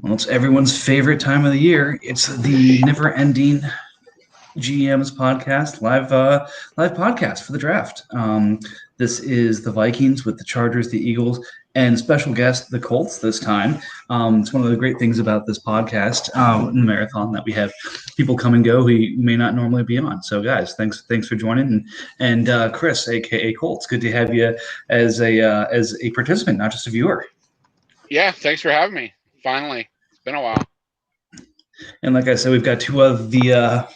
Well, it's everyone's favorite time of the year. It's the never-ending GM's podcast, live podcast for the draft. This is the Vikings with the Chargers, the Eagles, and special guest the Colts this time. It's one of the great things about this podcast, in the marathon, that we have people come and go who may not normally be on. So, guys, thanks for joining, and Chris, aka Colts, good to have you as a participant, not just a viewer. Yeah, thanks for having me. Finally, it's been a while. And like I said, we've got two of the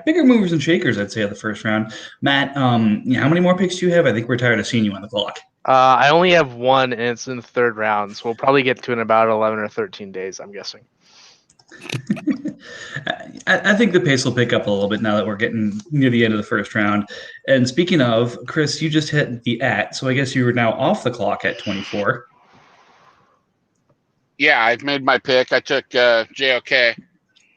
bigger movers and shakers, I'd say, of the first round. Matt, how many more picks do you have? I think we're tired of seeing you on the clock. I only have one, and it's in the third round, so we'll probably get to it in about 11 or 13 days, I'm guessing. I think the pace will pick up a little bit now that we're getting near the end of the first round. And speaking of, Chris, you just hit the so I guess you are now off the clock at 24. Yeah, I've made my pick. I took JOK.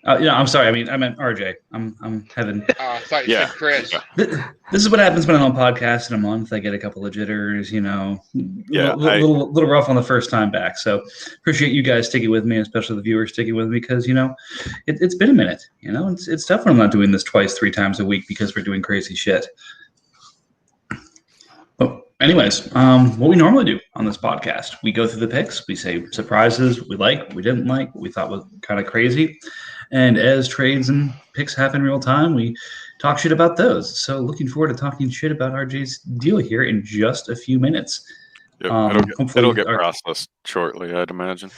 I'm sorry. I meant RJ. I'm having. I thought you said Chris. This is what happens when I'm on podcast in a month. I get a couple of jitters. Little rough on the first time back. So appreciate you guys sticking with me, especially the viewers sticking with me, because it's been a minute. It's tough when I'm not doing this 2-3 times a week because we're doing crazy shit. But anyways, what we normally do on this podcast, we go through the picks. We say surprises we like, we didn't like, what we thought was kind of crazy. And as trades and picks happen real time, we talk shit about those. So looking forward to talking shit about RJ's deal here in just a few minutes. Yep, it'll get processed shortly, I'd imagine.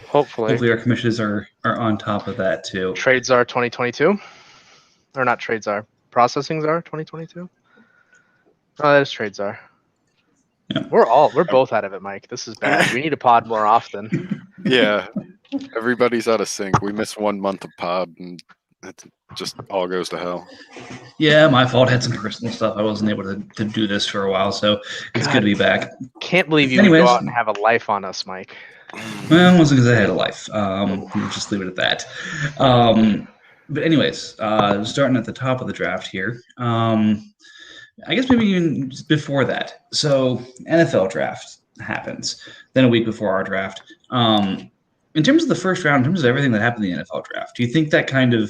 Hopefully our commissioners are on top of that too. Trades are 2022? Or not trades are. Processings are 2022? Oh, that is trades are. Yeah. We're both out of it, Mike. This is bad. We need to pod more often. Yeah. Everybody's out of sync. We missed 1 month of pod, and it just all goes to hell. Yeah, my fault. Had some personal stuff. I wasn't able to do this for a while, so it's good to be back. Can't believe you would go out and have a life on us, Mike. Well, it wasn't because I had a life. We'll just leave it at that. But anyways, starting at the top of the draft here. I guess maybe even just before that. So NFL draft happens. Then a week before our draft. In terms of the first round, in terms of everything that happened in the NFL draft, do you think that kind of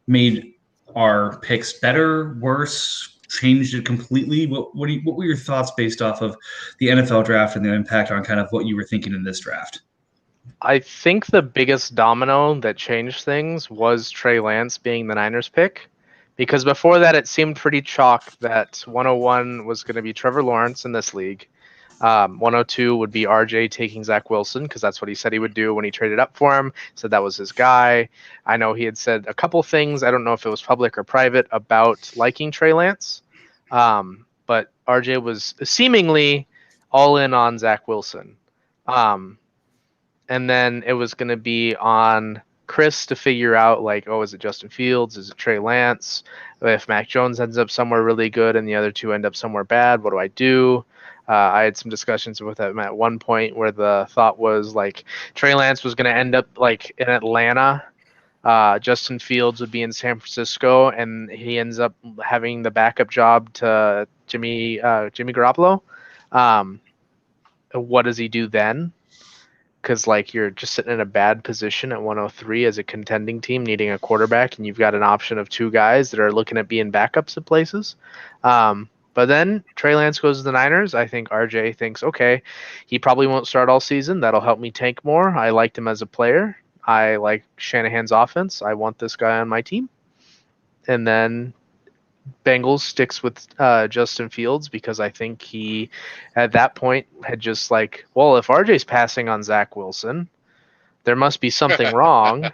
made our picks better, worse, changed it completely? What were your thoughts based off of the NFL draft and the impact on kind of what you were thinking in this draft? I think the biggest domino that changed things was Trey Lance being the Niners pick. Because before that, it seemed pretty chalk that 101 was going to be Trevor Lawrence in this league. 102 would be RJ taking Zach Wilson, because that's what he said he would do when he traded up for him. Said that was his guy. I know he had said a couple things, I don't know if it was public or private, about liking Trey Lance. But RJ was seemingly all in on Zach Wilson. And then it was going to be on Chris to figure out, is it Justin Fields? Is it Trey Lance? If Mac Jones ends up somewhere really good and the other two end up somewhere bad, what do I do? I had some discussions with him at one point where the thought was Trey Lance was going to end up in Atlanta. Justin Fields would be in San Francisco, and he ends up having the backup job to Jimmy Garoppolo. What does he do then? Because you're just sitting in a bad position at 103 as a contending team needing a quarterback, and you've got an option of two guys that are looking at being backups at places. But then Trey Lance goes to the Niners. I think RJ thinks, okay, he probably won't start all season. That'll help me tank more. I liked him as a player. I like Shanahan's offense. I want this guy on my team. And then Bengals sticks with Justin Fields, because I think he, at that point, had just if RJ's passing on Zach Wilson, there must be something wrong.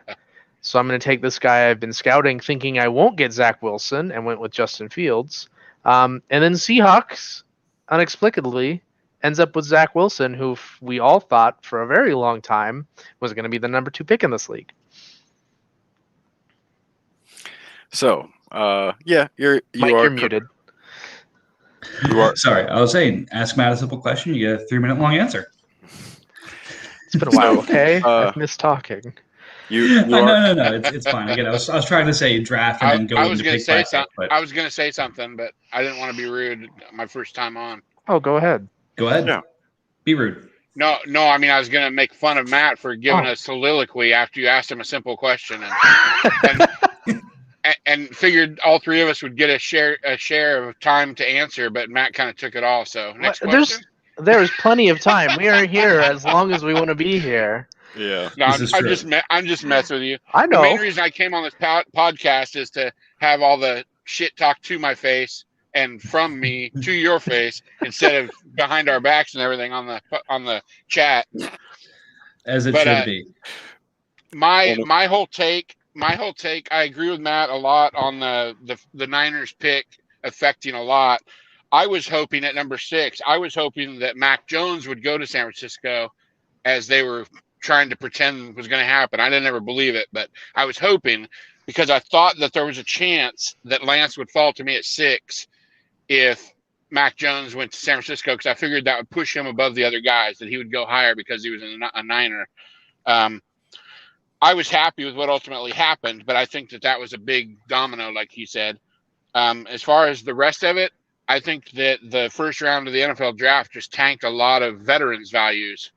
So I'm going to take this guy I've been scouting thinking I won't get Zach Wilson, and went with Justin Fields. And then Seahawks, inexplicably, ends up with Zach Wilson, who we all thought for a very long time was going to be the number 2 pick in this league. So, you're muted. You are. Sorry, I was saying, ask Matt a simple question. You get a 3-minute long answer. It's been a while, okay? I've missed talking. No. It's fine. Again, I was trying to say draft and then go into pick by pick. I was going to say something, but I didn't want to be rude my first time on. Oh, go ahead. Go ahead. Yeah. Be rude. No. I mean, I was gonna make fun of Matt for giving a soliloquy after you asked him a simple question, and figured all three of us would get a share of time to answer, but Matt kind of took it all. So next question. There's plenty of time. We are here as long as we want to be here. Yeah. No, I'm just messing with you. I know. The main reason I came on this podcast is to have all the shit talked to my face and from me to your face instead of behind our backs and everything on the chat. As it should be. My whole take. I agree with Matt a lot on the Niners pick affecting a lot. I was hoping at number 6. I was hoping that Mac Jones would go to San Francisco, as they were trying to pretend was going to happen. I didn't ever believe it, but I was hoping, because I thought that there was a chance that Lance would fall to me at 6 if Mac Jones went to San Francisco, because I figured that would push him above the other guys, that he would go higher because he was a Niner. I was happy with what ultimately happened, but I think that was a big domino, like he said. As far as the rest of it, I think that the first round of the NFL draft just tanked a lot of veterans' values.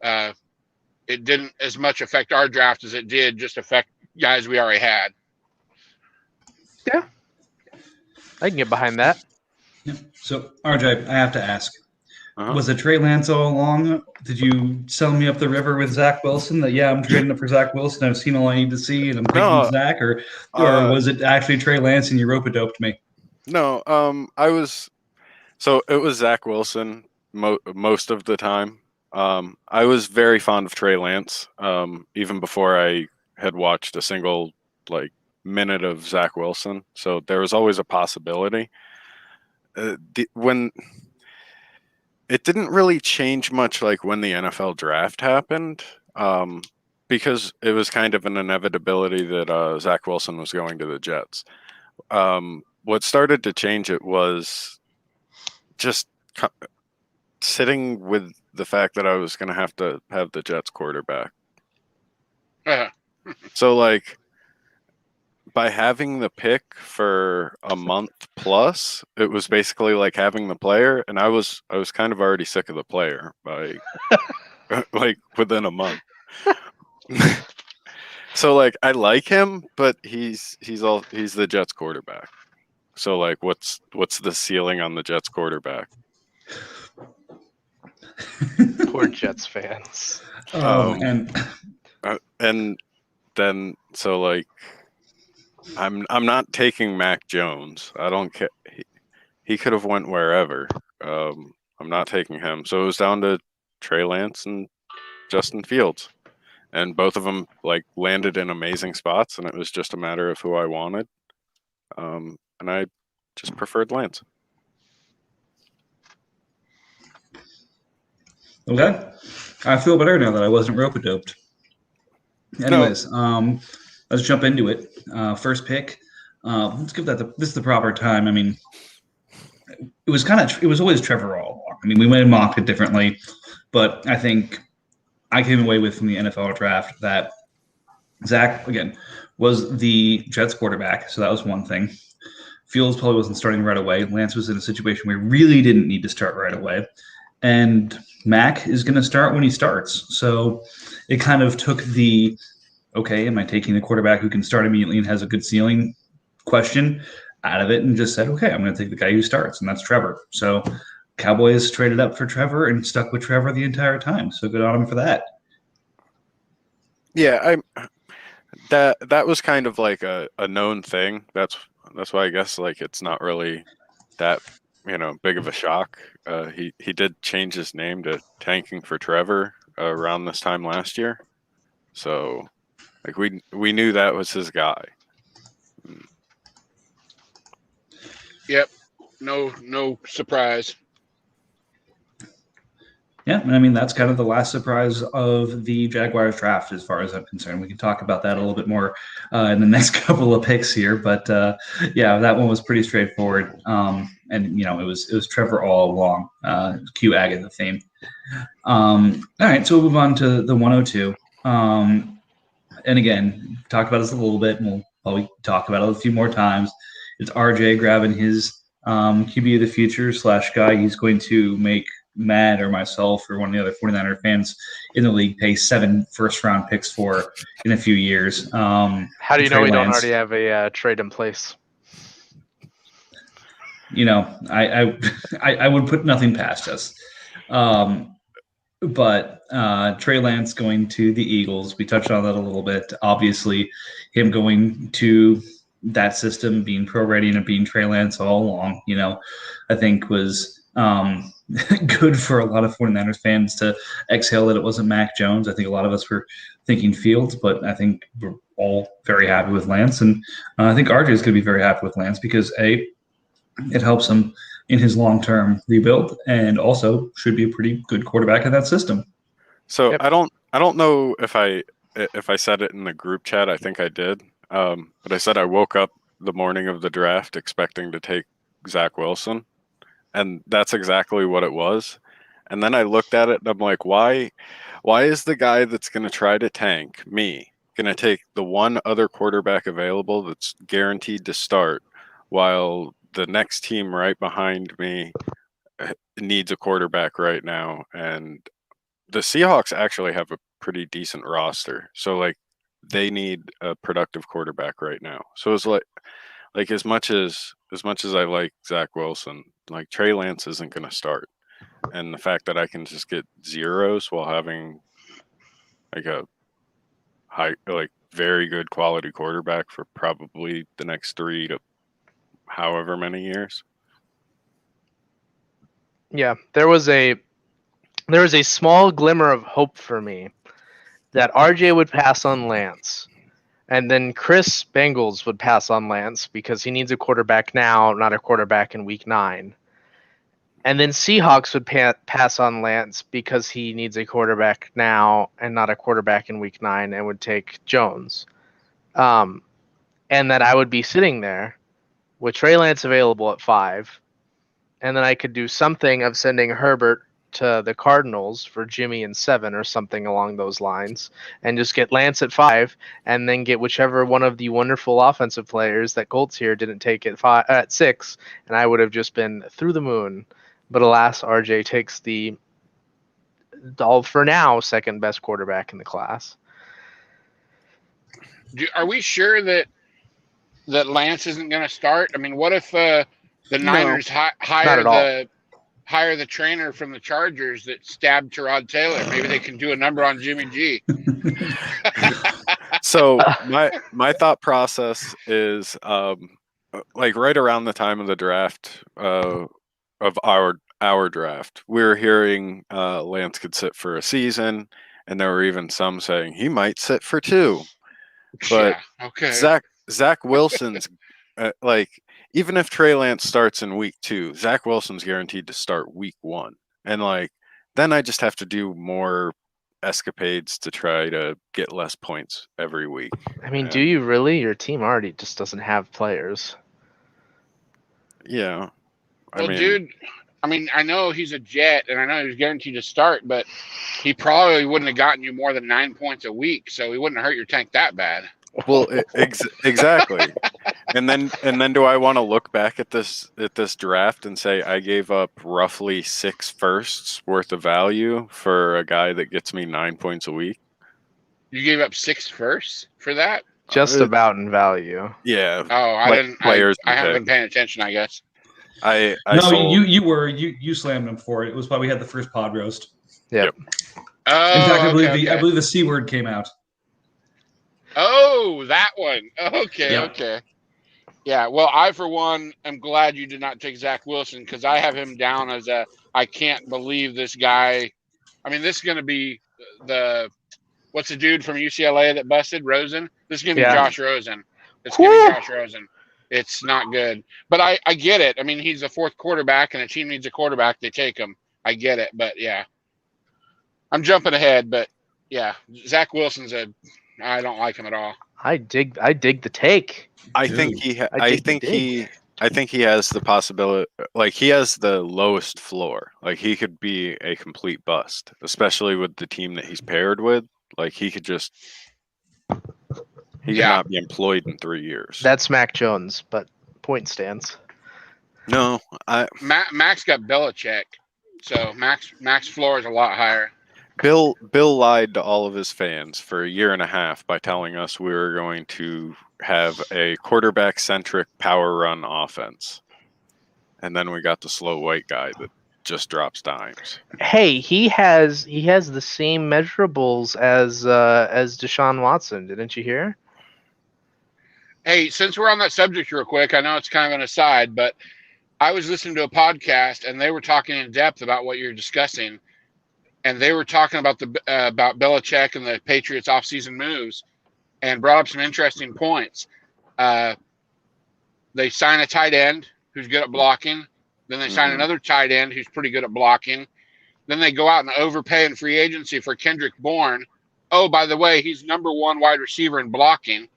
It didn't as much affect our draft as it did just affect guys we already had. Yeah, I can get behind that. Yeah. So, RJ, I have to ask. Uh-huh. Was it Trey Lance all along? Did you sell me up the river with Zach Wilson that, I'm trading up for Zach Wilson, I've seen all I need to see, and I'm taking Zach? Or was it actually Trey Lance and you rope-a-doped me? No, it was Zach Wilson most of the time. I was very fond of Trey Lance, even before I had watched a single minute of Zach Wilson. So there was always a possibility. When it didn't really change much, when the NFL draft happened, because it was kind of an inevitability that Zach Wilson was going to the Jets. What started to change it was just sitting with the fact that I was going to have the Jets quarterback. So, by having the pick for a month plus, it was basically like having the player, and I was kind of already sick of the player by within a month. So I like him, but he's the Jets quarterback. So what's the ceiling on the Jets quarterback? Poor Jets fans. And then I'm not taking Mac Jones. I don't care. He could have went wherever. I'm not taking him. So it was down to Trey Lance and Justin Fields, and both of them landed in amazing spots, and it was just a matter of who I wanted. And I just preferred Lance. Okay. I feel better now that I wasn't rope-a-doped. Anyways, let's jump into it. First pick. Let's give that this is the proper time. I mean, it was always Trevor all along. I mean, we might have mocked it differently, but I think I came away with from the NFL draft that Zach, again, was the Jets quarterback. So that was one thing. Fields probably wasn't starting right away. Lance was in a situation where he really didn't need to start right away. And Mac is going to start when he starts. So it kind of took the, okay, am I taking the quarterback who can start immediately and has a good ceiling question out of it, and just said, okay, I'm going to take the guy who starts, and that's Trevor. So Cowboys traded up for Trevor and stuck with Trevor the entire time. So good on him for that. Yeah, that was kind of a known thing. That's why I guess it's not really that big of a shock. He did change his name to Tanking for Trevor around this time last year. So we knew that was his guy. Yep. No surprise. Yeah, I mean, that's kind of the last surprise of the Jaguars draft as far as I'm concerned. We can talk about that a little bit more in the next couple of picks here. But, that one was pretty straightforward. And, it was Trevor all along. Cue Agatha theme. All right, so we'll move on to the 102. And again, talked about this a little bit, and we'll probably talk about it a few more times. It's RJ grabbing his QB of the future / guy he's going to make Matt or myself or one of the other 49er fans in the league pay 7 first-round picks for in a few years. How do you know we don't already have a trade in place? I would put nothing past us. But Trey Lance going to the Eagles, we touched on that a little bit. Obviously, him going to that system, being pro ready and being Trey Lance all along, I think was good for a lot of 49ers fans to exhale that it wasn't Mac Jones. I think a lot of us were thinking Fields, but I think we're all very happy with Lance. And I think RJ is going to be very happy with Lance because, A, it helps him in his long-term rebuild, and also should be a pretty good quarterback in that system. So yep. I don't know if I said it in the group chat. I think I did, but I said I woke up the morning of the draft expecting to take Zach Wilson, and that's exactly what it was. And then I looked at it and I'm like, why is the guy that's going to try to tank me going to take the one other quarterback available that's guaranteed to start while the next team right behind me needs a quarterback right now? And the Seahawks actually have a pretty decent roster. So like they need a productive quarterback right now. So it's like as much as I like Zach Wilson, like Trey Lance isn't going to start. And the fact that I can just get zeros while having like a very good quality quarterback for probably the next 3 to however many years. Yeah, there was a small glimmer of hope for me that RJ would pass on Lance, and then Chris Bengals would pass on Lance because he needs a quarterback now, not a quarterback in week 9. And then Seahawks would pass on Lance because he needs a quarterback now and not a quarterback in week 9, and would take Jones. And that I would be sitting there with Trey Lance available at 5, and then I could do something of sending Herbert to the Cardinals for Jimmy in 7 or something along those lines, and just get Lance at 5, and then get whichever one of the wonderful offensive players that Colts here didn't take at 6, and I would have just been through the moon. But alas, RJ takes the for now second best quarterback in the class. Are we sure that Lance isn't going to start? I mean, what if the Niners hire the trainer from the Chargers that stabbed Tyrod Taylor? Maybe they can do a number on Jimmy G. So my thought process is like right around the time of the draft of our draft, we were hearing Lance could sit for a season, and there were even some saying he might sit for 2. But yeah, okay. Zach Wilson's even if Trey Lance starts in week 2, Zach Wilson's guaranteed to start week 1, and then I just have to do more escapades to try to get less points every week. I mean, do you really? Your team already just doesn't have players. Yeah. Dude, I know he's a Jet, and I know he was guaranteed to start, but he probably wouldn't have gotten you more than 9 points a week, so he wouldn't have hurt your tank that bad. Well, exactly. And then do I want to look back at this draft and say I gave up roughly 6 firsts worth of value for a guy that gets me 9 points a week? You gave up 6 firsts for that? Just about in value. Yeah. Oh, I haven't been paying attention, I guess. You slammed him for it. It was why we had the first pod roast. Yep. Oh, in fact, I believe the C word came out. Oh, that one. Okay, Yep. Okay. Yeah, well, I, for one, am glad you did not take Zach Wilson, because I have him down as I can't believe this guy. I mean, this is going to be what's the dude from UCLA that busted? Rosen? This is going to be Josh Rosen. It's going to be Josh Rosen. It's not good. But I get it. I mean, he's a 4th quarterback, and a team needs a quarterback. They take him. I get it. But, yeah. I'm jumping ahead, but, yeah. Zach Wilson's I don't like him at all. I dig the take. I think he has the possibility. Like, he has the lowest floor. Like, he could be a complete bust, especially with the team that he's paired with. Like, he could just not be employed in 3 years. That's Mac Jones, but point stands. No, Mac's got Belichick. So Max floor is a lot higher. Bill lied to all of his fans for a year and a half by telling us we were going to have a quarterback-centric power run offense. And then we got the slow white guy that just drops dimes. Hey, he has the same measurables as Deshaun Watson. Didn't you hear? Hey, since we're on that subject real quick, I know it's kind of an aside, but I was listening to a podcast and they were talking in depth about what you're discussing, and they were talking about about Belichick and the Patriots offseason moves, and brought up some interesting points. They sign a tight end who's good at blocking. Then they sign another tight end who's pretty good at blocking. Then they go out and overpay in free agency for Kendrick Bourne. Oh, by the way, he's number 1 wide receiver in blocking.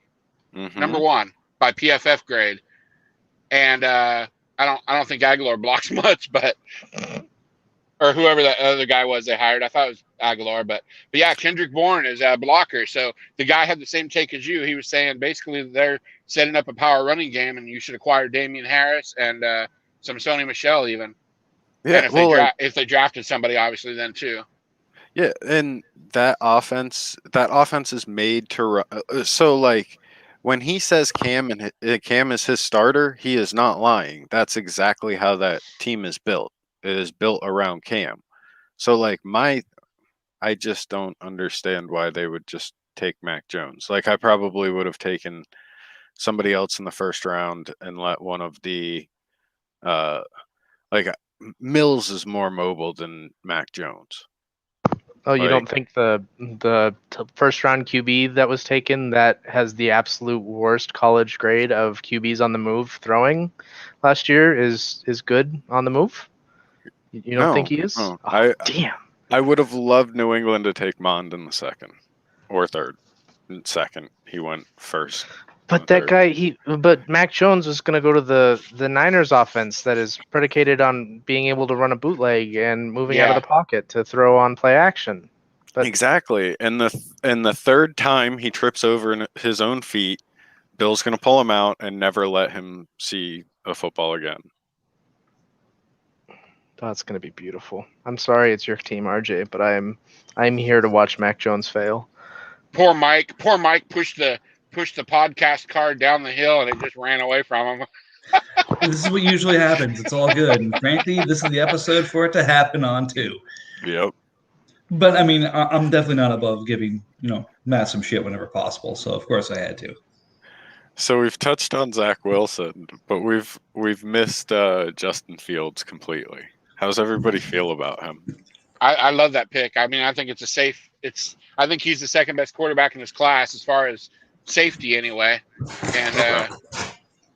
Number 1 by PFF grade. And I don't think Aguilar blocks much, but or whoever that other guy was they hired. I thought it was Aguilar, but yeah, Kendrick Bourne is a blocker. So the guy had the same take as you. He was saying basically they're setting up a power running game, and you should acquire Damian Harris and some Sony Michel even. Yeah, and if they drafted somebody, obviously then too. Yeah, and that offense is made to run. So like when he says Cam is his starter, he is not lying. That's exactly how that team is built. It is built around Cam. So like I just don't understand why they would just take Mac Jones. Like I probably would have taken somebody else in the first round and let one of the like Mills is more mobile than Mac Jones. Oh, you don't think the first round QB that was taken that has the absolute worst college grade of QBs on the move throwing last year is good on the move? You don't think he is? No. Oh, damn. I would have loved New England to take Mond in the second or third. In second, he went first. But but Mac Jones was going to go to the Niners offense that is predicated on being able to run a bootleg and moving out of the pocket to throw on play action. But exactly. And the third time he trips over his own feet, Bill's going to pull him out and never let him see a football again. That's going to be beautiful. I'm sorry it's your team, RJ, but I'm here to watch Mac Jones fail. Poor Mike pushed the podcast card down the hill and it just ran away from him. This is what usually happens. It's all good. And frankly, this is the episode for it to happen on too. Yep. But I mean, I'm definitely not above giving, Matt some shit whenever possible. So of course I had to. So we've touched on Zach Wilson, but we've missed Justin Fields completely. How's everybody feel about him? I love that pick. I mean, I think I think he's the second best quarterback in this class as far as safety anyway. And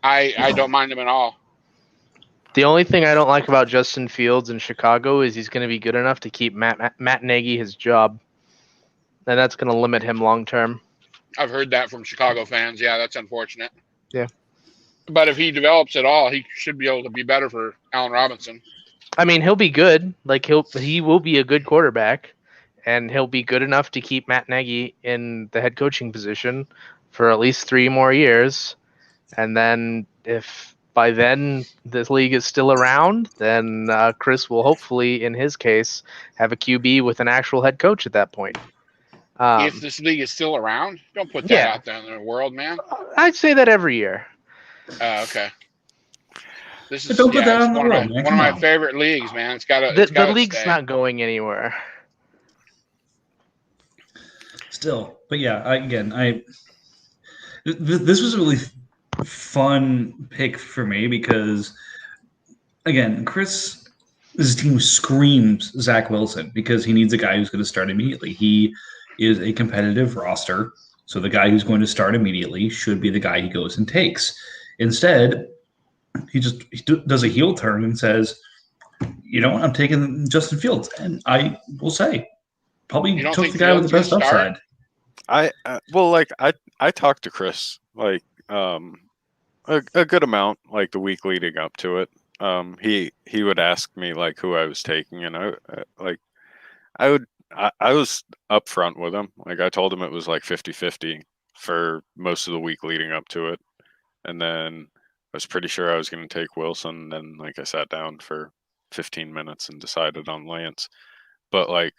I don't mind him at all. The only thing I don't like about Justin Fields in Chicago is he's going to be good enough to keep Matt Nagy his job. And that's going to limit him long term. I've heard that from Chicago fans. Yeah, that's unfortunate. Yeah. But if he develops at all, he should be able to be better for Allen Robinson. I mean, he'll be good. Like he will be a good quarterback, and he'll be good enough to keep Matt Nagy in the head coaching position for at least 3 more years. And then if by then this league is still around, then Chris will hopefully, in his case, have a QB with an actual head coach at that point. If this league is still around, don't put that out there in the world, man. I'd say that every year. Okay. This is don't put that on the one world, man. One of my favorite leagues, man. It's got the league's not going anywhere. Still, but yeah, this was a really fun pick for me because, again, Chris's team screams Zach Wilson because he needs a guy who's going to start immediately. He is a competitive roster, so the guy who's going to start immediately should be the guy he goes and takes. Instead, he does a heel turn and says, "You know what? I'm taking Justin Fields," and I will say, probably took the guy with the best upside. I talked to Chris like a good amount like the week leading up to it. He would ask me like who I was taking, and I was upfront with him. Like I told him it was like 50-50 for most of the week leading up to it, and then I was pretty sure I was going to take Wilson. Then like I sat down for 15 minutes and decided on Lance. But like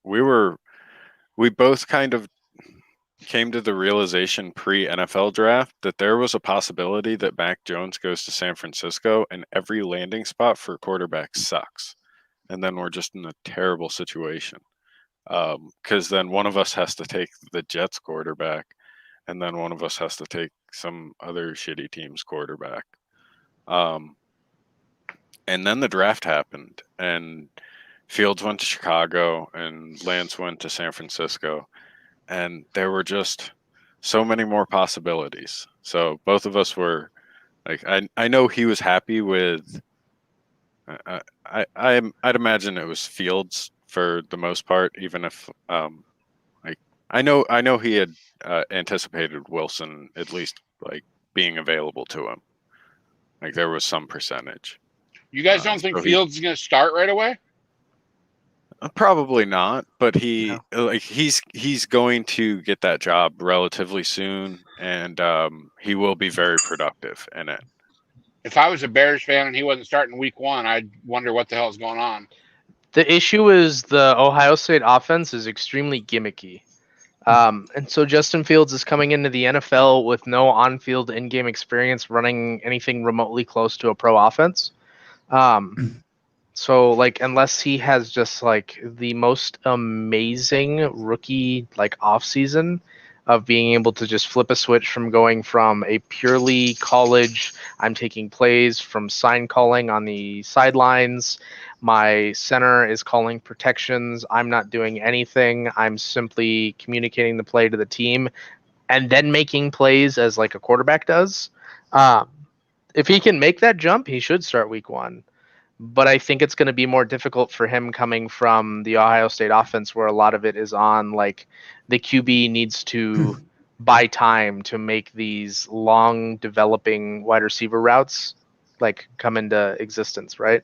we both kind of came to the realization pre-NFL draft that there was a possibility that Mac Jones goes to San Francisco and every landing spot for quarterback sucks. And then we're just in a terrible situation. Because then one of us has to take the Jets quarterback, and then one of us has to take some other shitty team's quarterback. And then the draft happened, and Fields went to Chicago, and Lance went to San Francisco, and there were just so many more possibilities. So both of us were like, I know he was happy with. I'd imagine it was Fields for the most part, even if like I know he had anticipated Wilson at least like being available to him. Like there was some percentage. You guys don't think Fields is going to start right away? Probably not, but he's going to get that job relatively soon, and he will be very productive in it. If I was a Bears fan and he wasn't starting week 1, I'd wonder what the hell is going on. The issue is the Ohio State offense is extremely gimmicky. And so Justin Fields is coming into the NFL with no on-field in-game experience running anything remotely close to a pro offense. So like unless he has just like the most amazing rookie like off season of being able to just flip a switch from going from a purely college, I'm taking plays from sign calling on the sidelines, my center is calling protections, I'm not doing anything, I'm simply communicating the play to the team and then making plays as like a quarterback does. If he can make that jump, he should start week 1. But I think it's going to be more difficult for him coming from the Ohio State offense where a lot of it is on like the QB needs to buy time to make these long developing wide receiver routes like come into existence, right?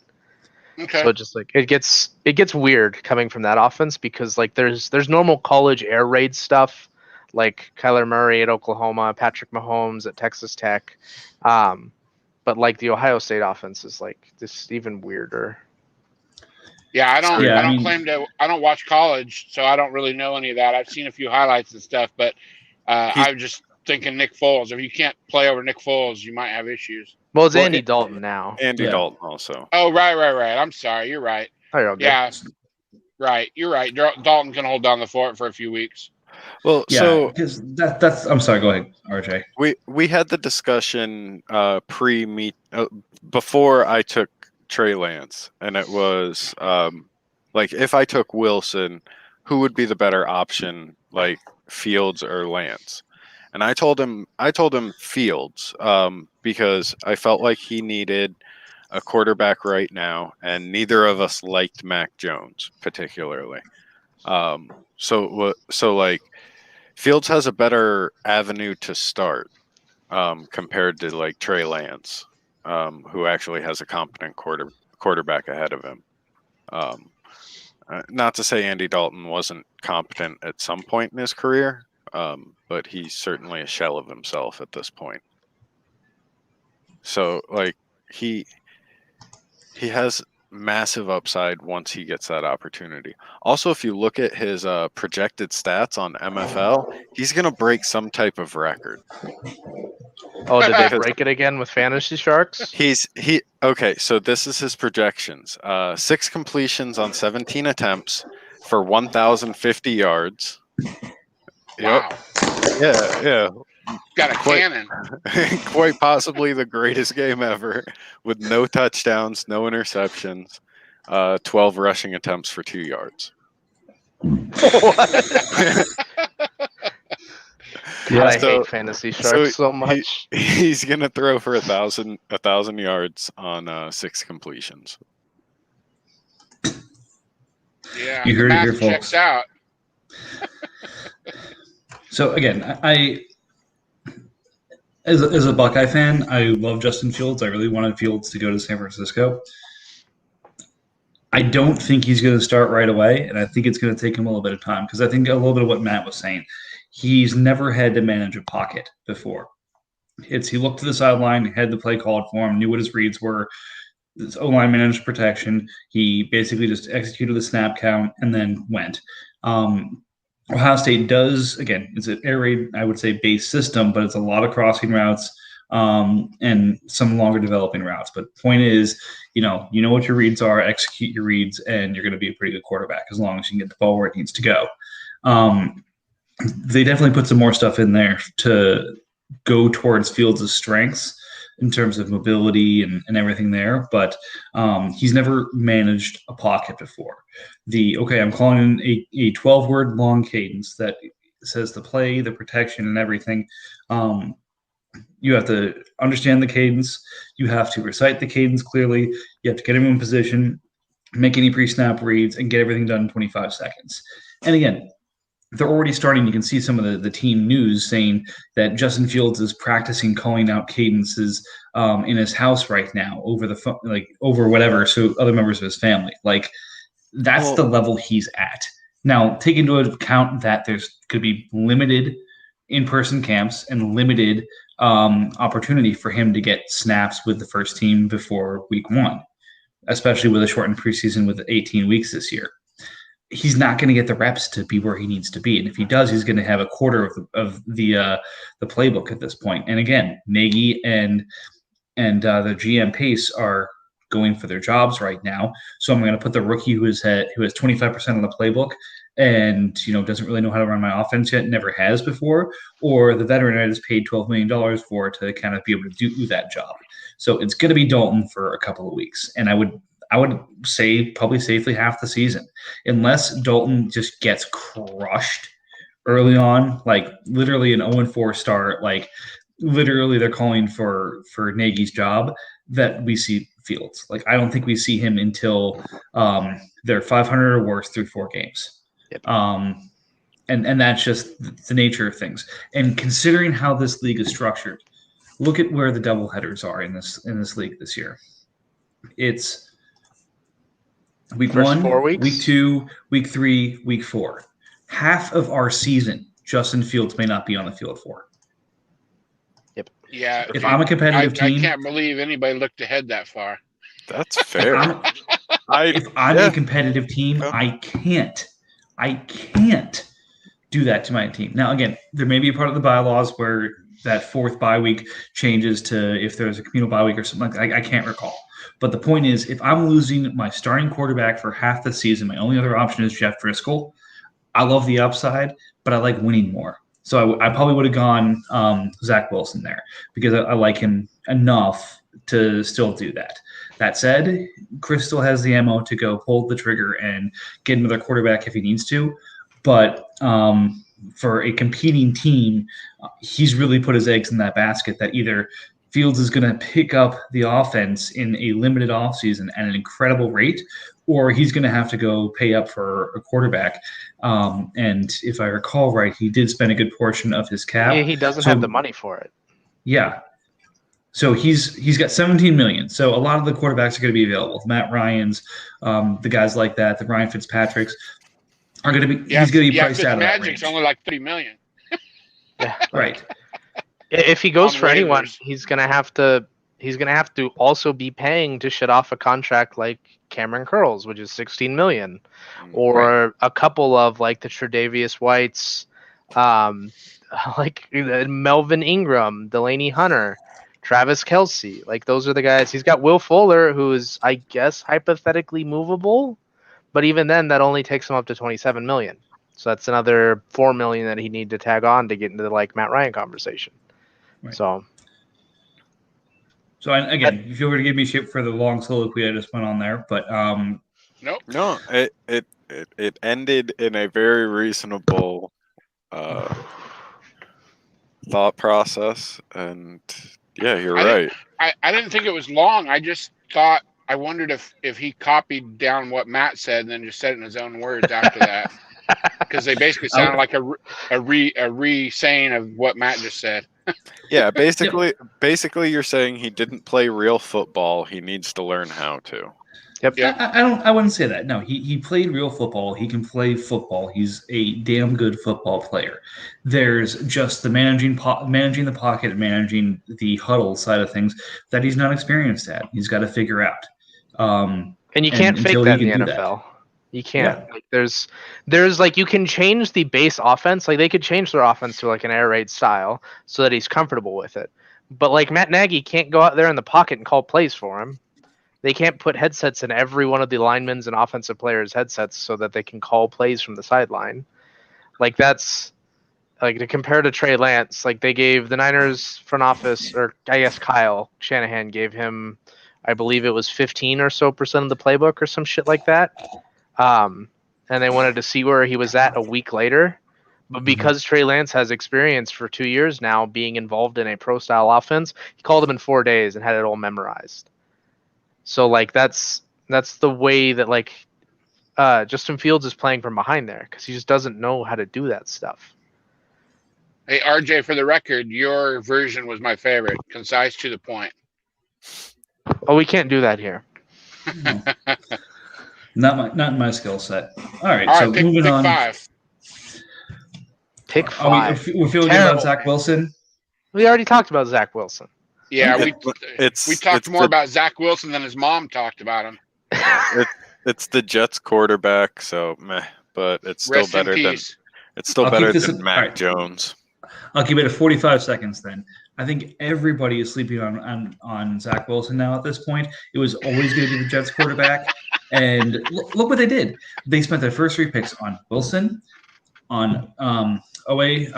Okay. So just like it gets weird coming from that offense because like there's normal college air raid stuff like Kyler Murray at Oklahoma, Patrick Mahomes at Texas Tech. But like the Ohio State offense is like this even weirder. Yeah, I don't watch college, so I don't really know any of that. I've seen a few highlights and stuff, but I'm just thinking Nick Foles. If you can't play over Nick Foles, you might have issues. Well, it's Andy Dalton now. Andy Dalton also. Oh, right. I'm sorry. You're right. Oh, okay. Yeah, right. You're right. Dalton can hold down the fort for a few weeks. Well, yeah, so because that's. I'm sorry. Go ahead, RJ. We had the discussion pre-meet before I took Trey Lance, and it was like if I took Wilson, who would be the better option, like Fields or Lance? And I told him Fields because I felt like he needed a quarterback right now, and neither of us liked Mac Jones particularly. So like Fields has a better avenue to start compared to like Trey Lance, who actually has a competent quarterback ahead of him. Not to say Andy Dalton wasn't competent at some point in his career, but he's certainly a shell of himself at this point. So like he has massive upside once he gets that opportunity. Also, if you look at his projected stats on MFL, he's going to break some type of record. Oh, did they break it again with Fantasy Sharks? Okay, so this is his projections. 6 completions on 17 attempts for 1,050 yards. Wow. Yep. Yeah. Got a cannon. Quite possibly the greatest game ever, with no touchdowns, no interceptions, 12 rushing attempts for 2 yards. God, I hate Fantasy Sharks so much. He's gonna throw for 1,000 yards on 6 completions. Yeah, you heard it here, folks. Checks out. So again, I as a Buckeye fan, I love Justin Fields. I really wanted Fields to go to San Francisco. I don't think he's going to start right away, and I think it's going to take him a little bit of time because I think a little bit of what Matt was saying. He's never had to manage a pocket before. He looked to the sideline, had the play called for him, knew what his reads were. This O-line managed protection. He basically just executed the snap count and then went. Ohio State does, again, it's an air raid, I would say, based system, but it's a lot of crossing routes and some longer developing routes. But point is, you know what your reads are, execute your reads, and you're going to be a pretty good quarterback as long as you can get the ball where it needs to go. They definitely put some more stuff in there to go towards Fields' strengths in terms of mobility and everything there, but he's never managed a pocket before. I'm calling in a 12-word long cadence that says the play, the protection, and everything. You have to understand the cadence. You have to recite the cadence clearly. You have to get him in position, make any pre-snap reads, and get everything done in 25 seconds. And again, they're already starting. You can see some of the team news saying that Justin Fields is practicing calling out cadences in his house right now over the phone, over whatever, so other members of his family. That's the level he's at. Now, take into account that there's could be limited in-person camps and limited opportunity for him to get snaps with the first team before week 1, especially with a shortened preseason with 18 weeks this year. He's not going to get the reps to be where he needs to be. And if he does, he's going to have a quarter of the playbook at this point. And again, Nagy and the GM Pace are going for their jobs right now. So I'm going to put the rookie who has 25% of the playbook and doesn't really know how to run my offense yet, never has before, or the veteran I just paid $12 million for to kind of be able to do that job. So it's going to be Dalton for a couple of weeks. And I would say probably safely half the season, unless Dalton just gets crushed early on, like literally an 0-4 start, like literally they're calling for Nagy's job, that we see Fields. Like I don't think we see him until they're 500 or worse through 4 games. Yep. And that's just the nature of things. And considering how this league is structured, look at where the doubleheaders are in this league this year. It's week First 1, 4 weeks? week 2, week 3, week 4. Half of our season, Justin Fields may not be on the field for. Yep. Yeah. If I'm a competitive team, I can't believe anybody looked ahead that far. That's fair. If I'm a competitive team, I can't do that to my team. Now, again, there may be a part of the bylaws where that 4th bye week changes to if there's a communal bye week or something like that. I can't recall. But the point is, if I'm losing my starting quarterback for half the season, my only other option is Jeff Driscoll. I love the upside, but I like winning more. So I probably would have gone Zach Wilson there because I like him enough to still do that. That said, Chris still has the ammo to go pull the trigger and get another quarterback if he needs to. But for a competing team, he's really put his eggs in that basket that either Fields is going to pick up the offense in a limited offseason at an incredible rate, or he's going to have to go pay up for a quarterback. And if I recall right, he did spend a good portion of his cap. He doesn't have the money for it. Yeah. So he's got $17 million. So a lot of the quarterbacks are going to be available. Matt Ryan's, the guys like that, the Ryan Fitzpatrick's are going to be. He's going to be priced out of that range. Magic's only like $3 million. Yeah. Right. If he goes for anyone, he's gonna have to also be paying to shut off a contract like Cameron Curls, which is $16 million, or a couple of like the Tre'Davious Whites, like Melvin Ingram, Delaney Hunter, Travis Kelce. Like those are the guys. He's got Will Fuller, who is, I guess, hypothetically movable, but even then, that only takes him up to $27 million. So that's another $4 million that he need to tag on to get into the like Matt Ryan conversation. Right. So again, if you were to give me shit for the long soliloquy I just went on there, but nope. No, it ended in a very reasonable thought process, and yeah, you're right. I didn't think it was long. I just thought I wondered if he copied down what Matt said and then just said it in his own words after that, because they basically sounded like a re-saying of what Matt just said. Yeah, basically, you're saying he didn't play real football. He needs to learn how to. Yep. Yeah. I wouldn't say that. No, he played real football. He can play football. He's a damn good football player. There's just the managing the pocket, managing the huddle side of things that he's not experienced at. He's got to figure out. And you can't fake that in the NFL. That. You can't. Yeah. Like there's like you can change the base offense. Like they could change their offense to like an air raid style so that he's comfortable with it. But like Matt Nagy can't go out there in the pocket and call plays for him. They can't put headsets in every one of the linemen's and offensive players' headsets so that they can call plays from the sideline. Like that's like to compare to Trey Lance. Like they gave the Niners front office, or I guess Kyle Shanahan gave him, I believe it was 15% or so of the playbook or some shit like that. And they wanted to see where he was at a week later. But because Trey Lance has experience for 2 years now being involved in a pro-style offense, he called him in 4 days and had it all memorized. So, like, that's the way that, like, Justin Fields is playing from behind there because he just doesn't know how to do that stuff. Hey, RJ, for the record, your version was my favorite. Concise, to the point. Oh, we can't do that here. No. Not my skill set. All right, so moving on. Pick 5. We're feeling good about Zach Wilson. We already talked about Zach Wilson. Yeah, we talked more about Zach Wilson than his mom talked about him. It's the Jets quarterback, so meh, but it's still better than Mac Jones. I'll keep it at 45 seconds then. I think everybody is sleeping on Zach Wilson now at this point. It was always going to be the Jets quarterback. And look what they did. They spent their first 3 picks on Wilson, on the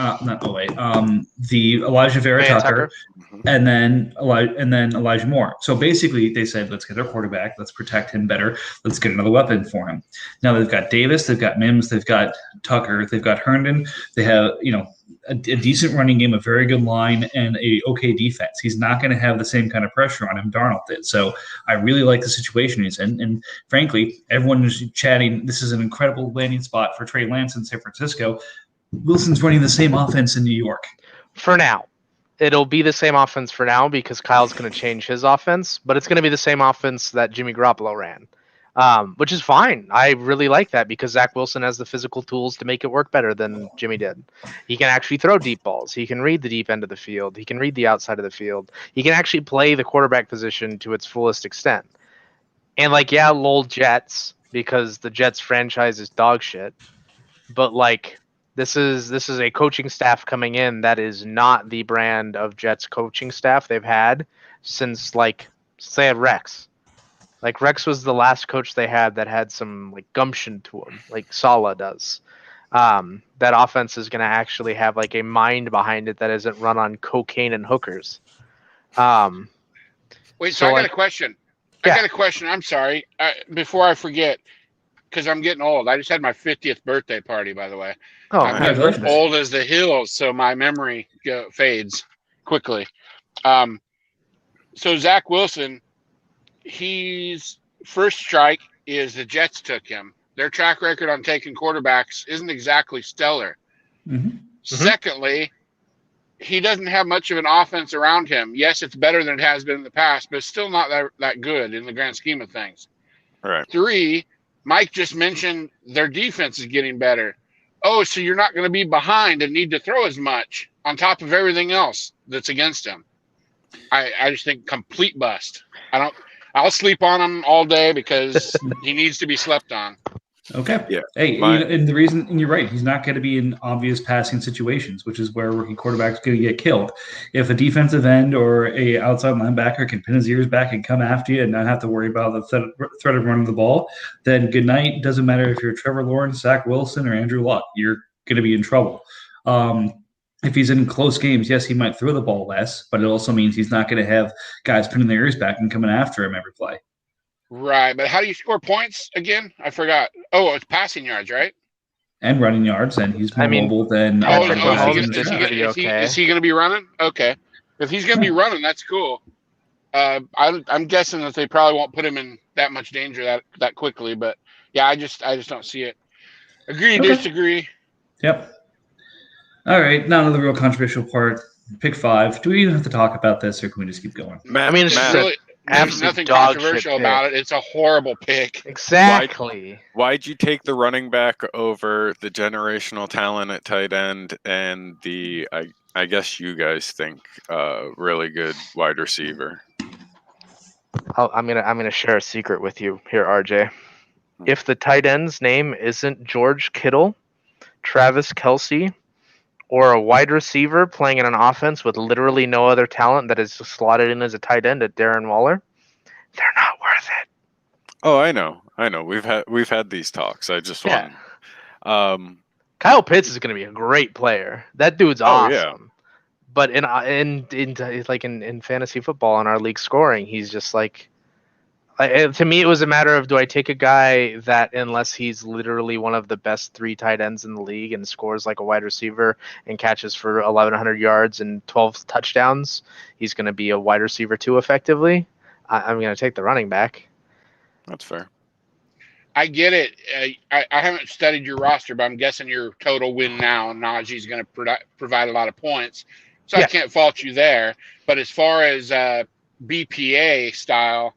Elijah Vera Tucker, and then Elijah Moore. So basically, they said, let's get our quarterback, let's protect him better, let's get another weapon for him. Now they've got Davis, they've got Mims, they've got Tucker, they've got Herndon. They have a decent running game, a very good line, and a okay defense. He's not going to have the same kind of pressure on him Darnold did. So I really like the situation he's in. And frankly, everyone is chatting, this is an incredible landing spot for Trey Lance in San Francisco. Wilson's running the same offense in New York. For now. It'll be the same offense for now because Kyle's going to change his offense, but it's going to be the same offense that Jimmy Garoppolo ran, which is fine. I really like that because Zach Wilson has the physical tools to make it work better than Jimmy did. He can actually throw deep balls. He can read the deep end of the field. He can read the outside of the field. He can actually play the quarterback position to its fullest extent. And lol Jets, because the Jets franchise is dog shit. But this is a coaching staff coming in that is not the brand of Jets coaching staff they've had since say at Rex. Rex was the last coach they had that had some gumption to him, like Saleh does. That offense is going to actually have a mind behind it that isn't run on cocaine and hookers. Wait, so I got a question. I got a question. I'm sorry. Before I forget, because I'm getting old. I just had my 50th birthday party, by the way. Oh, I'm old as the hills, so my memory fades quickly. So Zach Wilson, he's first strike is the Jets took him. Their track record on taking quarterbacks isn't exactly stellar. Mm-hmm. Secondly, he doesn't have much of an offense around him. Yes, it's better than it has been in the past, but it's still not that good in the grand scheme of things. All right. 3, Mike just mentioned their defense is getting better. Oh, so you're not going to be behind and need to throw as much on top of everything else that's against him. I just think complete bust. I'll sleep on him all day because he needs to be slept on. Okay. Yeah. Hey, and the reason, and you're right, he's not going to be in obvious passing situations, which is where rookie quarterbacks going to get killed. If a defensive end or a outside linebacker can pin his ears back and come after you and not have to worry about the threat of running the ball, then good night. Doesn't matter if you're Trevor Lawrence, Zach Wilson, or Andrew Luck. You're going to be in trouble. If he's in close games, yes, he might throw the ball less, but it also means he's not going to have guys pinning their ears back and coming after him every play. Right, but how do you score points again? I forgot. Oh, it's passing yards, right? And running yards, and he's more mobile than. Is he going to be running? Okay, if he's going to be running, that's cool. I'm guessing that they probably won't put him in that much danger that quickly, but yeah, I just don't see it. Agree, disagree. Yep. All right, now to the real controversial part. Pick 5. Do we even have to talk about this, or can we just keep going? There's nothing controversial about it. It's a horrible pick. Exactly. Why'd you take the running back over the generational talent at tight end and the, I guess you guys think, really good wide receiver? I'm gonna share a secret with you here, RJ. If the tight end's name isn't George Kittle, Travis Kelce, or a wide receiver playing in an offense with literally no other talent that is just slotted in as a tight end at Darren Waller, they're not worth it. Oh, I know. We've had these talks. I just Yeah. want. Kyle Pitts is going to be a great player. That dude's Oh, yeah. awesome. But in fantasy football in our league scoring, he's just like, to me, it was a matter of, do I take a guy that, unless he's literally one of the best 3 tight ends in the league and scores like a wide receiver and catches for 1,100 yards and 12 touchdowns, he's going to be a wide receiver too effectively. I'm going to take the running back. That's fair. I get it. I haven't studied your roster, but I'm guessing your total win now. Najee's going to provide a lot of points, so yeah. I can't fault you there. But as far as BPA style,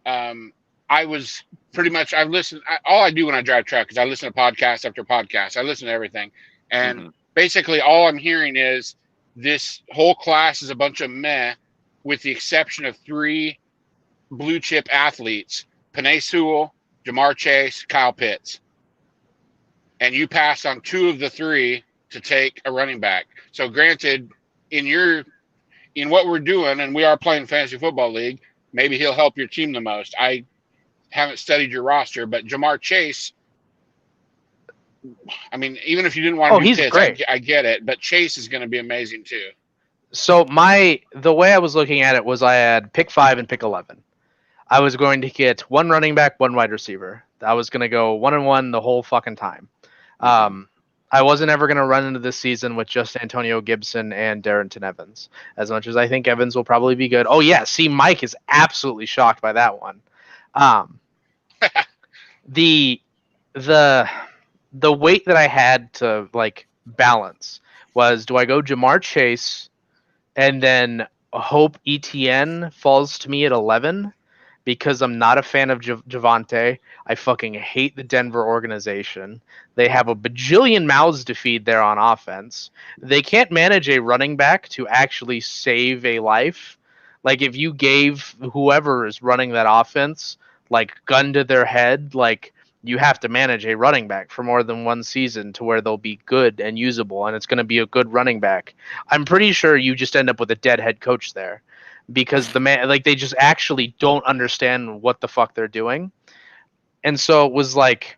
I was pretty much, I've listened. All I do when I drive truck is I listen to podcast after podcast. I listen to everything, and basically all I'm hearing is this whole class is a bunch of meh, with the exception of 3 blue chip athletes: Penei Sewell, Jamar Chase, Kyle Pitts. And you passed on 2 of the 3 to take a running back. So granted, in what we're doing, and we are playing fantasy football league, maybe he'll help your team the most. I haven't studied your roster, but Jamar Chase, I mean, even if you didn't want to do Pitts, I get it, but Chase is going to be amazing too. So the way I was looking at it was I had pick 5 and pick 11. I was going to get 1 running back, 1 wide receiver. I was going to go 1-1 the whole fucking time. I wasn't ever going to run into this season with just Antonio Gibson and Darrington Evans, as much as I think Evans will probably be good. Oh yeah, see, Mike is absolutely shocked by that one. The weight that I had to like balance was, do I go Jamar Chase and then hope ETN falls to me at 11? Because I'm not a fan of Javonte. I fucking hate the Denver organization. They have a bajillion mouths to feed there on offense. They can't manage a running back to actually save a life. Like, if you gave whoever is running that offense, like, gun to their head, like, you have to manage a running back for more than 1 season to where they'll be good and usable, and it's going to be a good running back. I'm pretty sure you just end up with a dead head coach there. Because they just actually don't understand what the fuck they're doing. And so it was like,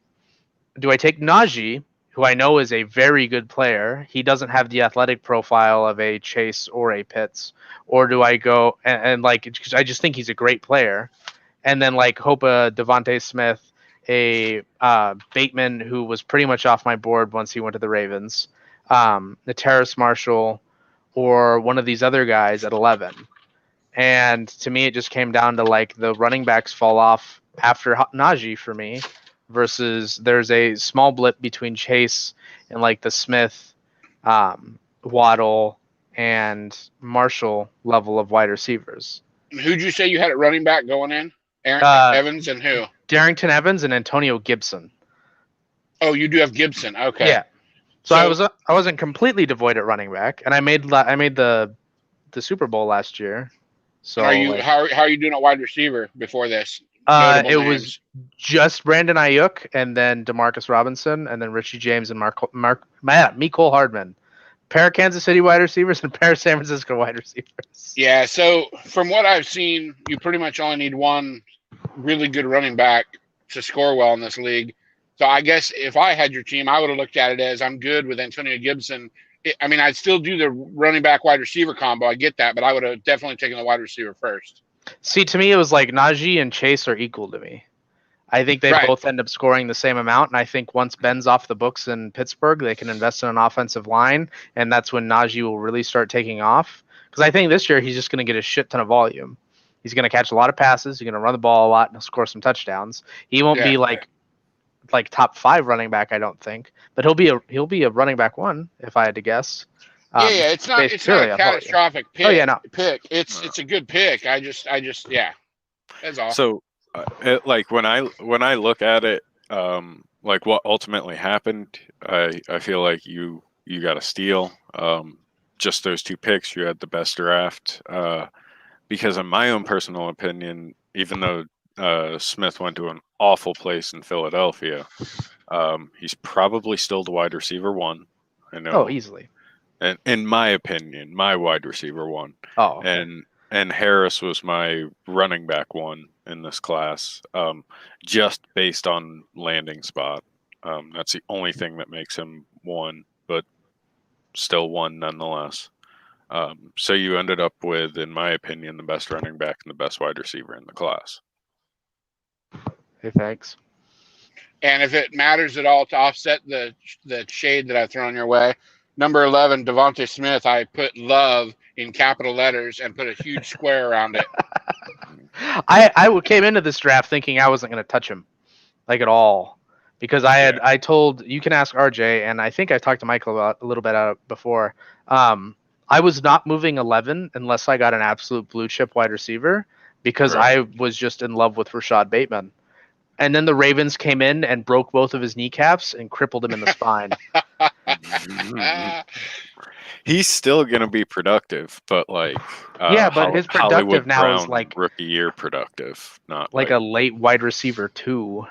do I take Najee, who I know is a very good player? He doesn't have the athletic profile of a Chase or a Pitts. Or do I go and because I just think he's a great player, and then like hope a Devontae Smith, a Bateman, who was pretty much off my board once he went to the Ravens, the Terrace Marshall, or one of these other guys at 11. And to me, it just came down to like the running backs fall off after Najee for me, versus there's a small blip between Chase and like the Smith, Waddle, and Marshall level of wide receivers. Who'd you say you had at running back going in? Evans and who? Darrington Evans and Antonio Gibson. Oh, you do have Gibson. Okay. Yeah. So I wasn't completely devoid at running back, and I made the Super Bowl last year. So how are you doing at wide receiver before this? It was just Brandon Ayuk, and then Demarcus Robinson, and then Richie James and Mecole Hardman. Pair of Kansas City wide receivers and pair of San Francisco wide receivers. Yeah, so from what I've seen, you pretty much only need 1 really good running back to score well in this league. So I guess if I had your team, I would have looked at it as, I'm good with Antonio Gibson. I mean, I'd still do the running back wide receiver combo. I get that, but I would have definitely taken the wide receiver first. See, to me, it was like Najee and Chase are equal to me. I think they both end up scoring the same amount, and I think once Ben's off the books in Pittsburgh, they can invest in an offensive line, and that's when Najee will really start taking off. Because I think this year he's just going to get a shit ton of volume. He's going to catch a lot of passes. He's going to run the ball a lot and score some touchdowns. He won't be like top 5 running back, I don't think, but he'll be a running back 1 if I had to guess. It's not a catastrophic pick. Oh yeah, no. It's a good pick. I just yeah, that's all. So, when I look at it, like what ultimately happened, I feel like you got a steal. Just those 2 picks, you had the best draft. Because in my own personal opinion, even though Smith went to an awful place in Philadelphia, he's probably still the wide receiver one. I know. Oh, easily. And in my opinion, my wide receiver one. Oh, okay. And Harris was my running back one in this class, just based on landing spot. That's the only thing that makes him one, but still one nonetheless. So you ended up with, in my opinion, the best running back and the best wide receiver in the class. Hey, thanks. And if it matters at all to offset the shade that I've thrown your way, number 11, Devontae Smith, I put love in capital letters and put a huge square around it. I came into this draft thinking I wasn't going to touch him, like at all, because I told, you can ask RJ, and I think I talked to Michael about a little bit before. I was not moving 11 unless I got an absolute blue chip wide receiver, because Right. I was just in love with Rashad Bateman. And then the Ravens came in and broke both of his kneecaps and crippled him in the spine. He's still going to be productive, but like but his productive Hollywood now Brown is like rookie year productive, not like a late wide receiver too.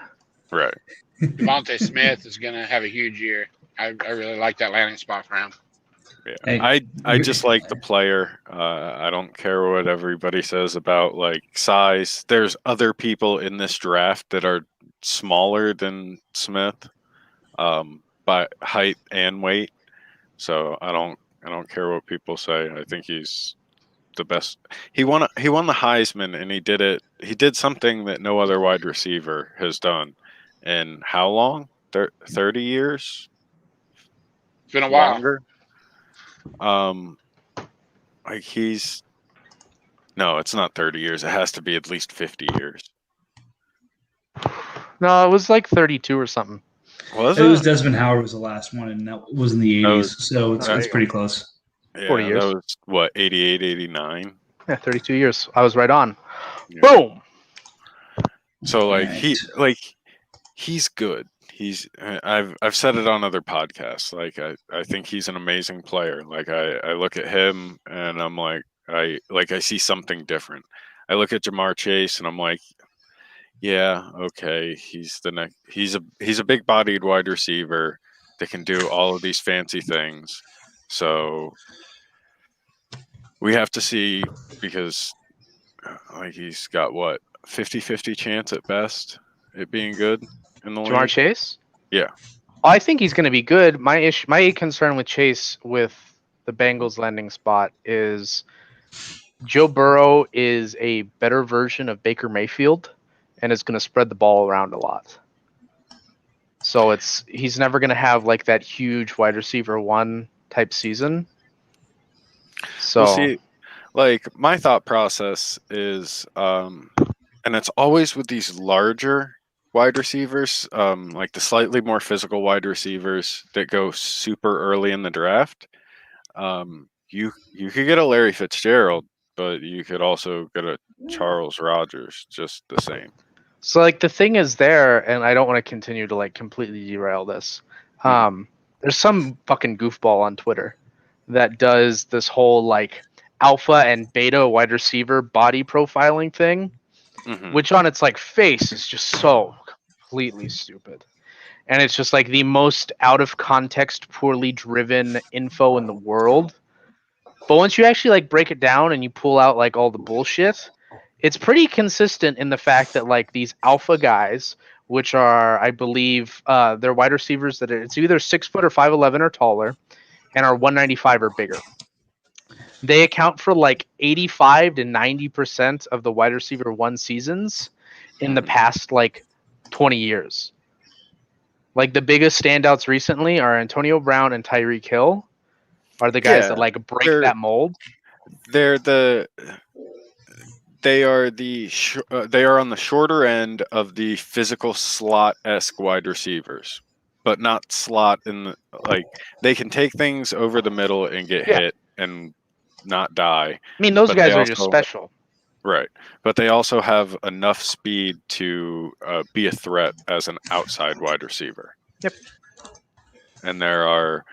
right. Devontae Smith is going to have a huge year. I really like that landing spot for him. Yeah, Hey, I just like the player. I don't care what everybody says about like size. There's other people in this draft that are smaller than Smith, by height and weight. So I don't care what people say. I think he's the best. He won the Heisman, and he did it. He did something that no other wide receiver has done. In how long? 30 years? It's been a while. Longer. Like no, it's not 30 years. It has to be at least 50 years. No, it was like 32 or something. Was it was it? Desmond Howard was the last one, and that was in the 80s, so it's pretty close. Yeah, 40 years. That was what, 88, 89? Yeah, 32 years. I was right on. Yeah. Boom. So like Right. he's good. I've said it on other podcasts. Like I think he's an amazing player. Like I look at him and I'm like I see something different. I look at Jamar Chase and I'm like, yeah, okay, he's the next. He's a big bodied wide receiver that can do all of these fancy things. So we have to see, because like he's got what, 50-50 chance at best at being good in the Jamar league. Chase? Yeah. I think he's going to be good. My concern with Chase with the Bengals landing spot is Joe Burrow is a better version of Baker Mayfield and is going to spread the ball around a lot. So he's never going to have like that huge wide receiver one type season. So We'll see. Like my thought process is, and it's always with these larger wide receivers, like the slightly more physical wide receivers that go super early in the draft. You could get a Larry Fitzgerald, but you could also get a Charles Rogers just the same. So like the thing is there, and I don't want to continue to like completely derail this. There's some fucking goofball on Twitter that does this whole like alpha and beta wide receiver body profiling thing, which on its like face is just so completely stupid. And it's just like the most out of context, poorly driven info in the world. But once you actually like break it down and you pull out like all the bullshit, it's pretty consistent in the fact that like these alpha guys, which are, I believe, they're wide receivers that it's either 6 foot or 5'11" or taller, and are 195 or bigger. They account for like 85 to 90% of the wide receiver one seasons in the past like 20 years. Like the biggest standouts recently are Antonio Brown and Tyreek Hill are the guys that like break that mold. They are on the shorter end of the physical slot-esque wide receivers, but not slot in the, like they can take things over the middle and get hit and not die. I mean, those guys are just special. Right. But they also have enough speed to be a threat as an outside wide receiver. Yep. And there are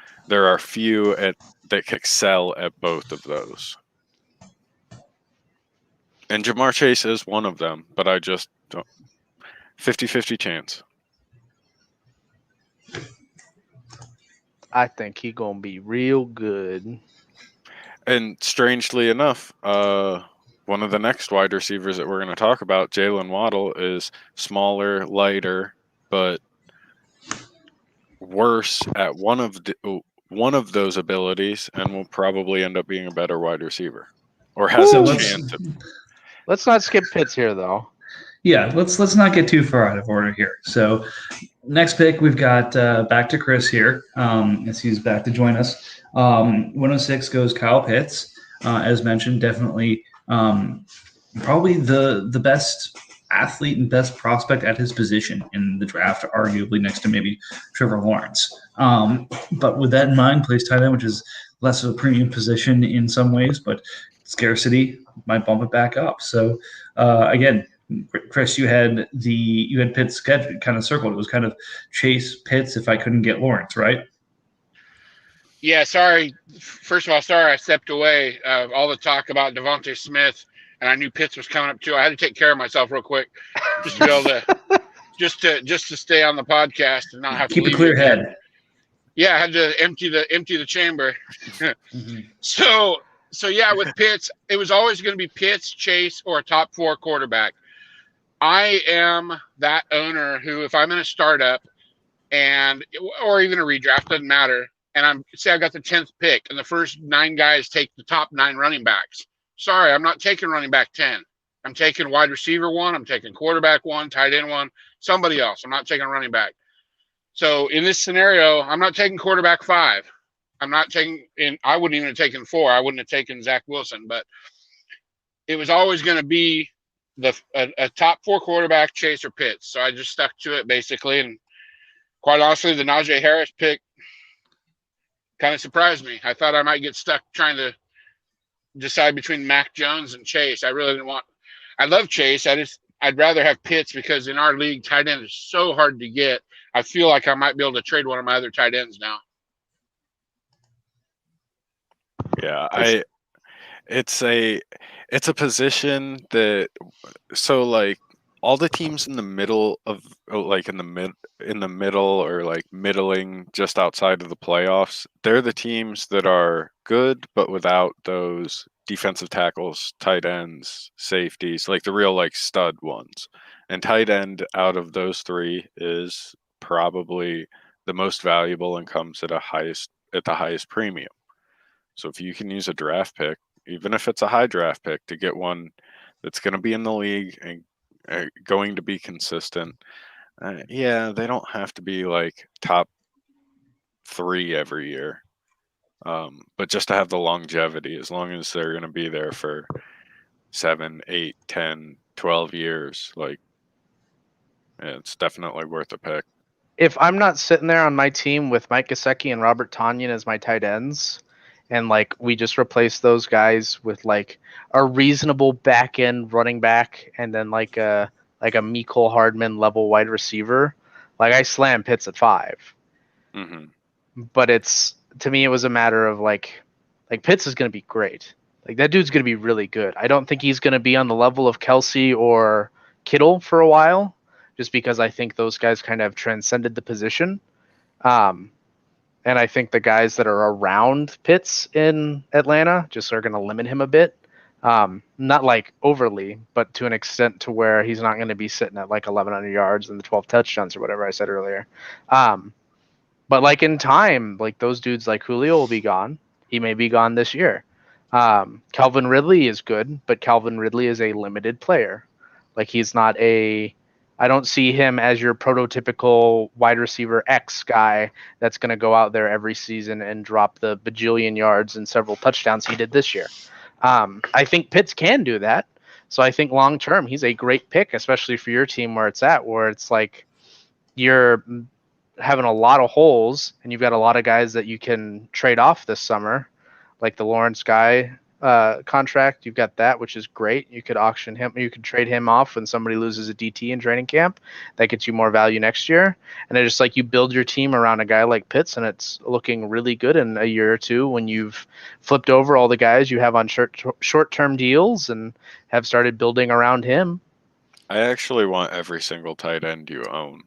few that can excel at both of those. And Jamar Chase is one of them, but I just don't. 50-50 chance. I think he gonna be real good. And strangely enough, one of the next wide receivers that we're going to talk about, Jalen Waddle, is smaller, lighter, but worse at one of those abilities, and will probably end up being a better wide receiver, or has So a let's chance. Let's not skip Pitts here, though. let's not get too far out of order here. So next pick, we've got back to Chris here, as he's back to join us. 106 goes Kyle Pitts, as mentioned, definitely probably the best athlete and best prospect at his position in the draft, arguably next to maybe Trevor Lawrence. But with that in mind, plays tight end, which is less of a premium position in some ways, but scarcity might bump it back up. So again, Chris, you had Pitts scheduled, kind of circled. It was kind of Chase Pitts if I couldn't get Lawrence, right? Yeah, sorry. First of all, sorry I stepped away. All the talk about Devontae Smith, and I knew Pitts was coming up too. I had to take care of myself real quick, just to be able to, just to stay on the podcast and not have Keep to a leave clear you again. head. Yeah, I had to empty the chamber. Mm-hmm. So yeah, with Pitts, it was always going to be Pitts, Chase, or a top 4 quarterback. I am that owner who, if I'm in a startup or even a redraft, doesn't matter, and I've got the 10th pick, and the first 9 guys take the top 9 running backs. Sorry, I'm not taking running back 10. I'm taking wide receiver 1. I'm taking quarterback 1, tight end 1, somebody else. I'm not taking running back. So in this scenario, I'm not taking quarterback 5. I'm not taking, and I wouldn't even have taken 4. I wouldn't have taken Zach Wilson, but it was always going to be a top 4 quarterback, Chase or Pitts. So I just stuck to it basically. And quite honestly, the Najee Harris pick kind of surprised me. I thought I might get stuck trying to decide between Mac Jones and Chase. I really didn't want. I love Chase. I'd rather have Pitts because in our league, tight end is so hard to get. I feel like I might be able to trade one of my other tight ends now. Yeah, it's a position that, so like all the teams in the middle of, like in the middle or like middling just outside of the playoffs, they're the teams that are good but without those defensive tackles, tight ends, safeties, like the real like stud ones. And tight end out of those 3 is probably the most valuable and comes at the highest premium. So if you can use a draft pick, even if it's a high draft pick, to get one that's going to be in the league and going to be consistent, yeah, they don't have to be like top 3 every year. But just to have the longevity, as long as they're going to be there for 7, 8, 10, 12 years, like, it's definitely worth a pick. If I'm not sitting there on my team with Mike Gesicki and Robert Tonyan as my tight ends, and like we just replace those guys with like a reasonable back end running back, and then like a Mecole Hardman level wide receiver, like I slam Pitts at 5. Mm-hmm. But to me, it was a matter of like Pitts is going to be great. Like that dude's going to be really good. I don't think he's going to be on the level of Kelsey or Kittle for a while, just because I think those guys kind of transcended the position. And I think the guys that are around Pitts in Atlanta just are going to limit him a bit. Not like overly, but to an extent to where he's not going to be sitting at like 1,100 yards and the 12 touchdowns or whatever I said earlier. But like in time, like those dudes like Julio will be gone. He may be gone this year. Calvin Ridley is good, but Calvin Ridley is a limited player. Like he's not I don't see him as your prototypical wide receiver X guy that's going to go out there every season and drop the bajillion yards and several touchdowns he did this year. I think Pitts can do that. So I think long term, he's a great pick, especially for your team where it's like you're having a lot of holes and you've got a lot of guys that you can trade off this summer, like the Lawrence guy contract. You've got that, which is great. You could auction him. You could trade him off when somebody loses a DT in training camp. That gets you more value next year. And it's just like you build your team around a guy like Pitts, and it's looking really good in a year or two when you've flipped over all the guys you have on short-term deals and have started building around him. I actually want every single tight end you own.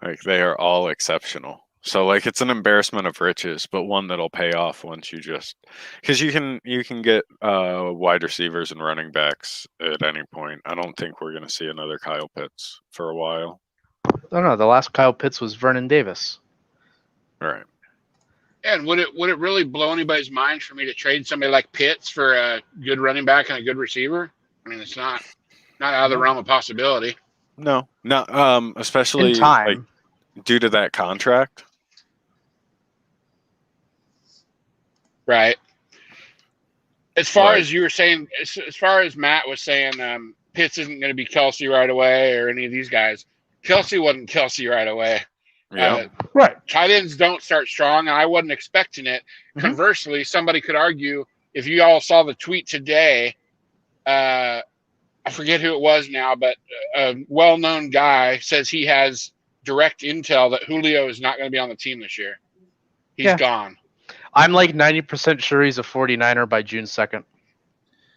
like they are all exceptional. So like it's an embarrassment of riches, but one that'll pay off once you just because you can get wide receivers and running backs at any point. I don't think we're gonna see another Kyle Pitts for a while. Oh no, the last Kyle Pitts was Vernon Davis. Right. And would it really blow anybody's mind for me to trade somebody like Pitts for a good running back and a good receiver? I mean, it's not out of the realm of possibility. No, not especially in time. Like, due to that contract. Right. As far as you were saying, as far as Matt was saying, Pitts isn't going to be Kelsey right away or any of these guys. Kelsey wasn't Kelsey right away. Yeah. Right. Tight ends don't start strong, and I wasn't expecting it. Mm-hmm. Conversely, somebody could argue, if you all saw the tweet today, I forget who it was now, but a well-known guy says he has direct intel that Julio is not going to be on the team this year. He's gone. I'm like 90% sure he's a 49er by June 2nd.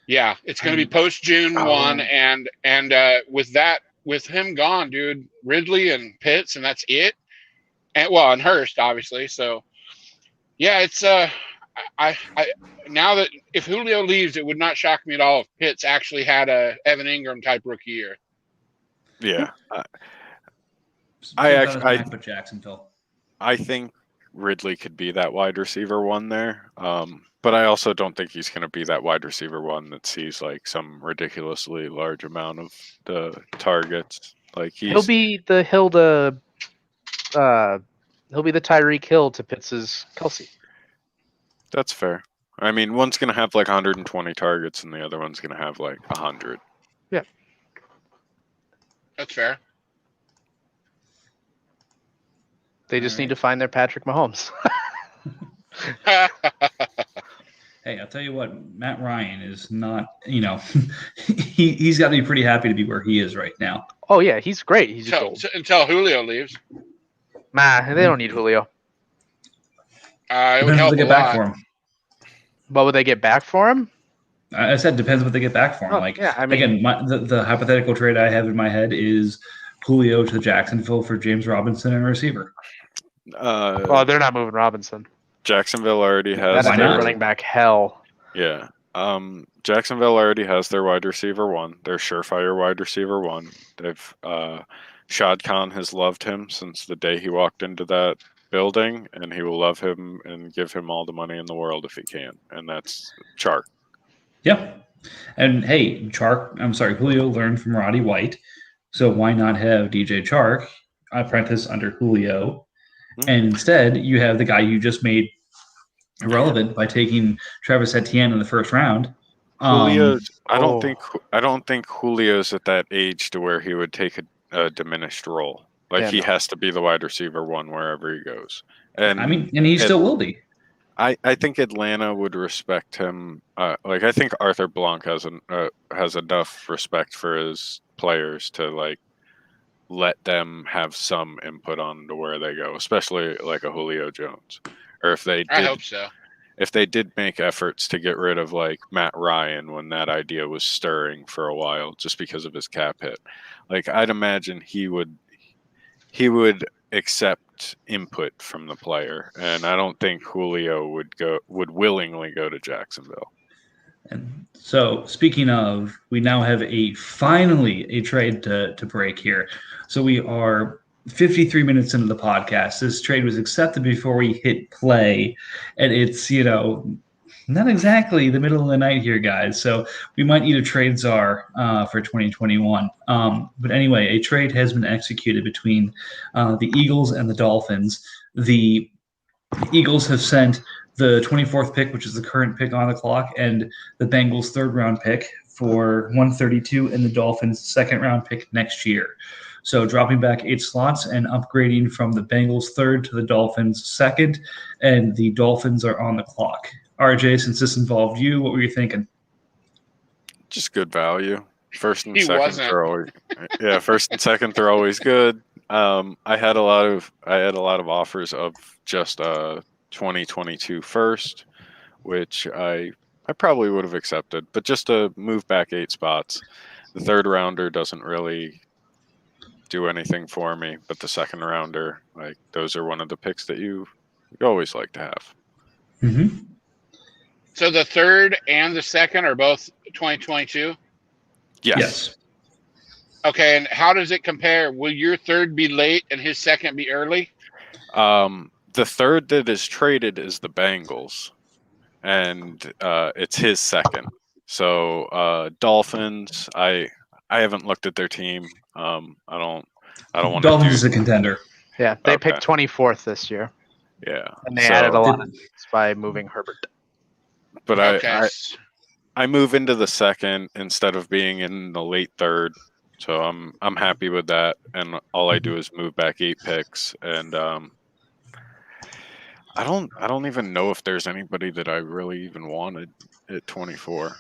Yeah, it's going to be post June 1, and with him gone, dude, Ridley and Pitts, and that's it. And Hurst, obviously. So, yeah, it's I now that if Julio leaves, it would not shock me at all if Pitts actually had a Evan Ingram type rookie year. Yeah, put Jacksonville. I think Ridley could be that wide receiver one there, but I also don't think he's going to be that wide receiver one that sees like some ridiculously large amount of the targets. Like he'll be the Tyreek Hill to Pitts's Kelsey. That's fair. I mean, one's going to have like 120 targets and the other one's going to have like 100. Yeah. That's fair. They just need to find their Patrick Mahomes. Hey, I'll tell you what, Matt Ryan is not, he's got to be pretty happy to be where he is right now. Oh, yeah, he's great. He's until Julio leaves. Nah, they don't need Julio. It would help what they get back for him. What would they get back for him? I said depends what they get back for him. Again, the hypothetical trade I have in my head is Julio to Jacksonville for James Robinson and receiver. They're not moving Robinson. Jacksonville already has their running back hell. Yeah. Jacksonville already has their wide receiver one, their surefire wide receiver one. They've Shad Khan has loved him since the day he walked into that building, and he will love him and give him all the money in the world if he can. And that's Chark. Yeah. And hey, Julio learned from Roddy White. So why not have DJ Chark apprentice under Julio? And instead, you have the guy you just made irrelevant by taking Travis Etienne in the first round. Julio, I don't think Julio's at that age to where he would take a diminished role. He has to be the wide receiver one wherever he goes. And he still will be. I think Atlanta would respect him. I think Arthur Blanc has enough respect for his players to let them have some input on to where they go, especially like a Julio Jones. Or if they did, I hope so. If they did make efforts to get rid of like Matt Ryan when that idea was stirring for a while just because of his cap hit. I'd imagine he would accept input from the player, and I don't think Julio would willingly go to Jacksonville. And so, speaking of, we now have finally a trade to break here. So we are 53 minutes into the podcast. This trade was accepted before we hit play, and it's not exactly the middle of the night here, guys. So we might need a trade czar for 2021. But anyway, a trade has been executed between the Eagles and the Dolphins. The Eagles have sent the 24th pick, which is the current pick on the clock, and the Bengals' third-round pick for 132, and the Dolphins' second-round pick next year. So dropping back 8 slots and upgrading from the Bengals 3rd to the Dolphins 2nd, and the Dolphins are on the clock. RJ, since this involved you, what were you thinking? Just good value. First and He second wasn't. are always first and second are always good. I had a lot of offers of just 2022 first, which I probably would have accepted, but just to move back 8 spots. The 3rd rounder doesn't really do anything for me, but the 2nd rounder, like, those are one of the picks that you always like to have. Mm-hmm. So the 3rd and the 2nd are both 2022? Yes. Okay, and how does it compare? Will your 3rd be late and his 2nd be early? The 3rd that is traded is the Bengals, and it's his 2nd. So Dolphins, I haven't looked at their team. I don't want to. Dolphins is a contender. Yeah, they picked 24th this year. Yeah, and they added a lot of things by moving Herbert. But Okay. I move into the 2nd instead of being in the late 3rd, so I'm happy with that. And all I do is move back 8 picks, and I don't even know if there's anybody that I really even wanted at 24.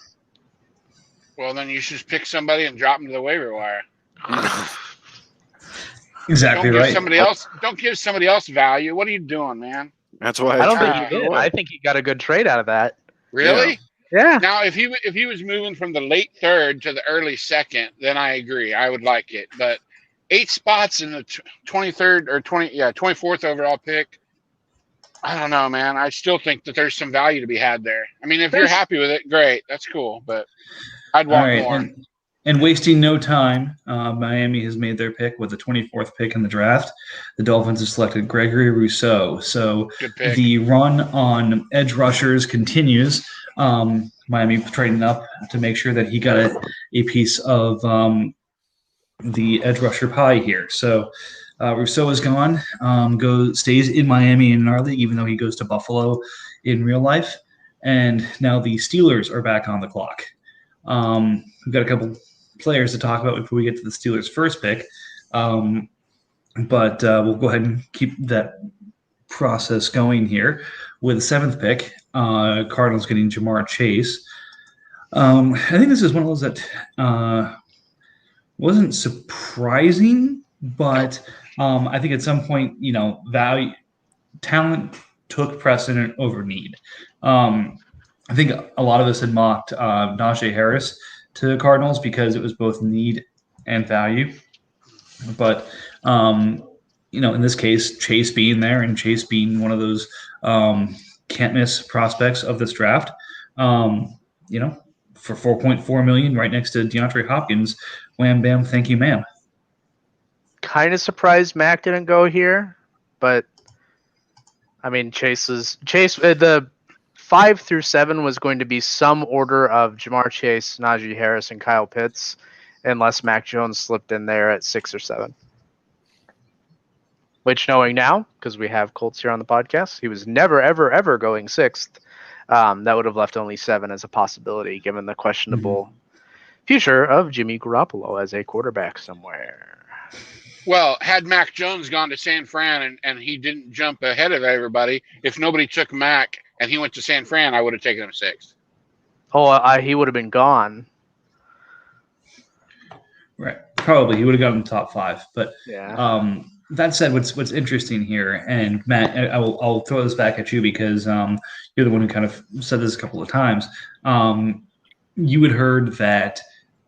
Well, then you should just pick somebody and drop them to the waiver wire. Exactly right. Don't give somebody else value. What are you doing, man? That's why I don't think he did. I think he got a good trade out of that. Really? Yeah. Now, if he was moving from the late 3rd to the early 2nd, then I agree. I would like it. But 8 spots in the 23rd or 24th overall pick, I don't know, man. I still think that there's some value to be had there. I mean, if you're happy with it, great. That's cool. But I'd want more. And wasting no time, Miami has made their pick with the 24th pick in the draft. The Dolphins have selected Gregory Rousseau. So the run on edge rushers continues. Miami trading up to make sure that he got a piece of the edge rusher pie here. So Rousseau is gone, stays in Miami in our league, even though he goes to Buffalo in real life. And now the Steelers are back on the clock. We've got a couple players to talk about before we get to the Steelers' first pick. But we'll go ahead and keep that process going here. With the 7th pick, Cardinals getting Jamar Chase. I think this is one of those that wasn't surprising, but I think at some point, talent took precedent over need. I think a lot of us had mocked Najee Harris to the Cardinals because it was both need and value. But, in this case, Chase being there and Chase being one of those can't miss prospects of this draft, for $4.4 million right next to DeAndre Hopkins, wham, bam, thank you, ma'am. Kind of surprised Mac didn't go here, but I mean, the 5 through 7 was going to be some order of Jamar Chase, Najee Harris, and Kyle Pitts, unless Mac Jones slipped in there at 6 or 7. Which, knowing now, because we have Colts here on the podcast, he was never, ever, ever going 6th. That would have left only 7 as a possibility, given the questionable future of Jimmy Garoppolo as a quarterback somewhere. Well, had Mac Jones gone to San Fran and he didn't jump ahead of everybody, if nobody took Mac and he went to San Fran, I would have taken him 6th. Oh, he would have been gone. Right. Probably. He would have gotten top 5. But yeah. That said, what's interesting here, and Matt, I'll throw this back at you because you're the one who kind of said this a couple of times. You had heard that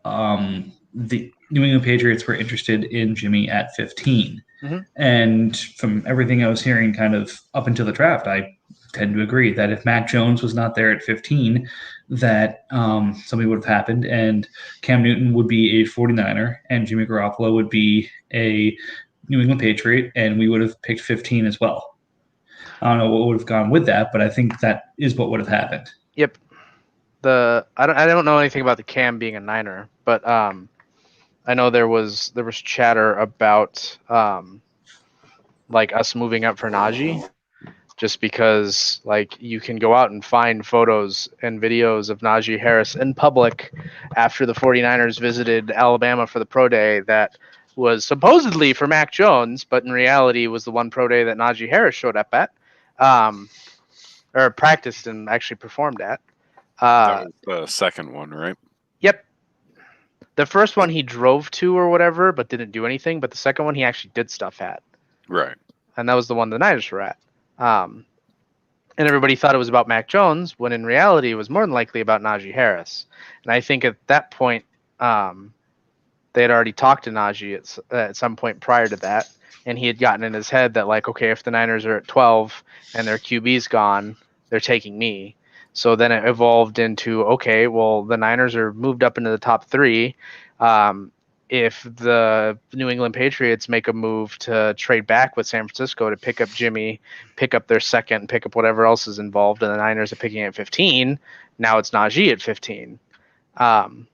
the New England Patriots were interested in Jimmy at 15. Mm-hmm. And from everything I was hearing kind of up until the draft, I tend to agree that if Mac Jones was not there at 15, that something would have happened and Cam Newton would be a 49er and Jimmy Garoppolo would be a New England Patriot, and we would have picked 15 as well. I don't know what would have gone with that, but I think that is what would have happened. Yep. I don't know anything about the Cam being a Niner, but I know there was chatter about like us moving up for Najee, just because like you can go out and find photos and videos of Najee Harris in public after the 49ers visited Alabama for the pro day that was supposedly for Mac Jones, but in reality was the one pro day that Najee Harris showed up at, or practiced and actually performed at. That was the second one, right? Yep. The first one he drove to or whatever, but didn't do anything. But the second one he actually did stuff at. Right. And that was the one the Niners were at. And everybody thought it was about Mac Jones, when in reality it was more than likely about Najee Harris. And I think at that point, they had already talked to Najee at some point prior to that. And he had gotten in his head that, like, okay, if the Niners are at 12 and their QB's gone, they're taking me. So then it evolved into, okay, well, the Niners are moved up into the top 3. If the New England Patriots make a move to trade back with San Francisco to pick up Jimmy, pick up their second, pick up whatever else is involved, and the Niners are picking at 15, now it's Najee at 15. And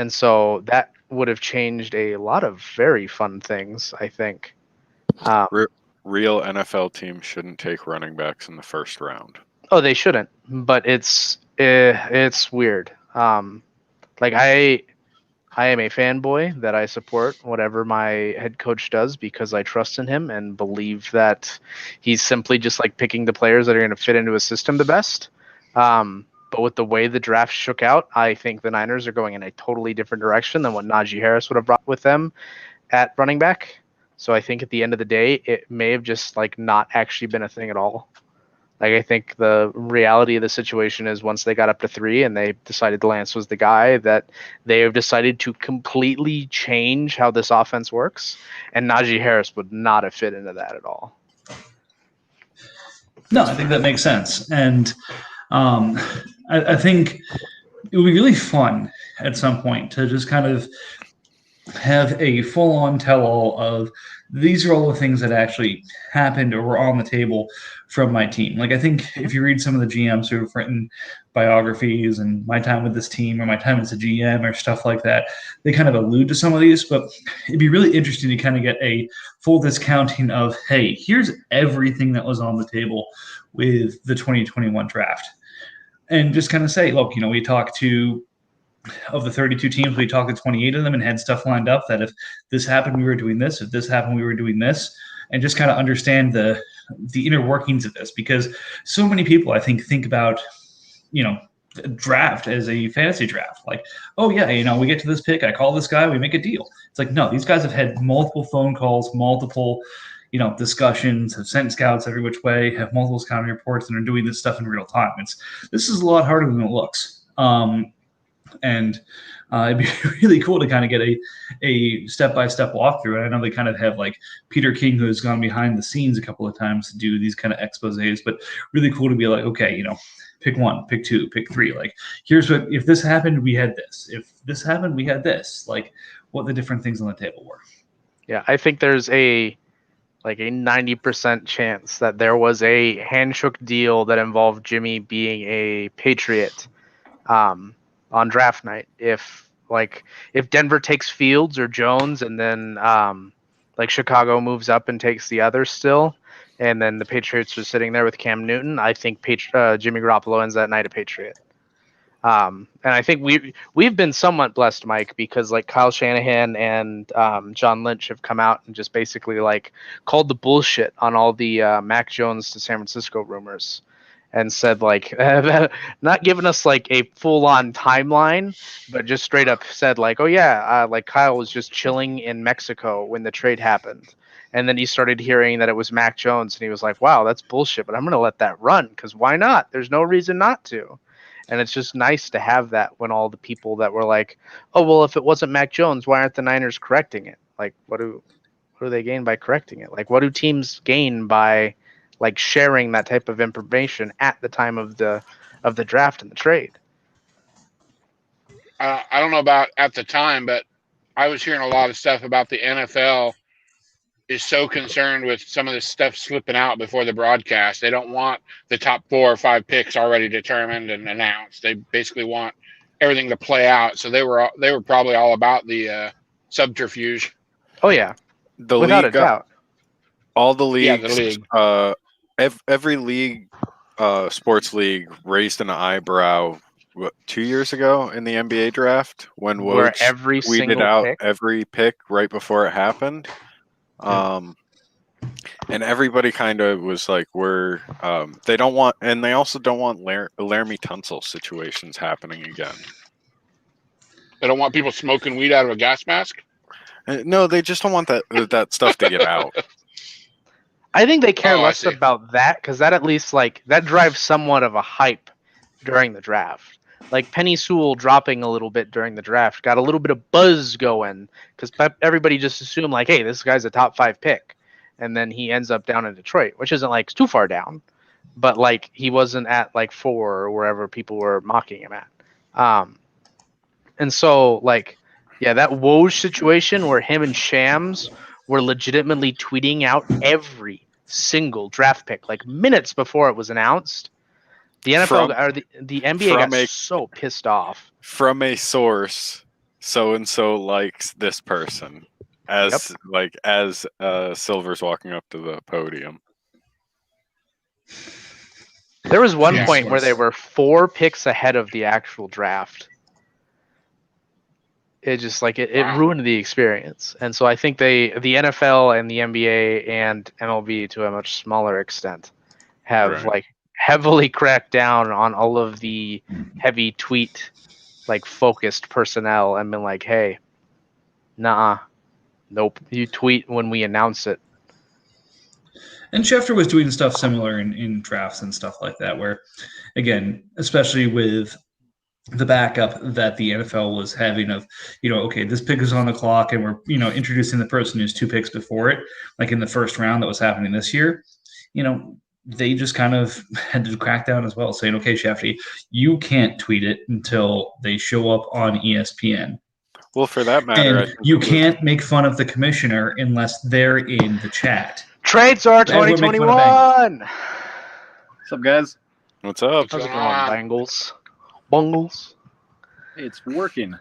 so that would have changed a lot of very fun things, I think. Real NFL teams shouldn't take running backs in the first round. Oh, they shouldn't, but it's weird. Like I am a fanboy that I support whatever my head coach does because I trust in him and believe that he's simply just like picking the players that are going to fit into his system the best. But with the way the draft shook out, I think the Niners are going in a totally different direction than what Najee Harris would have brought with them at running back. So I think at the end of the day, it may have just like not actually been a thing at all. Like, I think the reality of the situation is once they got up to 3 and they decided Lance was the guy, that they have decided to completely change how this offense works. And Najee Harris would not have fit into that at all. No, I think that makes sense. And I think it would be really fun at some point to just kind of have a full-on tell-all of these are all the things that actually happened or were on the table from my team. Like, I think if you read some of the GMs who have written biographies and my time with this team or my time as a GM or stuff like that, they kind of allude to some of these, but it'd be really interesting to kind of get a full discounting of, hey, here's everything that was on the table with the 2021 draft. And just kind of say, look, we talked to, of the 32 teams, we talked to 28 of them and had stuff lined up that if this happened, we were doing this. If this happened, we were doing this. And just kind of understand the inner workings of this, because so many people, I think about, draft as a fantasy draft. Like, oh yeah, we get to this pick, I call this guy, we make a deal. It's like, no, these guys have had multiple phone calls, multiple, discussions, have sent scouts every which way, have multiple scouting reports, and are doing this stuff in real time. This is a lot harder than it looks. And it'd be really cool to kind of get a step-by-step walkthrough. And I know they kind of have like Peter King, who has gone behind the scenes a couple of times to do these kind of exposés, but really cool to be like, okay, pick 1, pick 2, pick 3. Like, here's what, if this happened, we had this. If this happened, we had this. Like, what the different things on the table were. Yeah, I think there's a 90% chance that there was a handshake deal that involved Jimmy being a Patriot on draft night. If Denver takes Fields or Jones and then Chicago moves up and takes the others still, and then the Patriots are sitting there with Cam Newton, I think Jimmy Garoppolo ends that night a Patriot. And I think we've been somewhat blessed, Mike, because like Kyle Shanahan and John Lynch have come out and just basically like called the bullshit on all the Mac Jones to San Francisco rumors, and said like not giving us like a full-on timeline, but just straight up said like, oh yeah, like Kyle was just chilling in Mexico when the trade happened. And then he started hearing that it was Mac Jones, and he was like, wow, that's bullshit, but I'm going to let that run because why not? There's no reason not to. And it's just nice to have that when all the people that were like, oh, well, if it wasn't Mac Jones, why aren't the Niners correcting it? Like, what do they gain by correcting it? Like, what do teams gain by like sharing that type of information at the time of the draft and the trade? I don't know about at the time, but I was hearing a lot of stuff about the NFL is so concerned with some of this stuff slipping out before the broadcast. They don't want the top 4 or 5 picks already determined and announced. They basically want everything to play out. So they were probably all about the subterfuge. Oh yeah, the without league a doubt. All the leagues, yeah, the league. Every league, sports league, raised an eyebrow 2 years ago in the NBA draft when Where Woj every tweeted single out pick. every pick right before it happened. And everybody kind of was like, they don't want, and they also don't want Laramie Tunsil situations happening again. They don't want people smoking weed out of a gas mask? No, they just don't want that stuff to get out. I think they care Oh, I less see. about that because that at least that drives somewhat of a hype during the draft. Like Penny Sewell dropping a little bit during the draft got a little bit of buzz going because everybody just assumed like, hey, this guy's a top 5 pick, and then he ends up down in Detroit, which isn't like too far down, but like he wasn't at like 4 or wherever people were mocking him at. And so like, yeah, that Woj situation where him and Shams were legitimately tweeting out every single draft pick like minutes before it was announced. The NFL or the NBA got so pissed off. From a source, so and so likes this person, as Silver's walking up to the podium. There was one point where they were 4 picks ahead of the actual draft. It just like it ruined the experience, and so I think the NFL and the NBA and MLB to a much smaller extent have like heavily cracked down on all of the heavy tweet like focused personnel and been like, hey, nope, you tweet when we announce it. And Schefter was doing stuff similar in drafts and stuff like that, where, again, especially with the backup that the NFL was having of, okay, this pick is on the clock and we're, introducing the person who's 2 picks before it, like in the first round that was happening this year, they just kind of had to crack down as well, saying, okay, Shefty, you can't tweet it until they show up on ESPN. Well, for that matter, and you can't make fun of the commissioner unless they're in the chat. Trades are 2021. What's up, guys? What's up? How's it going, Bengals? Bungles. Hey, it's working.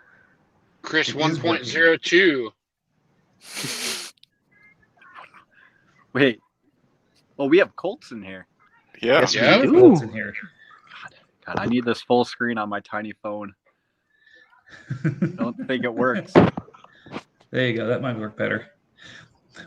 Chris 1.02. Wait. Well, we have Colts in here. Yeah. Yes, Yeah. we do. Colts in here. God, I need this full screen on my tiny phone. I don't think it works. There you go. That might work better.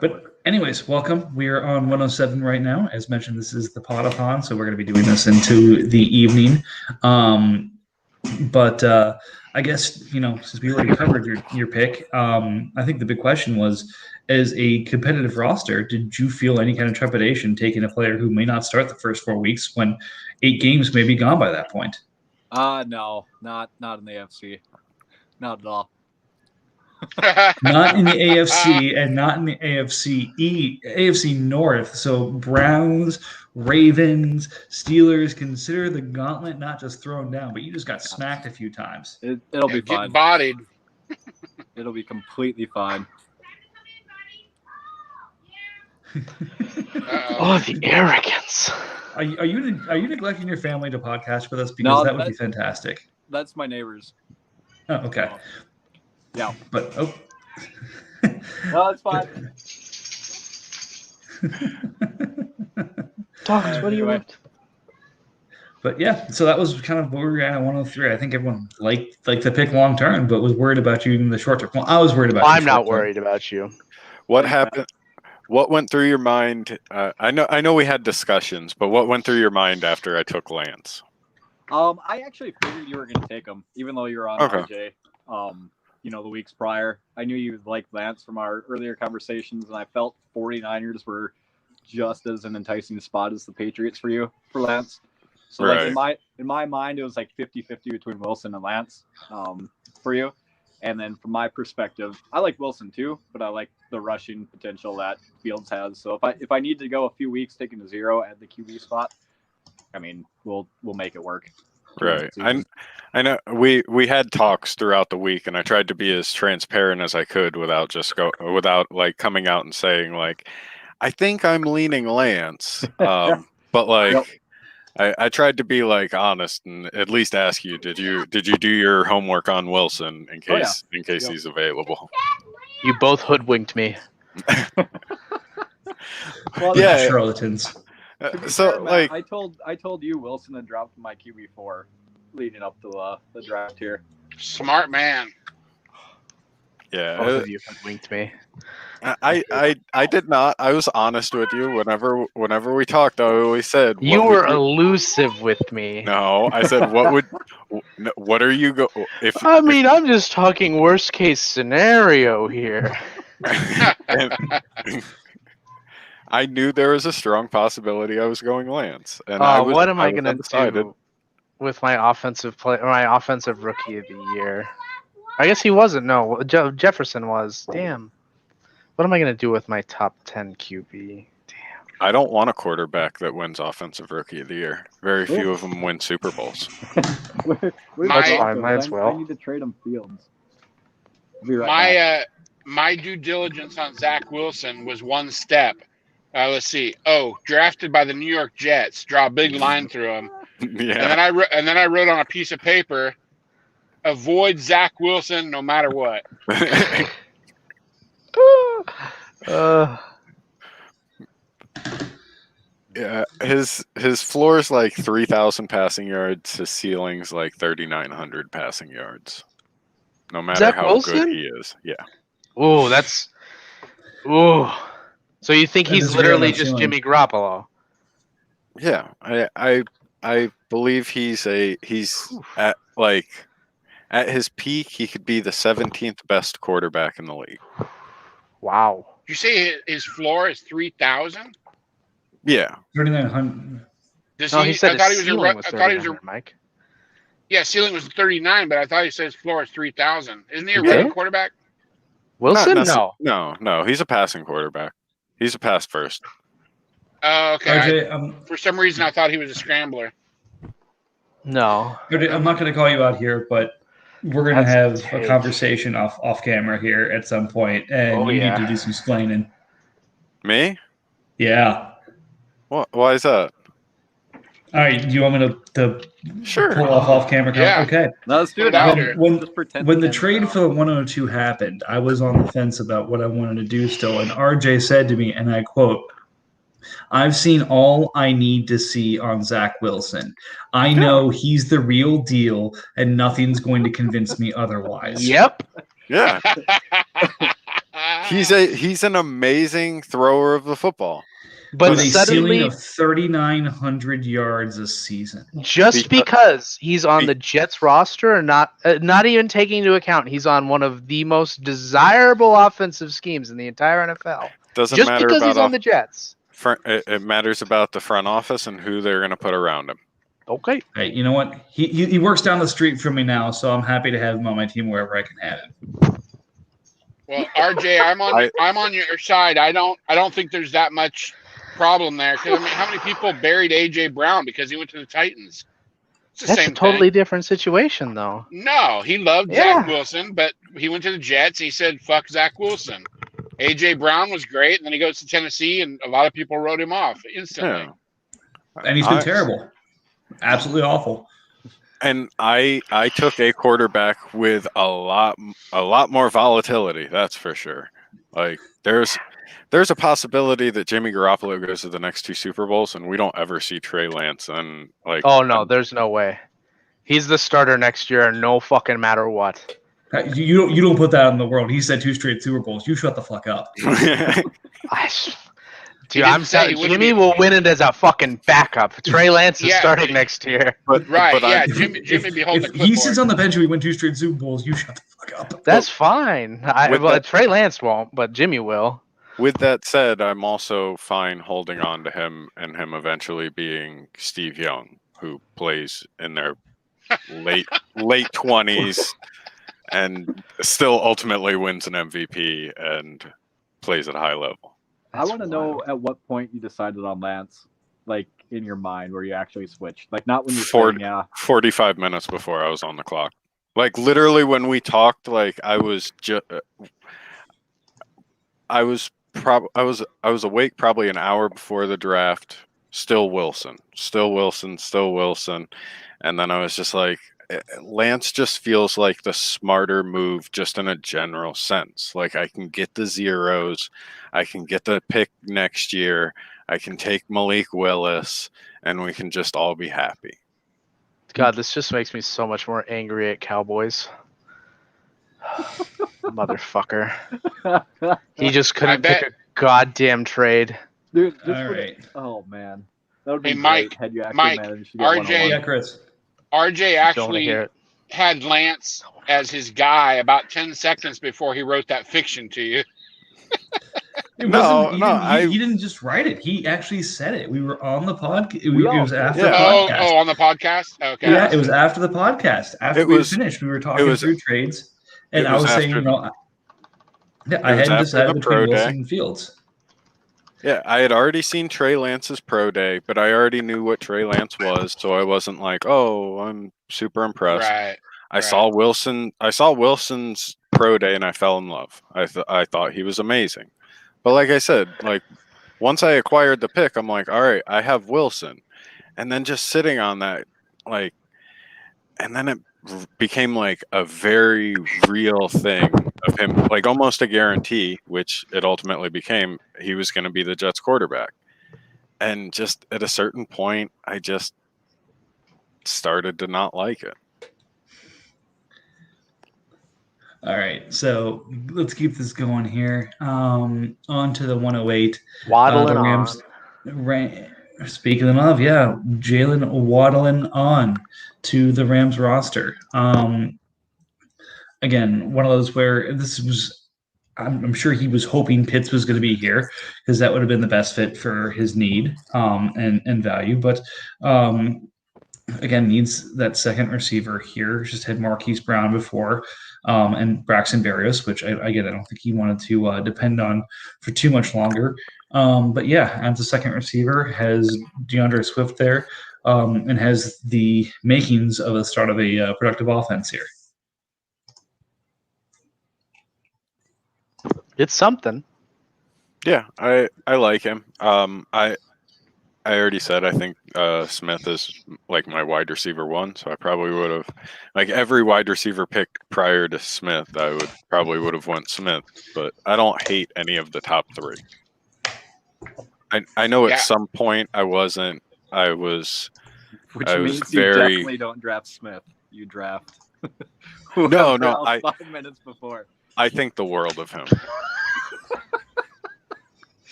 But anyways, welcome. We are on 107 right now. As mentioned, this is the Podathon, so we're going to be doing this into the evening. But I guess, since we already covered your pick, I think the big question was, as a competitive roster, did you feel any kind of trepidation taking a player who may not start the first 4 weeks when 8 games may be gone by that point? No, not in the AFC. Not at all. Not in the AFC and not in the AFC North. So Browns, Ravens, Steelers, consider the gauntlet not just thrown down, but you just got smacked a few times. It'll be fine. Get bodied. It'll be completely fine. Oh, the arrogance. Are you neglecting your family to podcast with us? Because that would be fantastic. That's my neighbors. Oh, okay. Yeah. But No, it's fine. Dogs, what do you want? But yeah, so that was kind of where we were at 103. I think everyone liked the pick long term, but was worried about you in the short term. Well, I was worried about you. I'm not worried about you. What happened? What went through your mind? I know we had discussions, but what went through your mind after I took Lance? I actually figured you were going to take him, even though you were on RJ. The weeks prior, I knew you liked Lance from our earlier conversations, and I felt 49ers were just as an enticing spot as the Patriots for Lance. So like in my mind, it was like 50-50 between Wilson and Lance for you. And then from my perspective, I like Wilson too, but I like the rushing potential that Fields has. So if I need to go a few weeks taking a 0 at the QB spot, I mean, we'll make it work. Right. I know we had talks throughout the week, and I tried to be as transparent as I could without like coming out and saying like, I think I'm leaning Lance. But like, yep. I tried to be like honest and at least ask you, did you do your homework on Wilson in case he's available? You both hoodwinked me. Well, charlatans. So fair, like Matt, I told you Wilson had dropped my QB4. leading up to the draft here. Smart man. Yeah, Both of you have winked me. I did not. I was honest with you. Whenever we talked, I always said, You what were would you... elusive with me. No, I said, what are you if I mean, I'm just talking worst case scenario here. and I knew there was a strong possibility I was going Lance, and What am I gonna undecided. do with my offensive rookie of the year? I guess he wasn't. No, Jefferson was. Damn. What am I gonna do with my top 10 QB? I don't want a quarterback that wins offensive rookie of the year. Very few of them win Super Bowls. That's fine, might as well. I need to trade him Fields. Be right back. My due diligence on Zach Wilson was one step. Let's see. Oh, drafted by the New York Jets. Draw a big line through him. Yeah. And then I wrote on a piece of paper, avoid Zach Wilson no matter what. Yeah, his floor is like 3,000 passing yards. His ceiling's like 3,900 passing yards. No matter Zach how Wilson? good he is. Yeah. Ooh, that's. Ooh. So you think I he's disagree on literally that just ceiling. Jimmy Garoppolo? Yeah, I believe he's at his peak. He could be the 17th best quarterback in the league. Wow. You say his floor is 3,000? Yeah, 3,900. No, he said I thought his he was ceiling was I thought he was 3,900, Mike. Yeah, ceiling was 39, but I thought he said his floor is 3,000. Isn't he a Okay. running quarterback? Wilson? No. He's a passing quarterback. He's a pass first. Oh, okay. RJ, For some reason, I thought he was a scrambler. No. RJ, I'm not going to call you out here, but we're going to That's have a take. conversation off camera here at some point, and you need to do some explaining. Me? Yeah. What? Why is that? All right. Do you want me to Sure. pull off camera? Yeah. Okay. No, let's do Put it it out now. there. Just pretend When the to trade for the 102 happened, I was on the fence about what I wanted to do still, and RJ said to me, and I quote, "I've seen all I need to see on Zach Wilson. I know he's the real deal, and nothing's going to convince me otherwise." Yep. Yeah. He's an amazing thrower of the football. But With a ceiling suddenly, of 3,900 yards a season. just because he's on the Jets roster, and not even taking into account he's on one of the most desirable offensive schemes in the entire NFL. Doesn't Just matter because about he's on the Jets. It matters about the front office and who they're going to put around him. Okay. Hey, you know what? He works down the street from me now, so I'm happy to have him on my team wherever I can have him. Well, RJ, I'm on your side. I don't think there's that much problem there. Because I mean, how many people buried AJ Brown because he went to the Titans? It's the That's same a totally thing. different situation, though. No, he loved Zach Wilson, but he went to the Jets. And he said, "Fuck Zach Wilson." AJ Brown was great, and then he goes to Tennessee, and a lot of people wrote him off instantly. Yeah. And he's been terrible. Absolutely awful. And I took a quarterback with a lot more volatility, that's for sure. Like there's a possibility that Jimmy Garoppolo goes to the next 2 Super Bowls and we don't ever see Trey Lance, and like, Oh no, there's no way. He's the starter next year, no fucking matter what. You don't put that in the world. He said 2 straight Super Bowls. You shut the fuck up. Dude, I'm saying Jimmy will win it as a fucking backup. Trey Lance is starting next year. Jimmy be holding the clipboard. He sits on the bench and we win 2 straight Super Bowls. You shut the fuck up. That's fine. Trey Lance won't, but Jimmy will. With that said, I'm also fine holding on to him and him eventually being Steve Young, who plays in their late 20s and still ultimately wins an MVP and plays at a high level. I want to know at what point you decided on Lance, like in your mind, where you actually switched. Like not when you 45 minutes before I was on the clock. Like literally when we talked, like I was awake probably an hour before the draft. Still Wilson. And then I was just like, Lance just feels like the smarter move just in a general sense. Like I can get the zeros, I can get the pick next year, I can take Malik Willis, and we can just all be happy. God, this just makes me so much more angry at Cowboys. Motherfucker. He just couldn't pick a goddamn trade. Dude, All right. Oh man, that would be Hey, great Mike, had you actually Mike, managed to get RJ, 101. Yeah, Chris. RJ Don't wanna hear actually it. had Lance as his guy about 10 seconds before he wrote that fiction to you. It No, wasn't. He didn't just write it. He actually said it. We were on the podcast. It was after the podcast. Oh, on the podcast? Okay. Yeah, it was after the podcast. After we finished, we were talking through trades, and I was saying, I hadn't decided between Wilson and Fields. Yeah, I had already seen Trey Lance's pro day, but I already knew what Trey Lance was, so I wasn't like, "Oh, I'm super impressed." Right. I saw Wilson's pro day, and I fell in love. I thought he was amazing. But like I said, like once I acquired the pick, I'm like, all right, I have Wilson, and then just sitting on that, like, and then it became like a very real thing of him, like almost a guarantee, which it ultimately became. He was going to be the Jets quarterback, and just at a certain point, I just started to not like it. All right, so let's keep this going here. On to the 108. Waddling the Rams. Speaking of, Jalen waddling on to the Rams roster. Again, one of those where this was. I'm sure he was hoping Pitts was going to be here because that would have been the best fit for his need and value. But again, needs that second receiver here. Just had Marquise Brown before. And Braxton Berrios, which I don't think he wanted to depend on for too much longer. But yeah, as a second receiver, has DeAndre Swift there and has the makings of the start of a productive offense here. It's something. Yeah, I like him. I already said I think Smith is like my wide receiver one, so I probably would have like every wide receiver pick prior to Smith. I would have went Smith, but I don't hate any of the top three. I know at some point I wasn't. I was. Which I means was you very. definitely don't draft Smith. You draft. No. 5 minutes before. I think the world of him.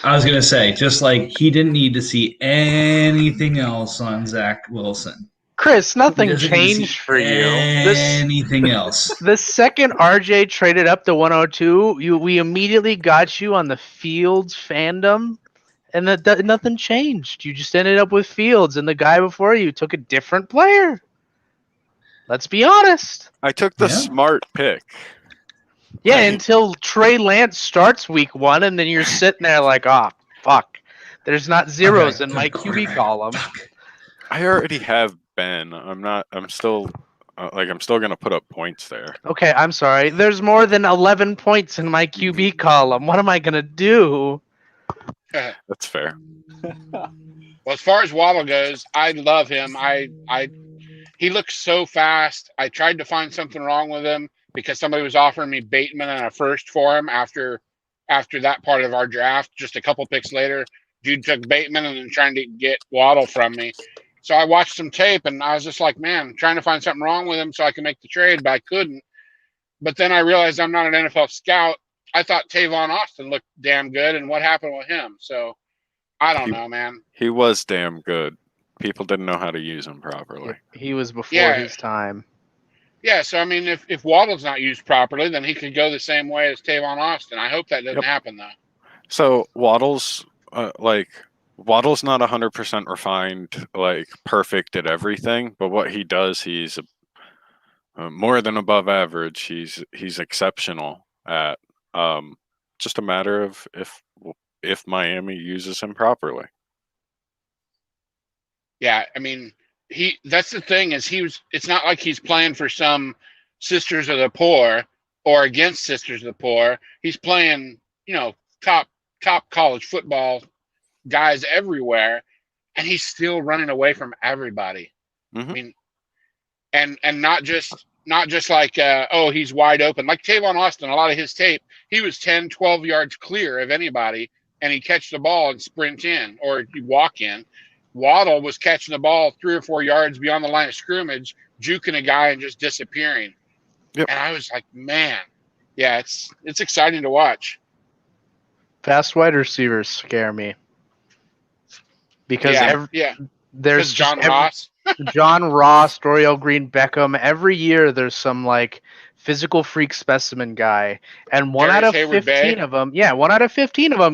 I was going to say, just like he didn't need to see anything else on Zach Wilson. Chris, nothing changed for you. Anything else. The second RJ traded up to 102, we immediately got you on the Fields fandom, and nothing changed. You just ended up with Fields, and the guy before you took a different player. Let's be honest. I took the smart pick. Yeah, until Trey Lance starts week 1, and then you're sitting there like, oh, fuck. There's not zeros in my QB column. I already have Ben. I'm still going to put up points there. Okay, I'm sorry. There's more than 11 points in my QB column. What am I going to do? That's fair. Well, as far as Waddle goes, I love him. He looks so fast. I tried to find something wrong with him because somebody was offering me Bateman and a first for him after that part of our draft. Just a couple picks later, dude took Bateman and then trying to get Waddle from me. So I watched some tape and I was just like, man, trying to find something wrong with him so I can make the trade, but I couldn't. But then I realized I'm not an NFL scout. I thought Tavon Austin looked damn good, and what happened with him? So I don't know, man. He was damn good. People didn't know how to use him properly. He was before his time. Yeah, so I mean, if Waddle's not used properly, then he could go the same way as Tavon Austin. I hope that doesn't happen, though. So Waddle's Waddle's not 100% refined, like perfect at everything, but what he does, he's more than above average. He's exceptional at. Just a matter of if Miami uses him properly. Yeah, I mean, that's the thing is it's not like he's playing for some Sisters of the Poor or against Sisters of the Poor. He's playing, top college football guys everywhere, and he's still running away from everybody. Mm-hmm. I mean, and not just like he's wide open. Like Tavon Austin, a lot of his tape, he was 10, 12 yards clear of anybody, and he'd catch the ball and sprint in or he'd walk in. Waddle was catching the ball 3 or 4 yards beyond the line of scrimmage, juking a guy and just disappearing. Yep. And I was like, man, yeah, it's exciting to watch. Fast wide receivers scare me because there's John Ross. John Ross, Dorial Green Beckham. Every year there's some like physical freak specimen guy, and one out of 15 of them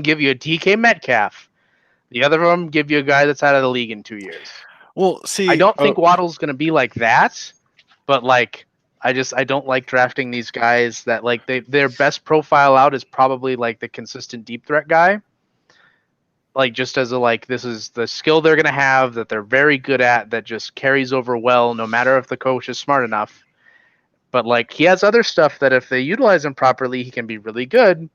give you a DK Metcalf. The other of them give you a guy that's out of the league in 2 years. Well, see, I don't think Waddle's going to be like that, but like I don't like drafting these guys that like their best profile out is probably like the consistent deep threat guy. Like just as a like this is the skill they're going to have that they're very good at that just carries over well no matter if the coach is smart enough. But like he has other stuff that if they utilize him properly, he can be really good.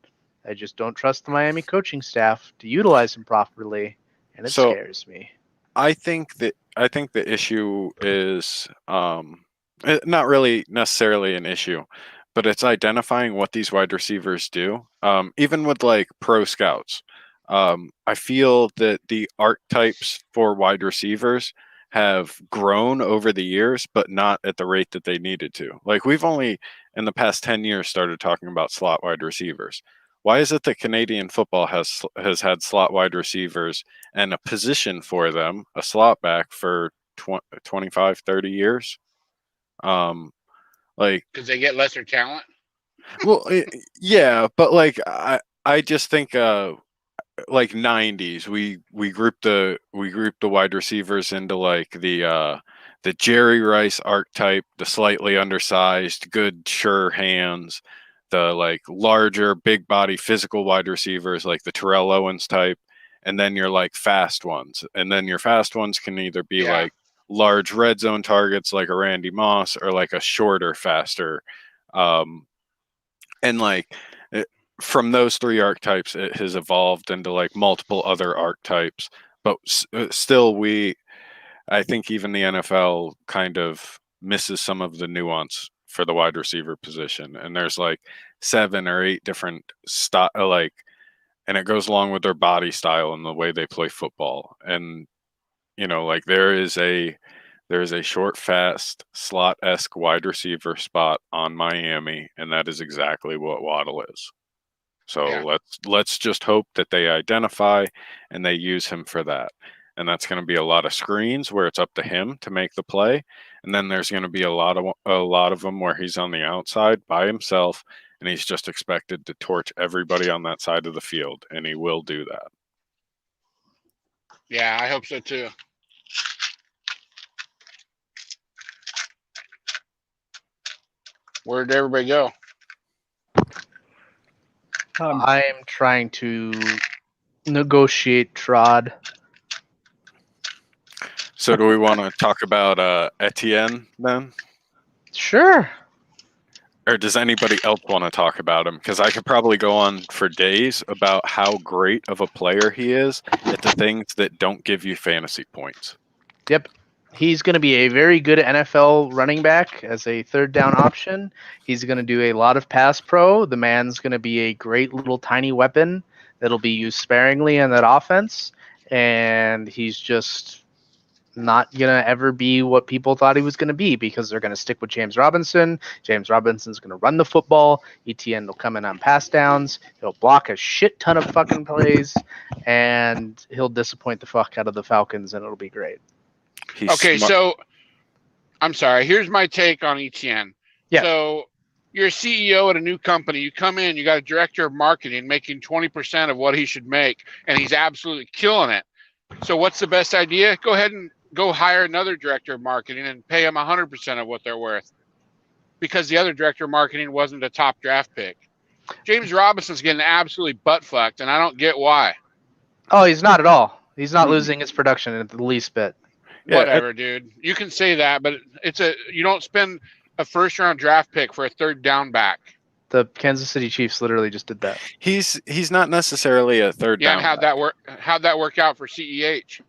I just don't trust the Miami coaching staff to utilize him properly, and it scares me. I think the issue is not really necessarily an issue, but it's identifying what these wide receivers do. Even with like pro scouts, I feel that the archetypes for wide receivers have grown over the years, but not at the rate that they needed to. Like we've only in the past 10 years started talking about slot wide receivers. Why is it that Canadian football has had slot wide receivers and a position for them, a slot back for 25, 30 years? Like because they get lesser talent. Well, yeah, but like I just think like 90s we grouped the wide receivers into like the Jerry Rice archetype, the slightly undersized, good sure hands, the like larger, big body, physical wide receivers like the Terrell Owens type, and then your like fast ones. And then your fast ones can either be like large red zone targets like a Randy Moss or like a shorter, faster. And like from those three archetypes, it has evolved into like multiple other archetypes. But still, I think even the NFL kind of misses some of the nuance for the wide receiver position, and there's like 7 or 8 different and it goes along with their body style and the way they play football. And like there is a short, fast, slot-esque wide receiver spot on Miami, and that is exactly what Waddle is. So let's just hope that they identify and they use him for that. And that's going to be a lot of screens where it's up to him to make the play. And then there's going to be a lot of them where he's on the outside by himself, and he's just expected to torch everybody on that side of the field, and he will do that. Yeah, I hope so too. Where did everybody go? I am trying to negotiate Trod. So do we want to talk about Etienne then? Sure. Or does anybody else want to talk about him? Because I could probably go on for days about how great of a player he is at the things that don't give you fantasy points. Yep. He's going to be a very good NFL running back as a third down option. He's going to do a lot of pass pro. The man's going to be a great little tiny weapon that'll be used sparingly in that offense. And he's just not going to ever be what people thought he was going to be because they're going to stick with James Robinson. James Robinson's going to run the football. Etienne will come in on pass downs. He'll block a shit ton of fucking plays, and he'll disappoint the fuck out of the Falcons, and it'll be great. So I'm sorry. Here's my take on Etienne. Yeah. So you're a CEO at a new company. You come in, you got a director of marketing making 20% of what he should make, and he's absolutely killing it. So what's the best idea? Go ahead and go hire another director of marketing and pay him 100% of what they're worth, because the other director of marketing wasn't a top draft pick. James Robinson's getting absolutely butt fucked, and I don't get why. Oh, he's not at all. He's not losing his production at the least bit. Yeah, whatever, dude. You can say that, but you don't spend a first round draft pick for a third down back. The Kansas City Chiefs literally just did that. He's not necessarily a third down. Yeah, how'd that work out for CEH?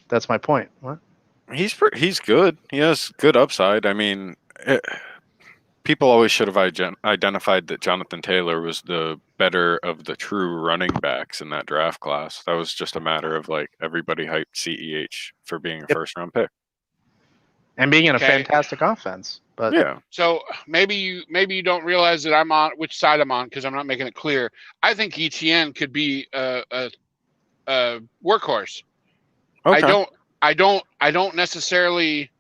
That's my point. What? He's good. He has good upside. I mean, people always should have identified that Jonathan Taylor was the better of the true running backs in that draft class. That was just a matter of like everybody hyped CEH for being a first round pick and being in a fantastic offense. But yeah, so maybe you don't realize that I'm on which side I'm on because I'm not making it clear. I think ETN could be a workhorse. okay. I don't necessarily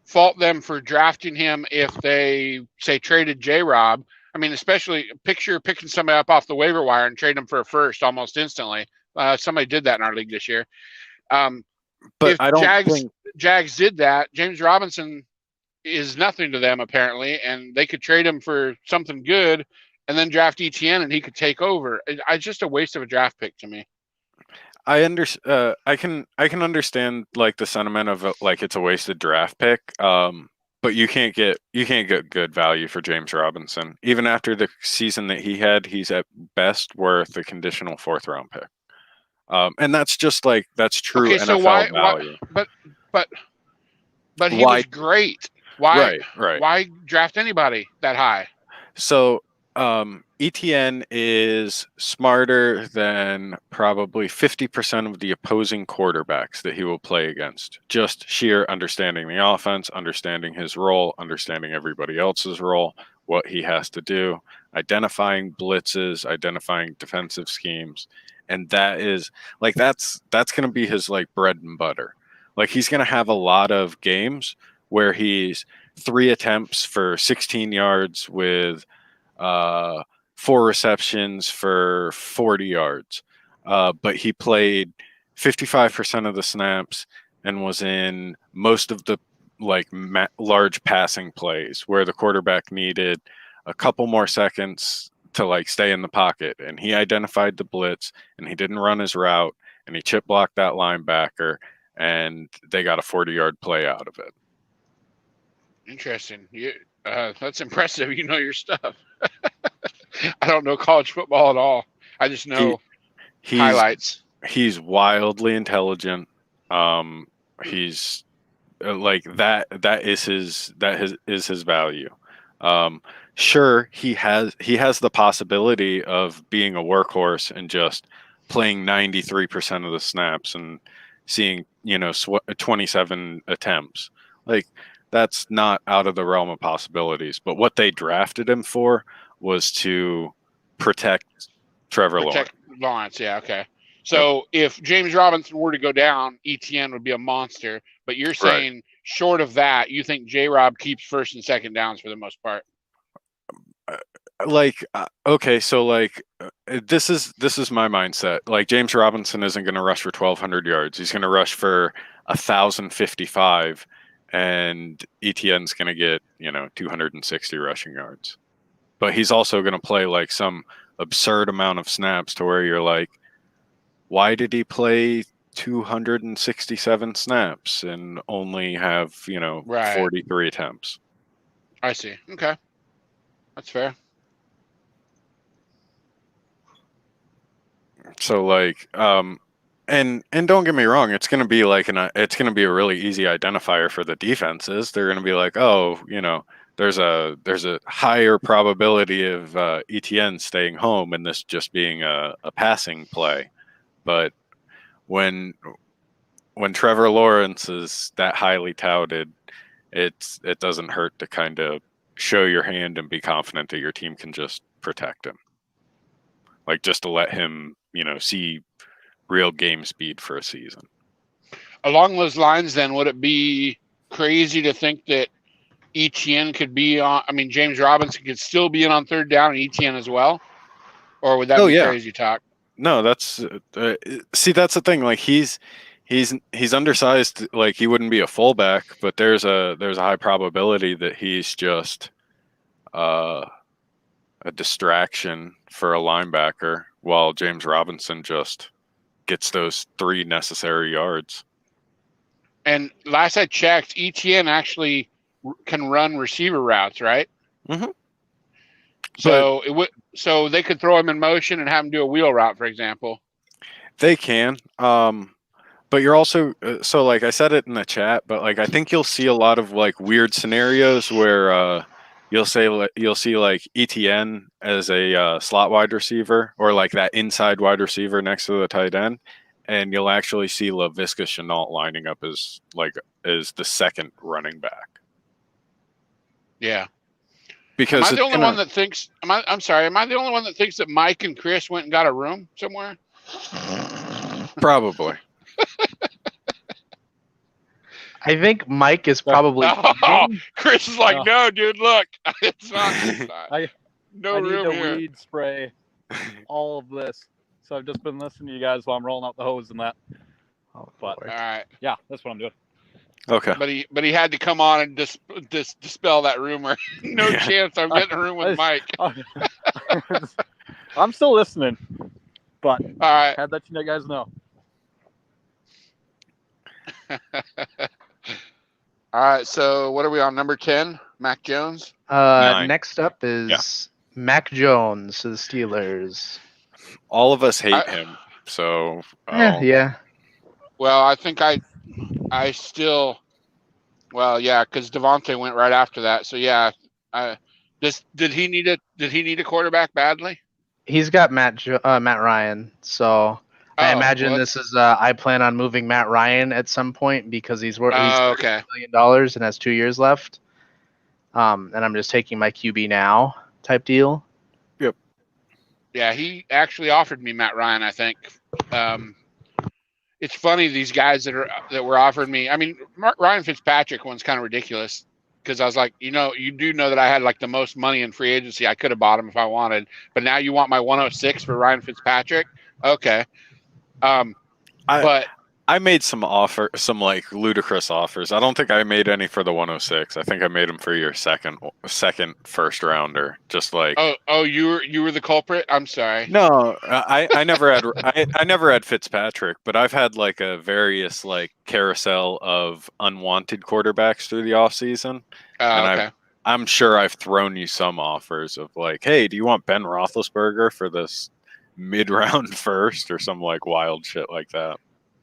fault them for drafting him if they say traded J-Rob. I mean, especially picture picking somebody up off the waiver wire and trade him for a first almost instantly. Somebody did that in our league this year. But if I don't Jags did that, James Robinson is nothing to them apparently, and they could trade him for something good and then draft ETN and he could take over. It's just a waste of a draft pick to me. I can understand like the sentiment of like it's a wasted draft pick. But you can't get good value for James Robinson. Even after the season that he had, he's at best worth a conditional 4th round pick. And that's just like that's true okay, so NFL value. But he was great. Why right. Why draft anybody that high? So ETN is smarter than probably 50% of the opposing quarterbacks that he will play against. Just sheer understanding the offense, understanding his role, understanding everybody else's role, what he has to do, identifying blitzes, identifying defensive schemes. And that is like that's going to be his like bread and butter. Like he's going to have a lot of games where he's 3 attempts for 16 yards with 4 receptions for 40 yards. But he played 55% of the snaps and was in most of the like large passing plays where the quarterback needed a couple more seconds to like stay in the pocket, and he identified the blitz and he didn't run his route and he chip blocked that linebacker and they got a 40-yard play out of it. Interesting. That's impressive. You know your stuff. I don't know college football at all. I just know highlights. He's wildly intelligent. He's like that is his value. Sure, he has the possibility of being a workhorse and just playing 93% of the snaps and seeing 27 attempts. Like that's not out of the realm of possibilities. But what they drafted him for was to protect Trevor Lawrence. Yeah, okay. So if James Robinson were to go down, ETN would be a monster. But you're saying short of that, you think J-Rob keeps first and second downs for the most part? Okay, so like this is my mindset. Like James Robinson isn't going to rush for 1,200 yards. He's going to rush for 1,055, and ETN's going to get 260 rushing yards. But he's also going to play like some absurd amount of snaps to where you're like, why did he play 267 snaps and only have 43 attempts? I see. Okay, that's fair. So like, and don't get me wrong, it's going to be like it's going to be a really easy identifier for the defenses. They're going to be like, oh, there's a higher probability of ETN staying home and this just being a passing play. But when Trevor Lawrence is that highly touted, it doesn't hurt to kind of show your hand and be confident that your team can just protect him. Like just to let him, see real game speed for a season. Along those lines, then, would it be crazy to think that ETN could be on? I mean, James Robinson could still be in on 3rd down and ETN as well, or would that be crazy talk? No, that's see, that's the thing. Like he's undersized. Like he wouldn't be a fullback, but there's a high probability that he's just a distraction for a linebacker, while James Robinson just gets those 3 necessary yards. And last I checked, ETN actually can run receiver routes, right? Mm-hmm. So they could throw him in motion and have him do a wheel route, for example. They can, but you're also so like I said it in the chat, but like I think you'll see a lot of like weird scenarios where you'll see like ETN as a slot wide receiver, or like that inside wide receiver next to the tight end, and you'll actually see LaVisca Chenault lining up as the second running back. Yeah. Because am I the only one that thinks? I'm sorry. Am I the only one that thinks that Mike and Chris went and got a room somewhere? Probably. I think Mike is probably. Chris is like, no, dude, look, it's not. I No need room to here. weed spray all of this, so I've just been listening to you guys while I'm rolling out the hose and that. Oh, But Lord. All right. yeah, that's what I'm doing. Okay. But he had to come on and dispel that rumor. No chance I'm getting a room with Mike. I'm still listening, but All right. had to let you guys know. All right. So what are we on? Number 10, Mac Jones. 9. Next up is Mac Jones to the Steelers. All of us hate him, so Yeah. Well, I think I still. Well, yeah, because Devontae went right after that. So yeah, did he need a quarterback badly? He's got Matt Ryan, so I imagine this is. I plan on moving Matt Ryan at some point because he's $30 million and has 2 years left. And I'm just taking my QB now type deal. Yep. Yeah, he actually offered me Matt Ryan, I think. It's funny, these guys that were offering me. I mean, Ryan Fitzpatrick one's kind of ridiculous because I was like, you do know that I had like the most money in free agency. I could have bought him if I wanted, but now you want my 106 for Ryan Fitzpatrick? Okay. But I made some like ludicrous offers. I don't think I made any for the 106. I think I made them for your second first rounder. Just like you were the culprit. I'm sorry. No, I never had I never had Fitzpatrick, but I've had like a various like carousel of unwanted quarterbacks through the offseason. And I'm sure I've thrown you some offers of like, hey, do you want Ben Roethlisberger for this mid-round first or some like wild shit like that?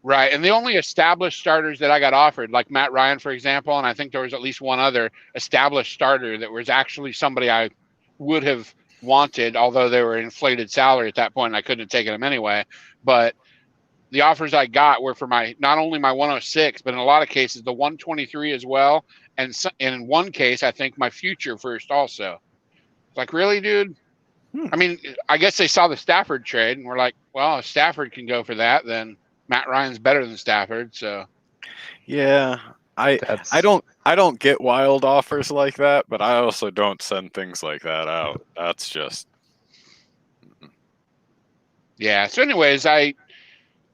Right, and the only established starters that I got offered, like Matt Ryan, for example, and I think there was at least one other established starter that was actually somebody I would have wanted, although they were inflated salary at that point, and I couldn't have taken them anyway. But the offers I got were for not only my 106, but in a lot of cases the 123 as well, and in one case I think my future first also. Like, really, dude? I mean, I guess they saw the Stafford trade and were like, well, if Stafford can go for that, then Matt Ryan's better than Stafford, so yeah, I don't get wild offers like that, but I also don't send things like that out. That's just yeah. So, anyways, I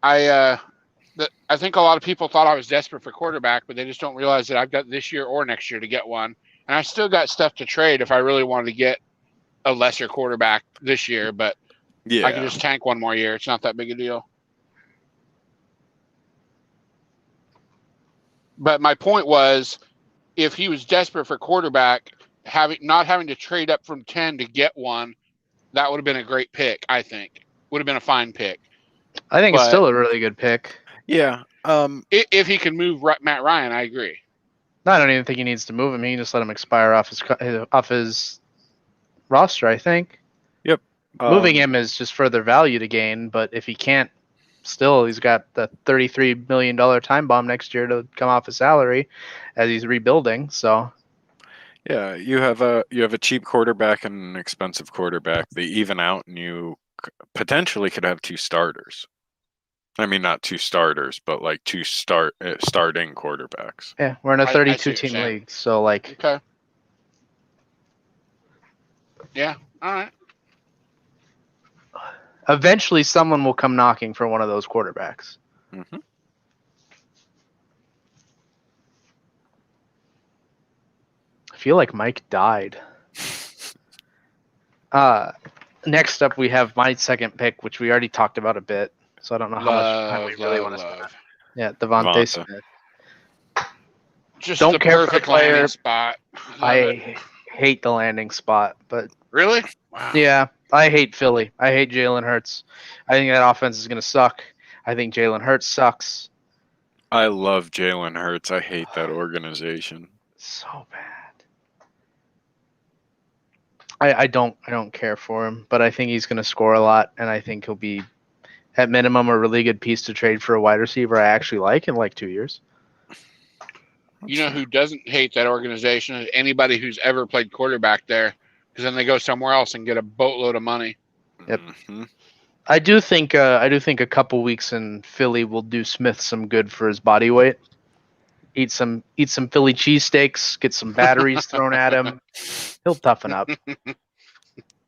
think a lot of people thought I was desperate for quarterback, but they just don't realize that I've got this year or next year to get one, and I still got stuff to trade if I really wanted to get a lesser quarterback this year. But yeah, I can just tank one more year. It's not that big a deal. But my point was, if he was desperate for quarterback, not having to trade up from 10 to get one, that would have been a great pick, I think. Would have been a fine pick. I think it's still a really good pick. Yeah. If he can move Matt Ryan, I agree. I don't even think he needs to move him. He can just let him expire off his roster, I think. Yep. Moving him is just further value to gain, but if he can't, still he's got the $33 million time bomb next year to come off his salary as he's rebuilding. So yeah, you have a cheap quarterback and an expensive quarterback. They even out, and you potentially could have two starters. I mean, not two starters, but like two starting quarterbacks. Yeah, we're in a 32-team league, so like. Okay. Yeah. All right. Eventually, someone will come knocking for one of those quarterbacks. Mm-hmm. I feel like Mike died. Next up, we have my second pick, which we already talked about a bit. So I don't know how much time we really want to spend. Yeah, Devontae Smith. Just don't care for the player spot. I hate the landing spot, but really, wow. Yeah, I hate Philly. I hate Jalen Hurts. I think that offense is going to suck. I think Jalen Hurts sucks. I love Jalen Hurts. I hate that organization. So bad. I don't care for him, but I think he's going to score a lot, and I think he'll be at minimum a really good piece to trade for a wide receiver I actually like in like 2 years. You know who doesn't hate that organization is anybody who's ever played quarterback there, because then they go somewhere else and get a boatload of money. Yep. Mm-hmm. I do think a couple weeks in Philly will do Smith some good for his body weight. Eat some Philly cheesesteaks, get some batteries thrown at him. He'll toughen up.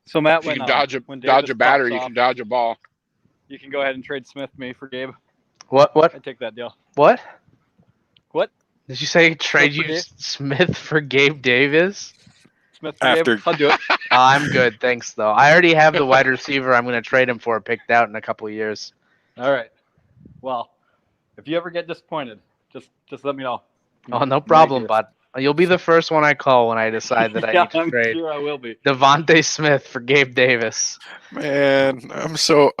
So Matt, If you when can dodge Davis a battery, pops you off, can dodge a ball. you can go ahead and trade Smith me for Gabe. What? I take that deal. What? What? Did you say trade Smith for you Dave? Smith for Gabe Davis? Smith for After- Gabe. I'll do it. I'm good, thanks though. I already have the wide receiver I'm going to trade him for picked out in a couple of years. All right. Well, if you ever get disappointed, just let me know. Oh, no Right problem, here. bud. You'll be the first one I call when I decide that I Yeah, need to I'm trade sure I will be. Devontae Smith for Gabe Davis. Man, I'm so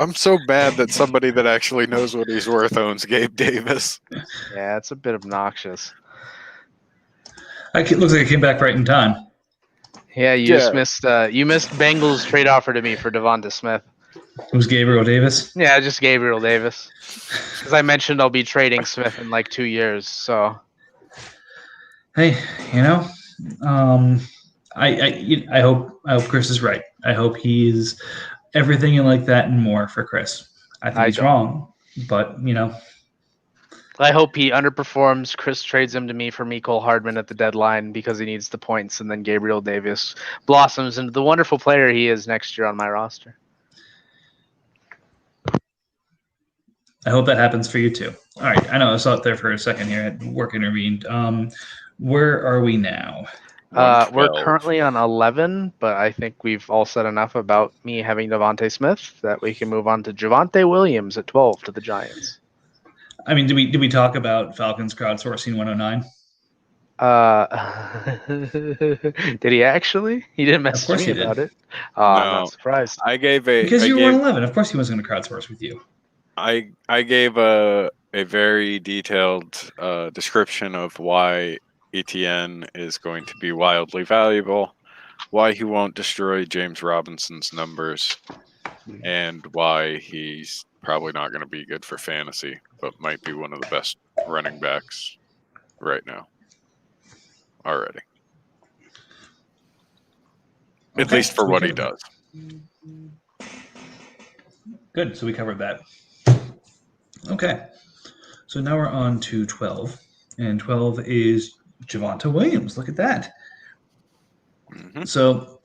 bad that somebody that actually knows what he's worth owns Gabe Davis. Yeah, it's a bit obnoxious. It looks like it came back right in time. Yeah, you Yeah. missed Bengals trade offer to me for Devonta Smith. It was Gabriel Davis. Yeah, just Gabriel Davis. Because I mentioned I'll be trading Smith in like 2 years, so Hey, I hope Chris is right. I hope he's everything you like that and more for Chris. I think I he's don't. wrong, but I hope he underperforms. Chris trades him to me for Mecole Hardman at the deadline because he needs the points, and then Gabriel Davis blossoms into the wonderful player he is next year on my roster. I hope that happens for you too. All right, I know I was out there for a second here. Work intervened. Where are we now? We're 112. currently on 11, but I think we've all said enough about me having Devontae Smith that we can move on to Javonte Williams at 12 to the Giants. I mean, did we talk about Falcons crowdsourcing 109? Did he actually? He didn't message course me he did. about it. Oh, I'm No. not surprised. I gave Because you were 111. Of course he wasn't going to crowdsource with you. I gave a very detailed description of why ETN is going to be wildly valuable, why he won't destroy James Robinson's numbers, and why he's probably not going to be good for fantasy, but might be one of the best running backs right now. Already. At Okay, least for so we what he covered does. Good. So we covered that. Okay. So now we're on to 12. And 12 is Javonte Williams. Look at that. Mhm. So,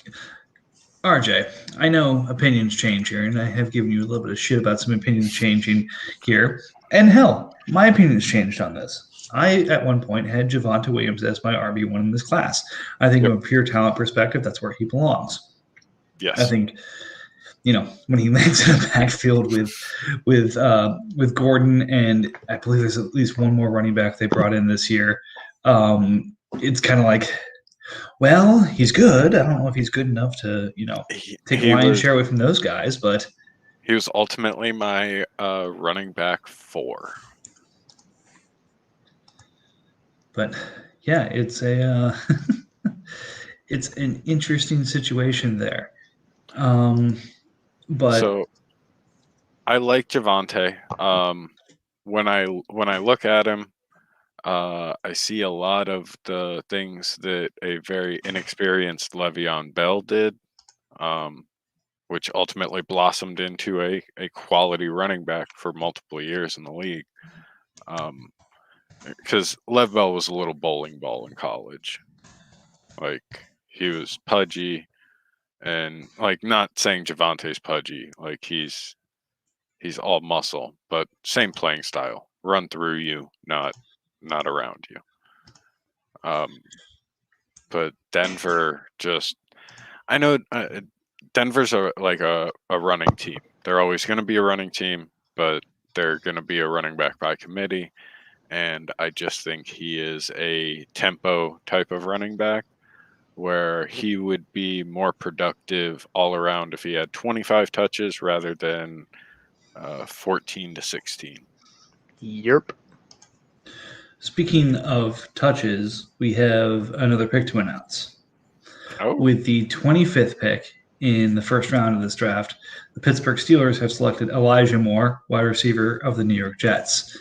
RJ, I know opinions change here, and I have given you a little bit of shit about some opinions changing here. And hell, my opinion's changed on this. I, at one point, had Javonte Williams as my RB1 in this class. I think Yep. from a pure talent perspective, that's where he belongs. Yes. I think, when he lands in a backfield with Gordon, and I believe there's at least one more running back they brought in this year, it's kind of like, well, he's good. I don't know if he's good enough to, take a lion's share away from those guys, but he was ultimately my running back 4. But yeah, it's a it's an interesting situation there. But So I like Javonte. When I look at him, I see a lot of the things that a very inexperienced Le'Veon Bell did, which ultimately blossomed into a quality running back for multiple years in the league. Because Lev Bell was a little bowling ball in college. Like, he was pudgy, and like, not saying Javonte's pudgy. Like, he's all muscle, but same playing style. Run through you, not around you. But Denver I know Denver's a running team. They're always going to be a running team, but they're going to be a running back by committee. And I just think he is a tempo type of running back where he would be more productive all around if he had 25 touches rather than 14 to 16. Yerp. Speaking of touches, we have another pick to announce. With the 25th pick in the first round of this draft, the Pittsburgh Steelers have selected Elijah Moore, wide receiver of the New York Jets.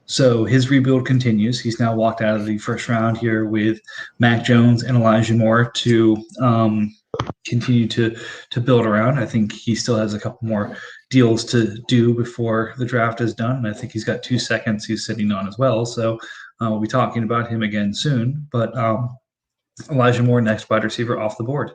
So his rebuild continues. He's now walked out of the first round here with Mac Jones and Elijah Moore to continue to build around. I think he still has a couple more deals to do before the draft is done. And I think he's got 2 seconds he's sitting on as well. So we'll be talking about him again soon. But Elijah Moore, next wide receiver off the board.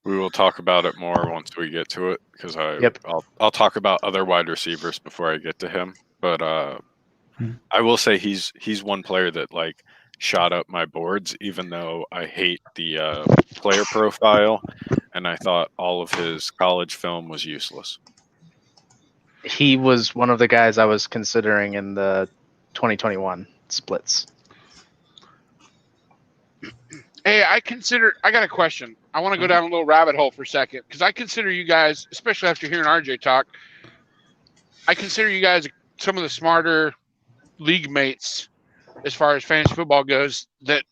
We will talk about it more once we get to it, because I'll talk about other wide receivers before I get to him. But I will say he's one player that like shot up my boards, even though I hate the player profile, and I thought all of his college film was useless. He was one of the guys I was considering in the 2021 splits. Hey, I got a question. I want to go down a little rabbit hole for a second, because I consider you guys, especially after hearing RJ talk, I consider you guys some of the smarter league mates as far as fantasy football goes that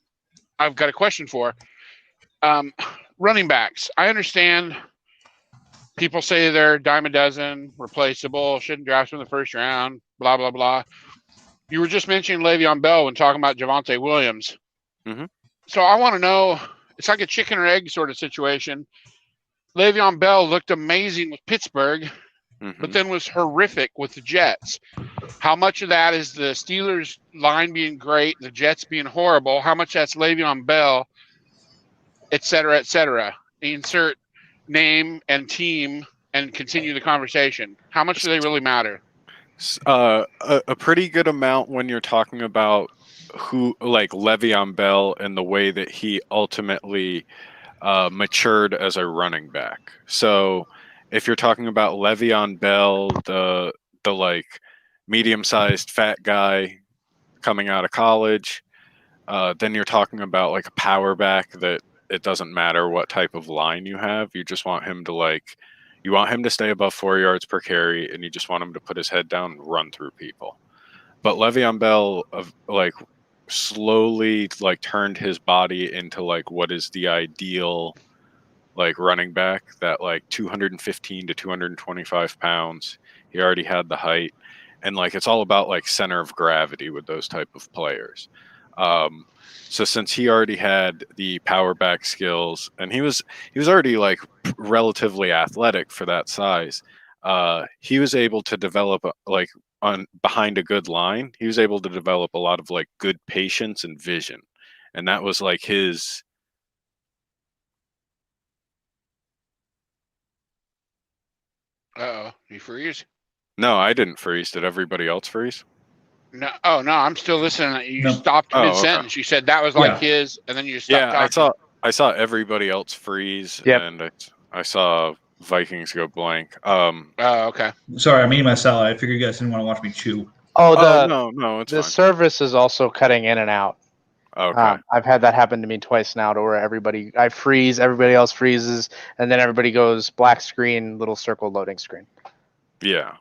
I've got a question for. Running backs. I understand people say they're a dime a dozen, replaceable, shouldn't draft them in the first round, blah, blah, blah. You were just mentioning Le'Veon Bell when talking about Javonte Williams. Mm-hmm. So I want to know, it's like a chicken or egg sort of situation. Le'Veon Bell looked amazing with Pittsburgh, but then was horrific with the Jets. How much of that is the Steelers line being great, the Jets being horrible? How much that's Le'Veon Bell, et cetera, et cetera? Insert name and team and continue the conversation. How much do they really matter? A pretty good amount when you're talking about who, like Le'Veon Bell, and the way that he ultimately matured as a running back. So if you're talking about Le'Veon Bell, the like medium-sized fat guy coming out of college, then you're talking about like a power back that it doesn't matter what type of line you have. You just want him to stay above 4 yards per carry, and you just want him to put his head down and run through people. But Le'Veon Bell slowly turned his body into like what is the ideal like running back, that like 215 to 225 pounds. He already had the height, and like it's all about like center of gravity with those type of players. So since he already had the power back skills, and he was already like relatively athletic for that size, he was able to develop behind a good line. He was able to develop a lot of like good patience and vision, and that was like his. Uh-oh, you freeze? No, I didn't freeze. Did everybody else freeze? No, oh no, I'm still listening. You No. stopped mid-sentence. Okay. You said that was like his, and then you just stopped talking. I saw everybody else freeze, and I saw Vikings go blank. Okay. Sorry, I'm eating my salad. I figured you guys didn't want to watch me chew. No, it's the fine. service is also cutting in and out. Okay. I've had that happen to me twice now, to where I freeze, everybody else freezes, and then everybody goes black screen, little circle loading screen. Yeah.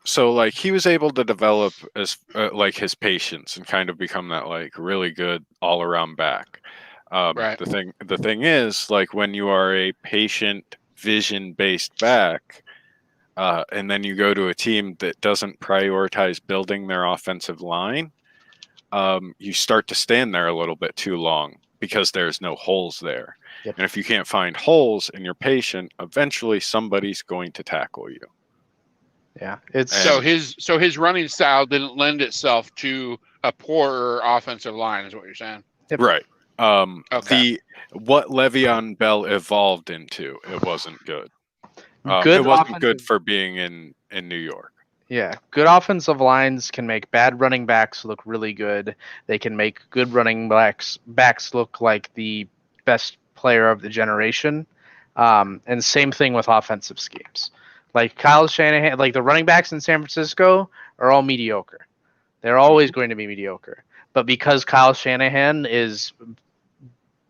So like he was able to develop as like his patience and kind of become that like really good all around back. Right. The thing is, like when you are a patient vision based back, and then you go to a team that doesn't prioritize building their offensive line, you start to stand there a little bit too long because there's no holes there. Yep. And if you can't find holes and you're patient, eventually somebody's going to tackle you. Yeah, so his running style didn't lend itself to a poorer offensive line, is what you're saying. Yep. Right. Okay. What Le'Veon Bell evolved into, it wasn't good. Good it wasn't offensive- good for being in New York. Yeah, good offensive lines can make bad running backs look really good. They can make good running backs look like the best player of the generation. And same thing with offensive schemes. Like Kyle Shanahan, like the running backs in San Francisco are all mediocre. They're always going to be mediocre. But because Kyle Shanahan is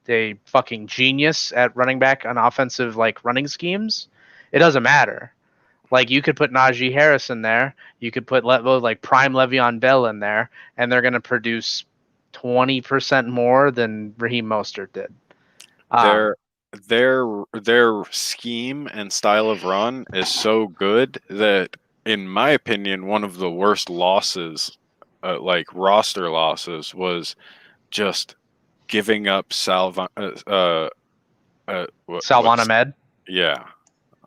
a fucking genius at running back on offensive like running schemes, it doesn't matter. Like you could put Najee Harris in there, you could put like prime Le'Veon Bell in there, and they're going to produce 20% more than Raheem Mostert did. Their scheme and style of run is so good that, in my opinion, one of the worst losses, like roster losses, was just giving up Salvon what's Ahmed. Yeah.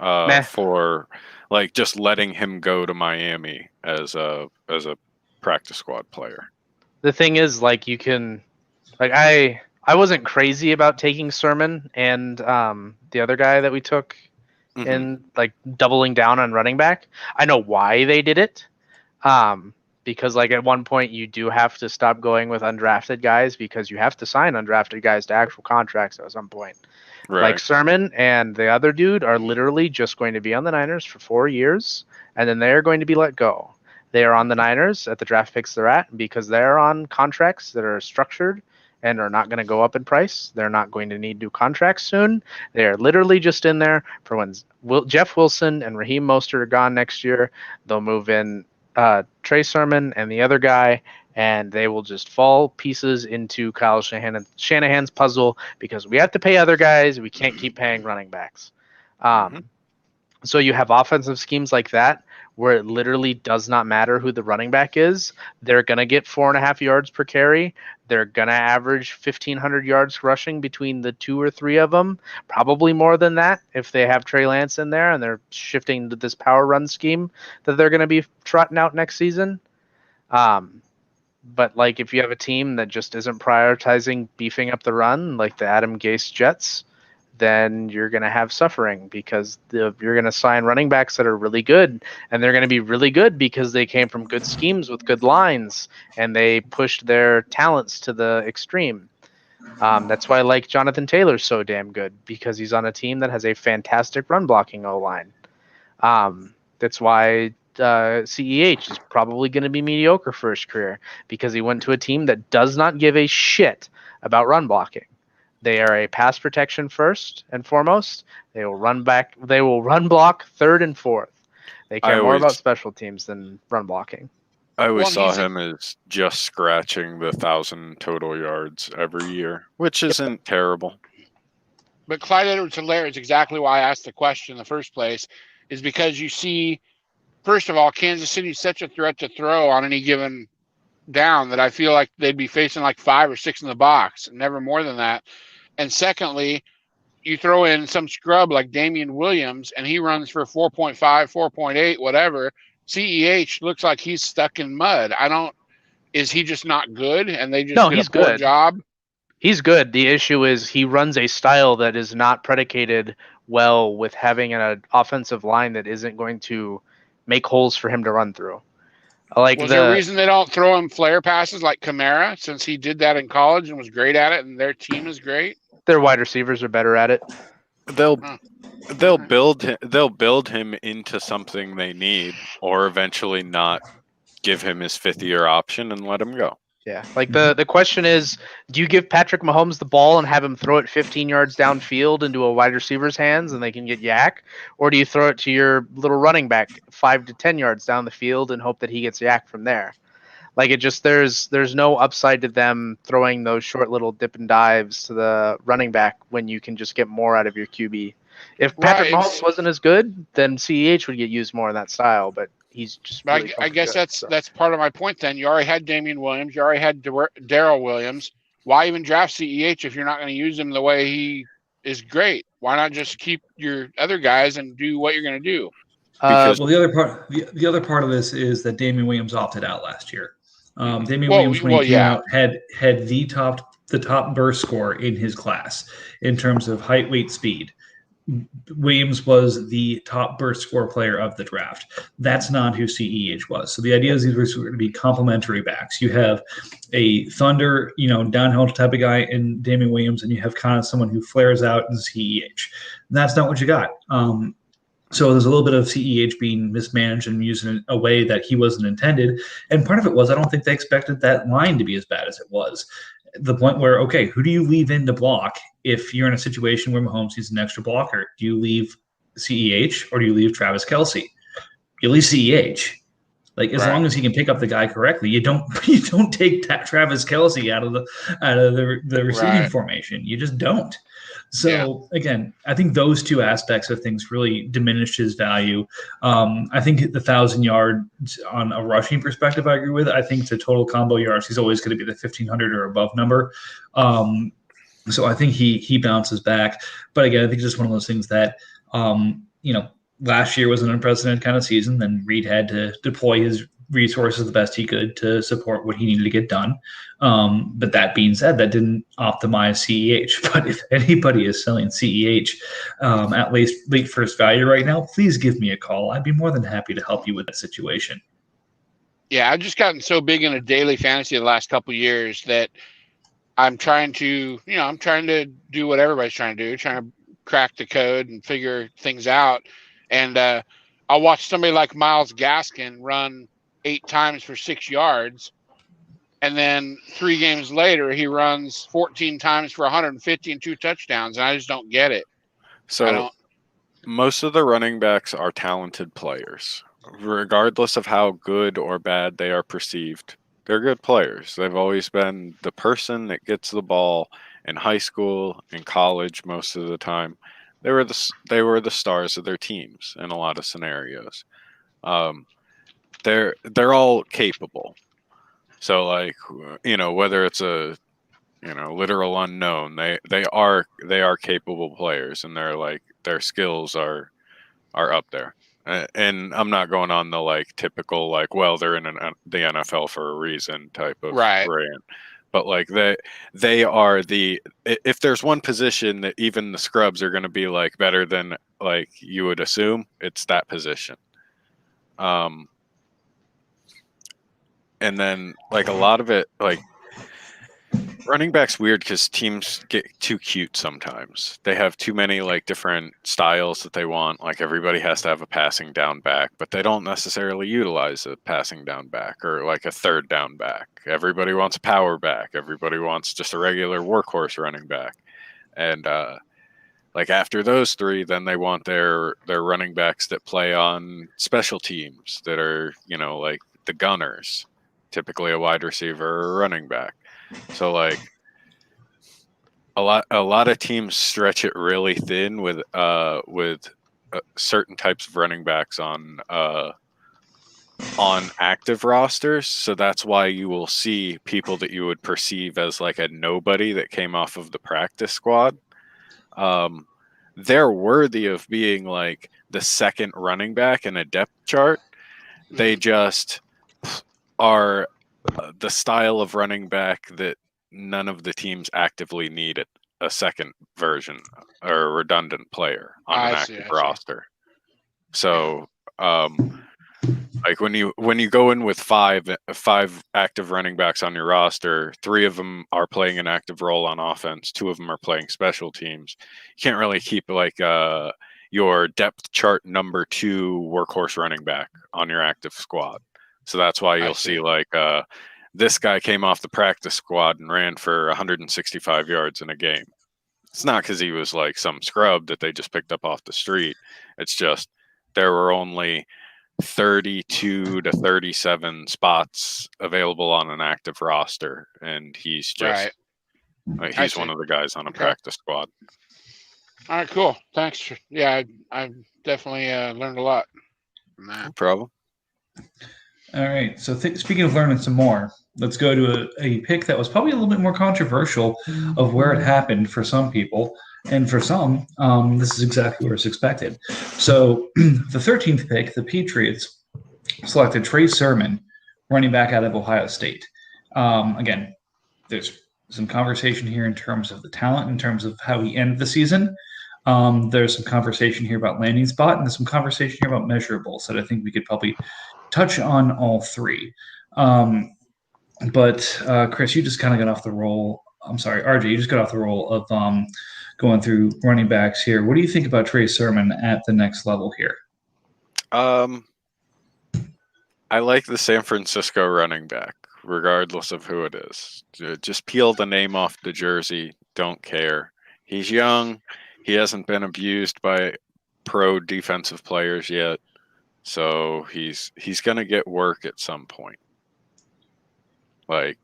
Meh. For like just letting him go to Miami as a practice squad player. The thing is, like, you can, like, I wasn't crazy about taking Sermon and the other guy that we took in, like, doubling down on running back. I know why they did it. Because, like, at one point you do have to stop going with undrafted guys because you have to sign undrafted guys to actual contracts at some point. Right. Like Sermon and the other dude are literally just going to be on the Niners for 4 years, and then they're going to be let go. They are on the Niners at the draft picks they're at because they're on contracts that are structured and are not going to go up in price. They're not going to need new contracts soon. They are literally just in there for when Jeff Wilson and Raheem Mostert are gone next year. They'll move in Trey Sermon and the other guy, and they will just fall pieces into Kyle Shanahan's puzzle because we have to pay other guys. We can't keep paying running backs. So you have offensive schemes like that where it literally does not matter who the running back is. They're going to get 4.5 yards per carry. They're going to average 1,500 yards rushing between the 2 or 3 of them, probably more than that if they have Trey Lance in there and they're shifting to this power run scheme that they're going to be trotting out next season. But like if you have a team that just isn't prioritizing beefing up the run, like the Adam Gase Jets, then you're going to have suffering because you're going to sign running backs that are really good, and they're going to be really good because they came from good schemes with good lines, and they pushed their talents to the extreme. That's why I like Jonathan Taylor's so damn good, because he's on a team that has a fantastic run blocking O-line. That's why CEH is probably going to be mediocre for his career, because he went to a team that does not give a shit about run blocking. They are a pass protection first and foremost. They will run block third and fourth. They care more about special teams than run blocking. I always saw him as just scratching the 1,000 total yards every year, which isn't terrible. But Clyde Edwards-Helaire is exactly why I asked the question in the first place, is because you see, first of all, Kansas City is such a threat to throw on any given down that I feel like they'd be facing like 5 or 6 in the box, never more than that. And secondly, you throw in some scrub like Damian Williams, and he runs for 4.5, 4.8, whatever. CEH looks like he's stuck in mud. Is he just not good? And they just did a poor job? He's good. The issue is he runs a style that is not predicated well with having an offensive line that isn't going to make holes for him to run through. Was there a reason they don't throw him flare passes like Kamara, since he did that in college and was great at it, and their team is great? Their wide receivers are better at it. They'll build him into something they need, or eventually not give him his 5th-year option and let him go. Yeah, like the question is, do you give Patrick Mahomes the ball and have him throw it 15 yards downfield into a wide receiver's hands and they can get yak? Or do you throw it to your little running back 5 to 10 yards down the field and hope that he gets yak from there? Like, it just, there's no upside to them throwing those short little dip and dives to the running back when you can just get more out of your QB. If Patrick Mahomes wasn't as good, then CEH would get used more in that style, but he's just really I guess that's part of my point then. You already had Damian Williams. You already had Darrell Williams. Why even draft CEH if you're not going to use him the way he is great? Why not just keep your other guys and do what you're going to do? Well, the other part of this is that Damian Williams opted out last year. Damian Williams, when he came out, had the top burst score in his class in terms of height, weight, speed. Williams was the top burst score player of the draft. That's not who CEH was. So the idea is these were going to be complementary backs. You have a thunder, downhill type of guy in Damian Williams, and you have kind of someone who flares out in CEH. That's not what you got. So there's a little bit of CEH being mismanaged and used in a way that he wasn't intended. And part of it was I don't think they expected that line to be as bad as it was. The point where, okay, who do you leave in to block if you're in a situation where Mahomes needs an extra blocker? Do you leave CEH or do you leave Travis Kelce? you at least CEH. Like as long as he can pick up the guy correctly, you don't take Travis Kelce out of the receiving formation. You just don't. So again, I think those two aspects of things really diminished his value. I think the 1,000 yards on a rushing perspective, I agree with. I think the total combo yards, he's always going to be the 1,500 or above number. So I think he bounces back. But again, I think it's just one of those things that last year was an unprecedented kind of season. Then Reed had to deploy his resources the best he could to support what he needed to get done. But that being said, that didn't optimize CEH. But if anybody is selling CEH at least late first value right now, please give me a call. I'd be more than happy to help you with that situation. Yeah, I've just gotten so big into daily fantasy the last couple of years that I'm trying to do what everybody's trying to do, trying to crack the code and figure things out. And I'll watch somebody like Myles Gaskin run 8 times for 6 yards. And then 3 games later, he runs 14 times for 150 and 2 touchdowns. And I just don't get it. So most of the running backs are talented players, regardless of how good or bad they are perceived. They're good players. They've always been the person that gets the ball in high school, in college, most of the time. They were the stars of their teams in a lot of scenarios. They're all capable. So whether it's a literal unknown, they are capable players, and their skills are up there. And I'm not going on the typical they're in the NFL for a reason type of rant, but they are if there's one position that even the scrubs are going to be better than you would assume, it's that position. And then a lot of it running back's weird because teams get too cute sometimes. They have too many different styles that they want. Everybody has to have a passing down back, but they don't necessarily utilize a passing down back or a third down back. Everybody wants a power back. Everybody wants just a regular workhorse running back. And after those 3, then they want their running backs that play on special teams that are the gunners, typically a wide receiver or a running back. So a lot of teams stretch it really thin with certain types of running backs on active rosters. So that's why you will see people that you would perceive as a nobody that came off of the practice squad. They're worthy of being the second running back in a depth chart. They just are the style of running back that none of the teams actively need a second version or a redundant player on an active roster. So when you go in with five active running backs on your roster, 3 of them are playing an active role on offense, 2 of them are playing special teams. You can't really keep your depth chart number 2 workhorse running back on your active squad. So that's why you'll see this guy came off the practice squad and ran for 165 yards in a game. It's not because he was some scrub that they just picked up off the street. It's just there were only 32 to 37 spots available on an active roster, and he's just he's one of the guys on a practice squad. All right, cool. Thanks. Yeah, I definitely learned a lot from that. No problem. All right. So speaking of learning some more, let's go to a pick that was probably a little bit more controversial of where it happened for some people. And for some, this is exactly where it's expected. So the 13th pick, the Patriots selected Trey Sermon, running back out of Ohio State. Again, there's some conversation here in terms of the talent, in terms of how he ended the season. There's some conversation here about landing spot, and there's some conversation here about measurables that I think we could probably touch on all 3. But Chris, you just kind of got off the roll. I'm sorry, RJ, you just got off the roll of going through running backs here. What do you think about Trey Sermon at the next level here? I like the San Francisco running back, regardless of who it is. Just peel the name off the jersey. Don't care. He's young. He hasn't been abused by pro defensive players yet. So he's gonna get work at some point. Like,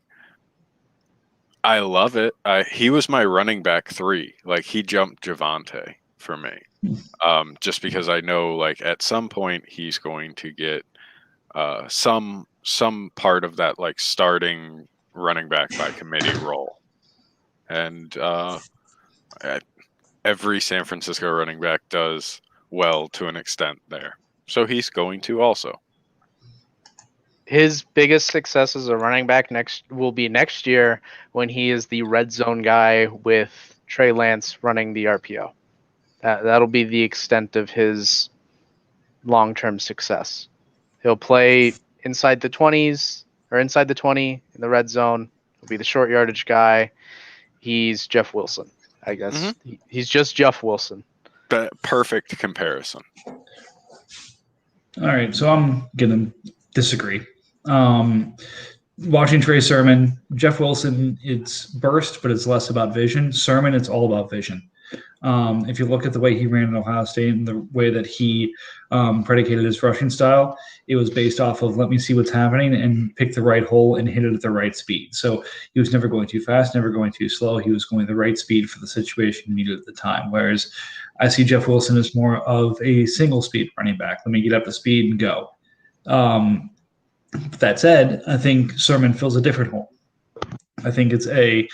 I love it. He was my running back 3. Like, he jumped Javante for me. Just because I know, like, at some point he's going to get some part of that, like, starting running back by committee role. And every San Francisco running back does well to an extent there. So he's going to also. His biggest success as a running back will be next year when he is the red zone guy with Trey Lance running the RPO. That'll be the extent of his long-term success. He'll play inside the 20s or inside the 20 in the red zone. He'll be the short yardage guy. He's Jeff Wilson, I guess. Mm-hmm. He's just Jeff Wilson. The perfect comparison. All right, so I'm going to disagree. Watching Trey Sermon, Jeff Wilson, it's burst, but it's less about vision. Sermon, it's all about vision. If you look at the way he ran at Ohio State and the way that he predicated his rushing style, it was based off of let me see what's happening and pick the right hole and hit it at the right speed. So he was never going too fast, never going too slow. He was going the right speed for the situation he needed at the time. Whereas I see Jeff Wilson as more of a single speed running back. Let me get up to speed and go. That said, I think Sermon fills a different hole. I think it's a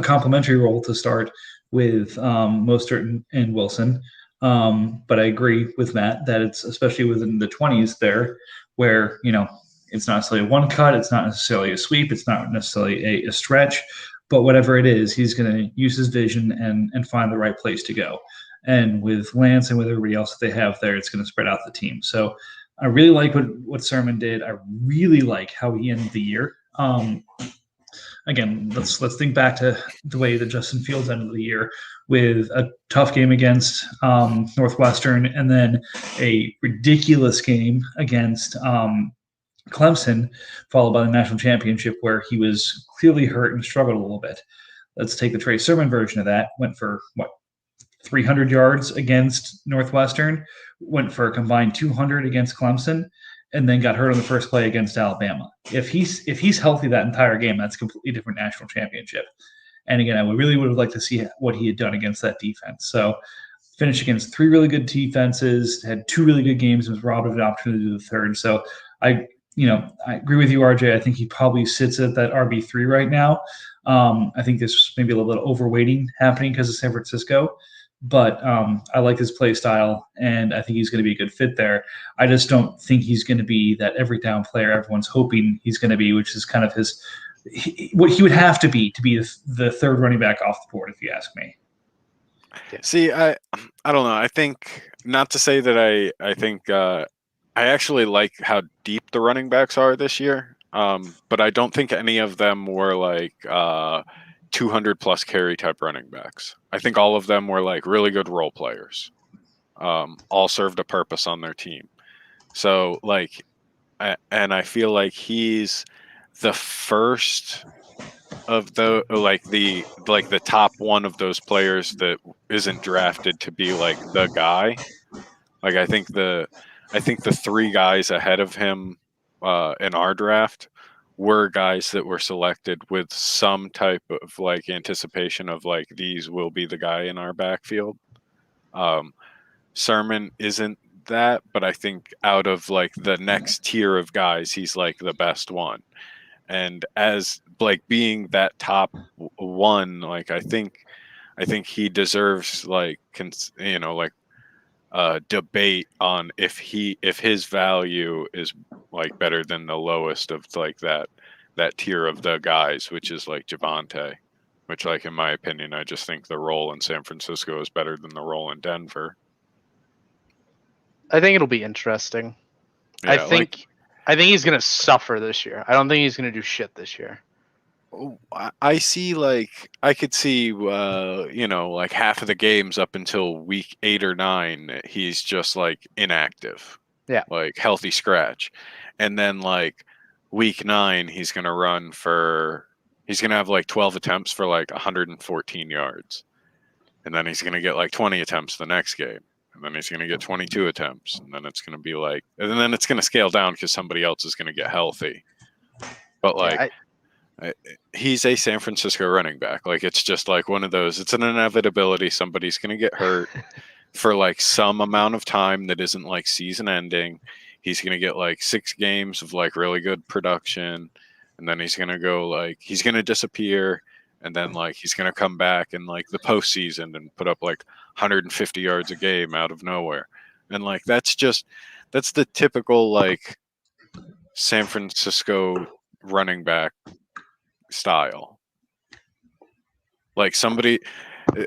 complementary role to start with Mostert and Wilson. But I agree with Matt that it's especially within the 20s there where, it's not necessarily a one cut. It's not necessarily a sweep. It's not necessarily a stretch. But whatever it is, he's going to use his vision and find the right place to go. And with Lance and with everybody else that they have there, it's going to spread out the team. So I really like what Sermon did. I really like how he ended the year. Again, let's think back to the way that Justin Fields ended the year with a tough game against Northwestern and then a ridiculous game against Clemson, followed by the national championship where he was clearly hurt and struggled a little bit. Let's take the Trey Sermon version of that. Went for 300 yards against Northwestern, went for a combined 200 against Clemson, and then got hurt on the first play against Alabama. If he's healthy that entire game, that's a completely different national championship. And again, I would have liked to see what he had done against that defense. So finished against 3 really good defenses, had 2 really good games, and was robbed of an opportunity to do the third. So I agree with you, RJ. I think he probably sits at that RB3 right now. I think there's maybe a little bit of overweighting happening because of San Francisco. But I like his play style, and I think he's going to be a good fit there. I just don't think he's going to be that every down player everyone's hoping he's going to be, which is kind of what he would have to be the third running back off the board, if you ask me. See, I don't know. I think, not to say that I think I actually like how deep the running backs are this year, but I don't think any of them were like 200 plus carry type running backs. I think all of them were like really good role players. All served a purpose on their team. So and I feel like he's the first of the top one of those players that isn't drafted to be like the guy. Like I think the 3 guys ahead of him in our draft were guys that were selected with some type of like anticipation of like these will be the guy in our backfield. Sermon isn't that, but I think out of like the next tier of guys, he's like the best one. And as like being that top one, like I think he deserves like debate on if his value is like better than the lowest of like that tier of the guys, which is like Javante, which like in my opinion, I just think the role in San Francisco is better than the role in Denver. I think it'll be interesting. Yeah, I think he's gonna suffer this year. I don't think he's gonna do shit this year. I see, like I could see, like half of the games up until week 8 or 9, he's just like inactive, like healthy scratch, and then like week 9, he's gonna have like 12 attempts for like 114 yards, and then he's gonna get like 20 attempts the next game, and then he's going to get 22 attempts, and then it's going to be like, and then it's going to scale down because somebody else is going to get healthy. But like, he's a San Francisco running back. Like, it's just like one of those. It's an inevitability. Somebody's going to get hurt for like some amount of time that isn't like season ending. He's going to get like 6 games of like really good production, and then he's going to go like, he's going to disappear, and then like he's going to come back in like the postseason and put up like 150 yards a game out of nowhere. And like, that's the typical like San Francisco running back style. Like,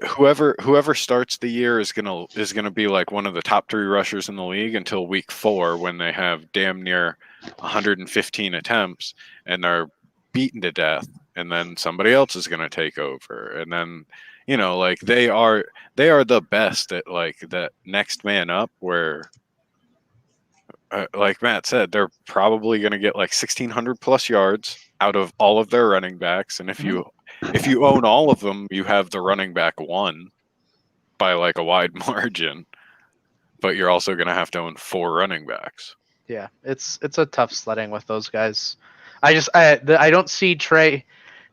whoever starts the year is gonna be like one of the top 3 rushers in the league until week 4, when they have damn near 115 attempts and are beaten to death, and then somebody else is gonna take over, and then like they are the best at like that next man up, where like Matt said, they're probably going to get like 1,600 plus yards out of all of their running backs. And if you own all of them, you have the running back 1 by like a wide margin. But you're also going to have to own 4 running backs. Yeah, it's a tough sledding with those guys. I don't see Trey.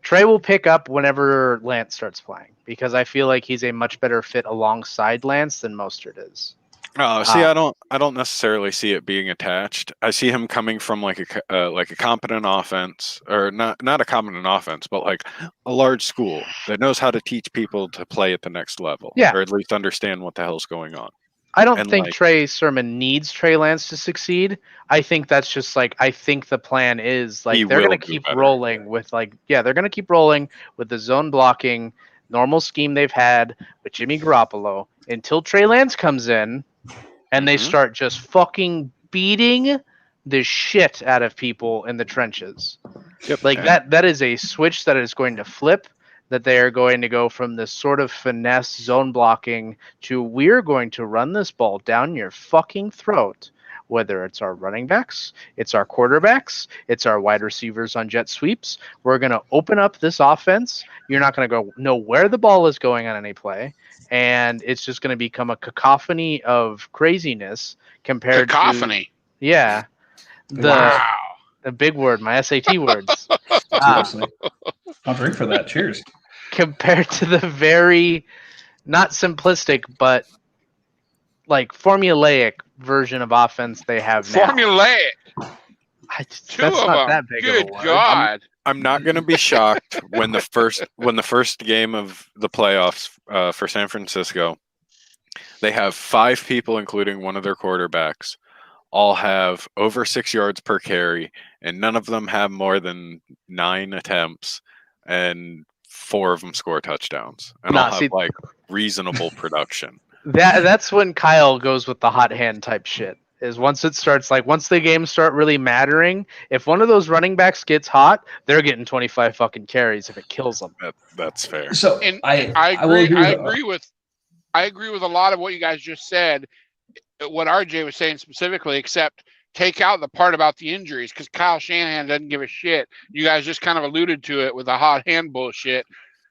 Trey will pick up whenever Lance starts playing, because I feel like he's a much better fit alongside Lance than Mostert is. I don't necessarily see it being attached. I see him coming from like a competent offense, or not a competent offense, but like a large school that knows how to teach people to play at the next level, or at least understand what the hell's going on. I don't think Trey Sermon needs Trey Lance to succeed. I think that's just like, I think the plan is like they're going to keep rolling with they're going to keep rolling with the zone blocking normal scheme they've had with Jimmy Garoppolo until Trey Lance comes in. And they start just fucking beating the shit out of people in the trenches. Yep. That is a switch that is going to flip, that they are going to go from this sort of finesse zone blocking to, we're going to run this ball down your fucking throat. Whether it's our running backs, it's our quarterbacks, it's our wide receivers on jet sweeps. We're going to open up this offense. You're not going to know where the ball is going on any play. And it's just going to become a cacophony of craziness compared to... Yeah. The big word, my SAT words. I'll drink for that. Cheers. Compared to the very, not simplistic, but like formulaic version of offense they have now. Formulaic? That's not that big of a word. Good God. I'm not going to be shocked when the first game of the playoffs for San Francisco, they have 5 people, including one of their quarterbacks, all have over 6 yards per carry, and none of them have more than 9 attempts, and 4 of them score touchdowns, and I'll have like reasonable production. That's when Kyle goes with the hot hand type shit. Is once it starts, like once the games start really mattering, if one of those running backs gets hot, they're getting 25 fucking carries if it kills them. That's fair. So, and I agree with a lot of what you guys just said. What RJ was saying specifically, except take out the part about the injuries, because Kyle Shanahan doesn't give a shit. You guys just kind of alluded to it with the hot hand bullshit.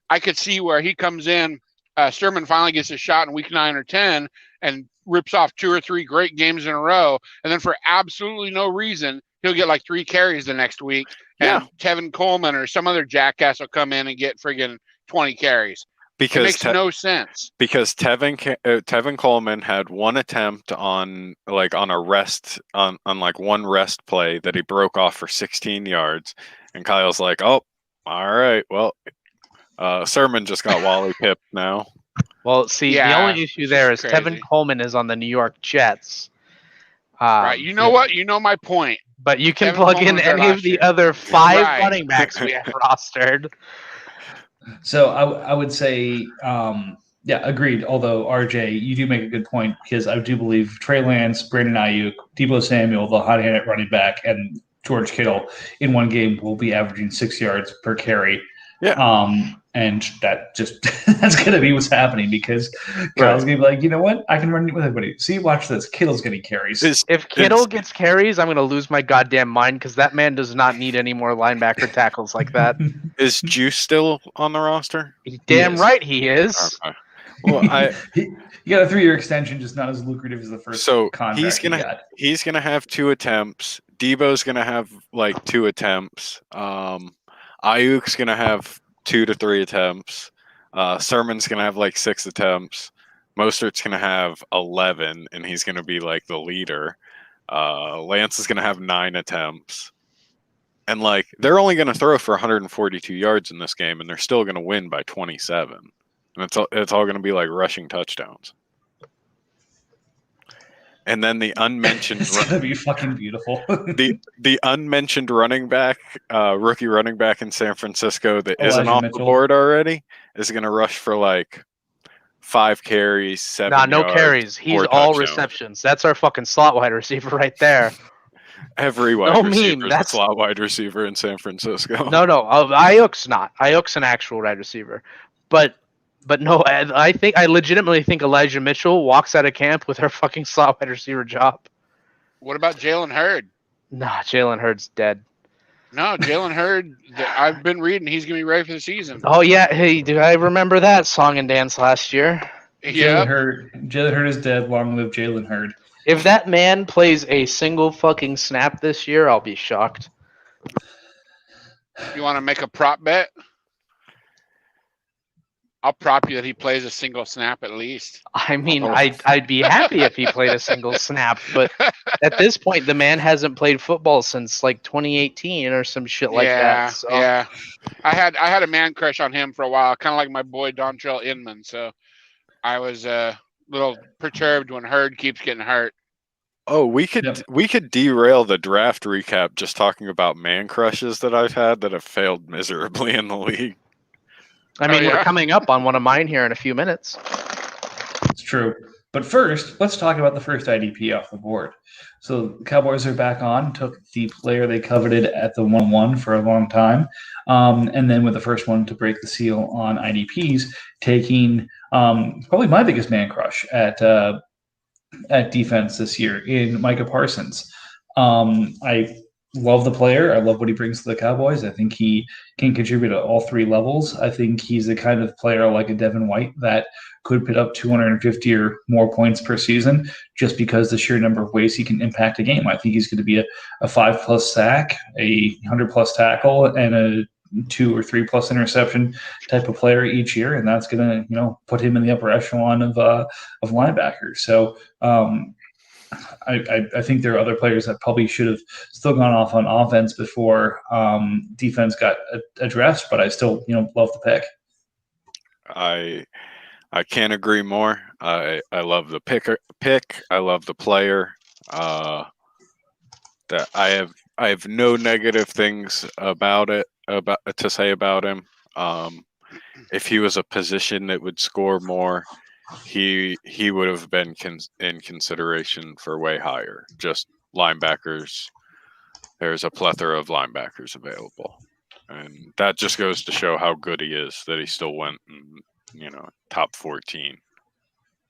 I could see where he comes in. Sturman finally gets a shot in week 9 or 10 and rips off 2 or 3 great games in a row. And then for absolutely no reason, he'll get like 3 carries the next week. And Tevin Coleman or some other jackass will come in and get friggin' 20 carries. Because it makes no sense. Because Tevin Coleman had 1 attempt on a rest on like 1 rest play that he broke off for 16 yards. And Kyle's like, oh, all right, well, Sermon just got Wally pipped now. Well, see, the only issue there is Tevin Coleman is on the New York Jets. Right. You know what? You know my point. But you can plug in any of the other 5 running backs we have rostered. So I would say, agreed. Although, RJ, you do make a good point, because I do believe Trey Lance, Brandon Ayuk, Deebo Samuel, the hot-handed running back, and George Kittle in one game will be averaging 6 yards per carry. Yeah. And that's going to be what's happening, because Kyle's going to be like, you know what? I can run with everybody. See, watch this. Kittle's getting carries. If Kittle gets carries, I'm going to lose my goddamn mind, because that man does not need any more linebacker tackles like that. Is Juice still on the roster? Damn right he is. Okay. Well, you got a 3-year extension, just not as lucrative as the first contract he got. He's gonna have 2 attempts. Debo's gonna have like 2 attempts. Ayuk's gonna have 2 to 3 attempts. Sermon's gonna have like 6 attempts. Mostert's gonna have 11, and he's gonna be like the leader. Lance is gonna have 9 attempts. And like they're only going to throw for 142 yards in this game, and they're still going to win by 27. And it's all going to be like rushing touchdowns. And then the unmentioned it's going to be fucking beautiful. the unmentioned running back, rookie running back in San Francisco that Elijah isn't off Mitchell. the board already is going to rush for like 5 carries, 7 yards. No carries. He's all receptions. That's our fucking slot wide receiver right there. Every wide receiver is a slot wide receiver in San Francisco. No, Ayuk's not. Ayuk's an actual wide receiver. But no, I legitimately think Elijah Mitchell walks out of camp with her fucking slot wide receiver job. What about Jalen Hurd? Nah, Jalen Hurd's dead. No, Jalen Hurd, I've been reading he's going to be ready for the season. Oh, yeah. Hey, do I remember that song and dance last year? Yeah. Jalen Hurd is dead. Long live Jalen Hurd. If that man plays a single fucking snap this year, I'll be shocked. You want to make a prop bet? I'll prop you that he plays a single snap at least. I mean, I'd be happy if he played a single snap, but at this point, the man hasn't played football since like 2018 or some shit like that. So. Yeah, I had a man crush on him for a while, kind of like my boy Dontrell Inman. So I was little perturbed when Hurd keeps getting hurt. Oh, we could derail the draft recap just talking about man crushes that I've had that have failed miserably in the league. I mean, we're coming up on one of mine here in a few minutes. It's true. But first, let's talk about the first IDP off the board. So the Cowboys are back on, took the player they coveted at the 1-1 for a long time, and then with the first one to break the seal on IDPs, taking probably my biggest man crush at defense this year in Micah Parsons. I love the player. I love what he brings to the Cowboys. I think he can contribute at all 3 levels. I think he's the kind of player like a Devin White that could put up 250 or more points per season just because the sheer number of ways he can impact a game. I think he's going to be a 5+ sack, a 100+ tackle, and a 2 or 3+ interception type of player each year, and that's going to put him in the upper echelon of linebackers. So I think there are other players that probably should have still gone off on offense before defense got addressed, but I still love the pick. I can't agree more. I love the pick. I love the player. That I have no negative things to say about him. If he was a position that would score more, he would have been in consideration for way higher. Just linebackers. There's a plethora of linebackers available, and that just goes to show how good he is that he still went top 14.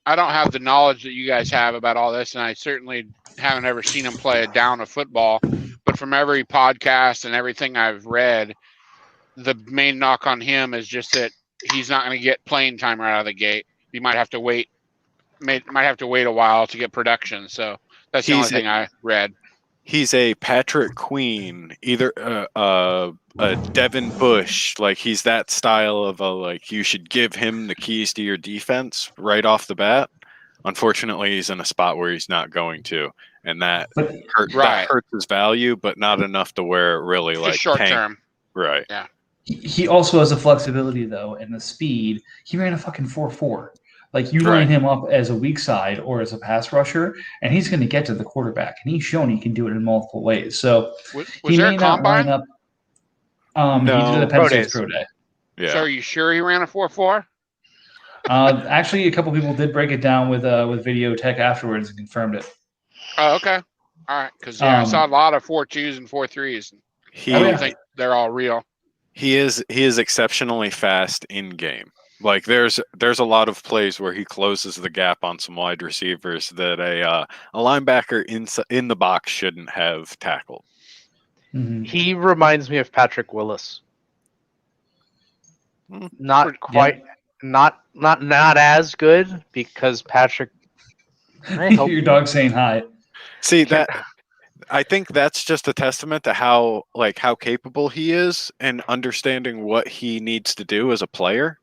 I don't have the knowledge that you guys have about all this, and I certainly haven't ever seen him play a down of football. But from every podcast and everything I've read, the main knock on him is just that he's not going to get playing time right out of the gate. You might have to wait. Might have to wait a while to get production. So that's the only thing I read. He's a Patrick Queen, either a Devin Bush. Like he's that style of you should give him the keys to your defense right off the bat. Unfortunately, he's in a spot where he's not going to, and that hurts his value, but not enough to where it really just short term. Right. Yeah. He also has the flexibility though, and the speed. He ran a fucking 4.4. Like you line him up as a weak side or as a pass rusher, and he's going to get to the quarterback, and he's shown he can do it in multiple ways. So was there a combine? No. He did a Penn State's Pro Day. Yeah. So are you sure he ran a 4.4? Actually, a couple people did break it down with video tech afterwards and confirmed it. Oh, okay. All right, because I saw a lot of 4.2s and 4.3s. I don't think they're all real. He is exceptionally fast in game. Like there's a lot of plays where he closes the gap on some wide receivers that a linebacker in the box shouldn't have tackled. Mm-hmm. He reminds me of Patrick Willis. Not quite not as good because Patrick. I hope Your dog saying hi. See that. I think that's just a testament to how capable he is and understanding what he needs to do as a player.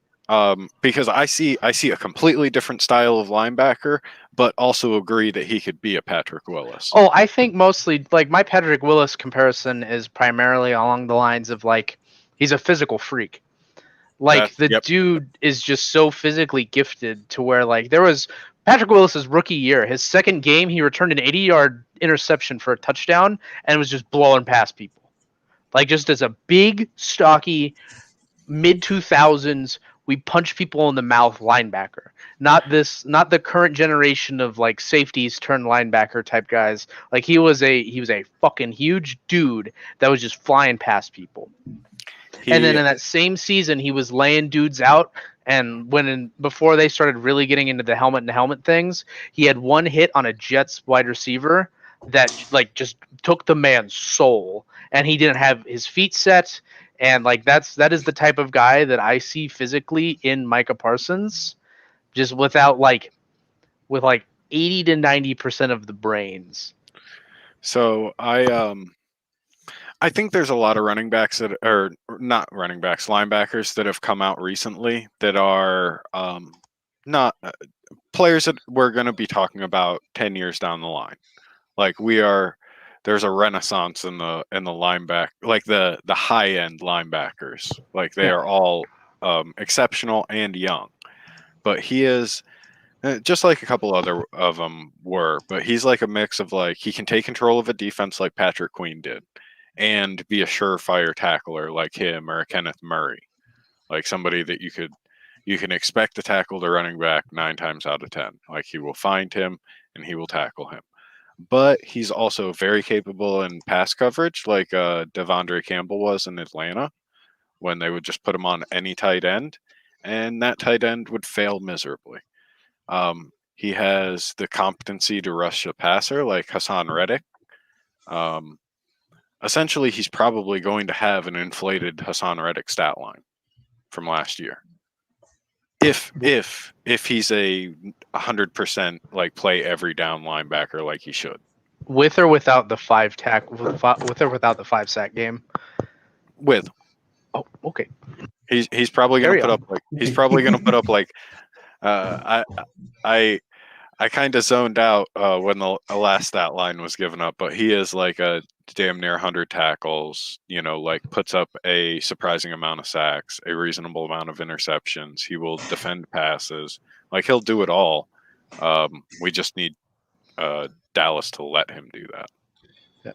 Because I see a completely different style of linebacker, but also agree that he could be a Patrick Willis. Oh, I think mostly like my Patrick Willis comparison is primarily along the lines of like he's a physical freak. Like the dude is just so physically gifted to where like there was Patrick Willis's rookie year, his second game, he returned an 80-yard interception for a touchdown and was just blowing past people. Like just as a big, stocky, mid 2000s, we punch people in the mouth linebacker. Not the current generation of like safeties turn linebacker type guys. Like he was a fucking huge dude that was just flying past people. And then in that same season, he was laying dudes out. And before they started really getting into the helmet things, he had one hit on a Jets wide receiver that like just took the man's soul. And he didn't have his feet set. And like that is the type of guy that I see physically in Micah Parsons, just with 80 to 90% of the brains. So I think there's a lot of running backs that are not running backs, linebackers that have come out recently that are not players that we're going to be talking about 10 years down the line. Like there's a renaissance in the linebacker, like the high end linebackers. Like they are all exceptional and young, but he is just like a couple other of them were. But he's like a mix of like he can take control of a defense like Patrick Queen did, and be a surefire tackler like him or a Kenneth Murray, like somebody that you can expect to tackle the running back 9 times out of 10. Like he will find him and he will tackle him. But he's also very capable in pass coverage, like Devondre Campbell was in Atlanta, when they would just put him on any tight end, and that tight end would fail miserably. He has the competency to rush a passer, like Hassan Reddick. Essentially, he's probably going to have an inflated Hassan Reddick stat line from last year. If he's a 100% like play every down linebacker like he should, with or without the 5 with or without the 5 sack game, with. Oh, okay. He's probably going to put up like I kind of zoned out when the last stat line was given up, but he is like a damn near 100 tackles, like puts up a surprising amount of sacks, a reasonable amount of interceptions. He will defend passes. Like he'll do it all. We just need Dallas to let him do that. Yeah.